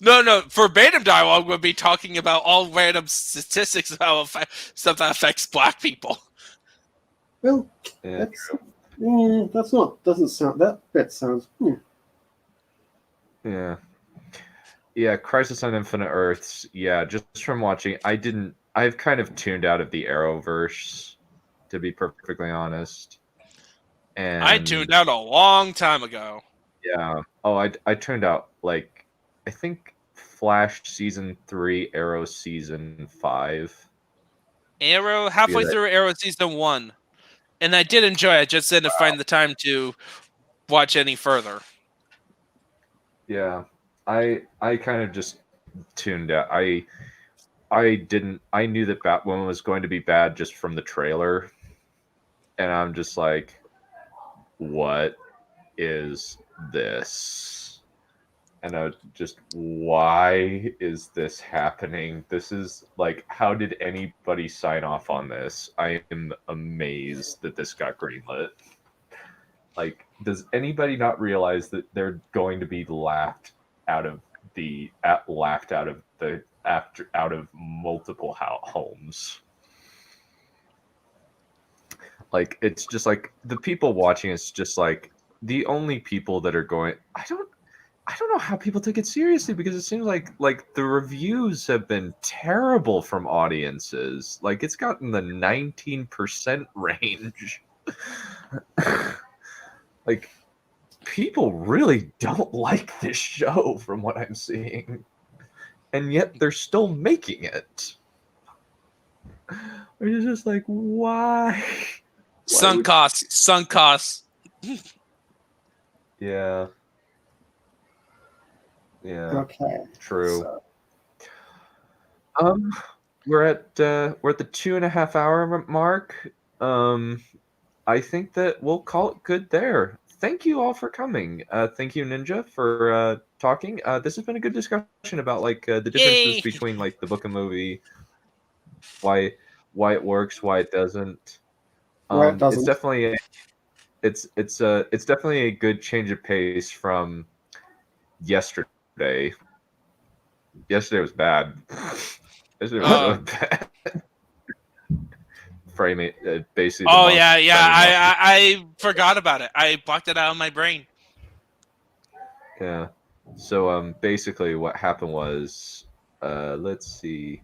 No, verbatim dialogue would be talking about all random statistics about stuff that affects black people. Well, Yeah, that's not. Doesn't sound. That bit sounds. yeah. Yeah, Crisis on Infinite Earths. Yeah, just from watching, I've kind of tuned out of the Arrowverse, to be perfectly honest. And I tuned out a long time ago. Yeah. Oh, I tuned out, like, I think Flash season 3, Arrow season 5. Arrow, halfway through Arrow season 1. And I did enjoy it, I just didn't find the time to watch any further. Yeah. I kind of just tuned out. I knew that Batwoman was going to be bad just from the trailer. And I'm just like, what is this? And I was just, why is this happening? This is like, how did anybody sign off on this? I am amazed that this got greenlit. Like, does anybody not realize that they're going to be laughed out of multiple homes? Like, it's just like the people watching, it's just like the only people that are going, I don't know how people take it seriously, because it seems like the reviews have been terrible from audiences. Like, it's gotten the 19% range. Like, people really don't like this show from what I'm seeing. and yet they're still making it. Which is just like, why? Sunk costs. Yeah. Yeah. Okay. True. So, We're at the 2.5 hour mark. I think that we'll call it good there. Thank you all for coming. Thank you, Ninja, for talking. This has been a good discussion about like the differences Yay! between like the book and movie, why it works, why it doesn't. why it doesn't. It's definitely a good change of pace from yesterday. Yesterday was bad. Yesterday was so bad. Framing basically. Oh yeah. I forgot about it. I blocked it out of my brain. Yeah. So basically what happened was let's see.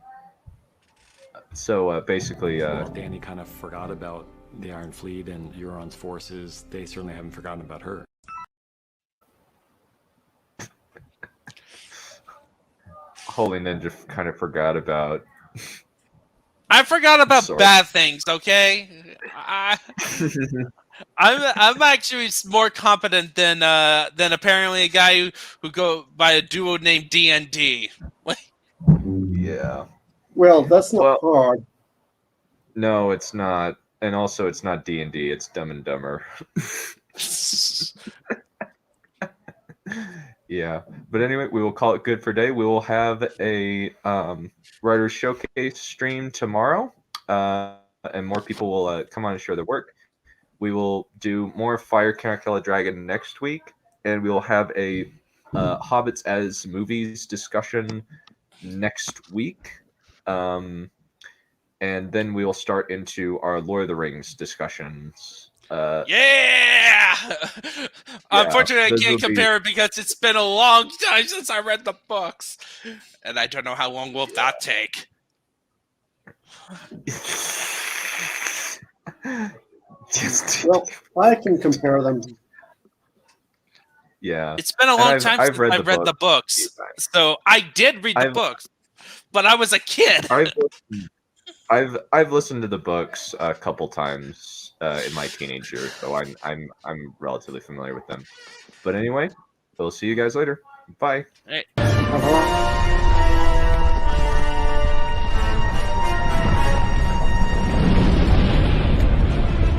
So basically Well, Dany kind of forgot about the Iron Fleet and Euron's forces. They certainly haven't forgotten about her. Holy Ninja kind of forgot about. I forgot about Sorry. bad things. Okay, I'm actually more competent than apparently a guy who go by a duo named D&D. Yeah. Well, that's not hard. No, it's not, and also it's not D&D. It's Dumb and Dumber. Yeah, but anyway, we will call it good for day. We will have a writer's showcase stream tomorrow, and more people will come on and share their work. We will do more Fire Can't Kill a Dragon next week, and we will have a Hobbits as movies discussion next week. And then we will start into our Lord of the Rings discussions. Yeah! Unfortunately, I those can't will be- compare it because it's been a long time since I read the books, and I don't know how long will that take. Well, I can compare them. Yeah, It's been a long time since I've read the books, so I did read the books, but I was a kid. I've listened to the books a couple times in my teenage years, so I'm relatively familiar with them. But anyway, we'll see you guys later. Bye. Hey. Uh-huh.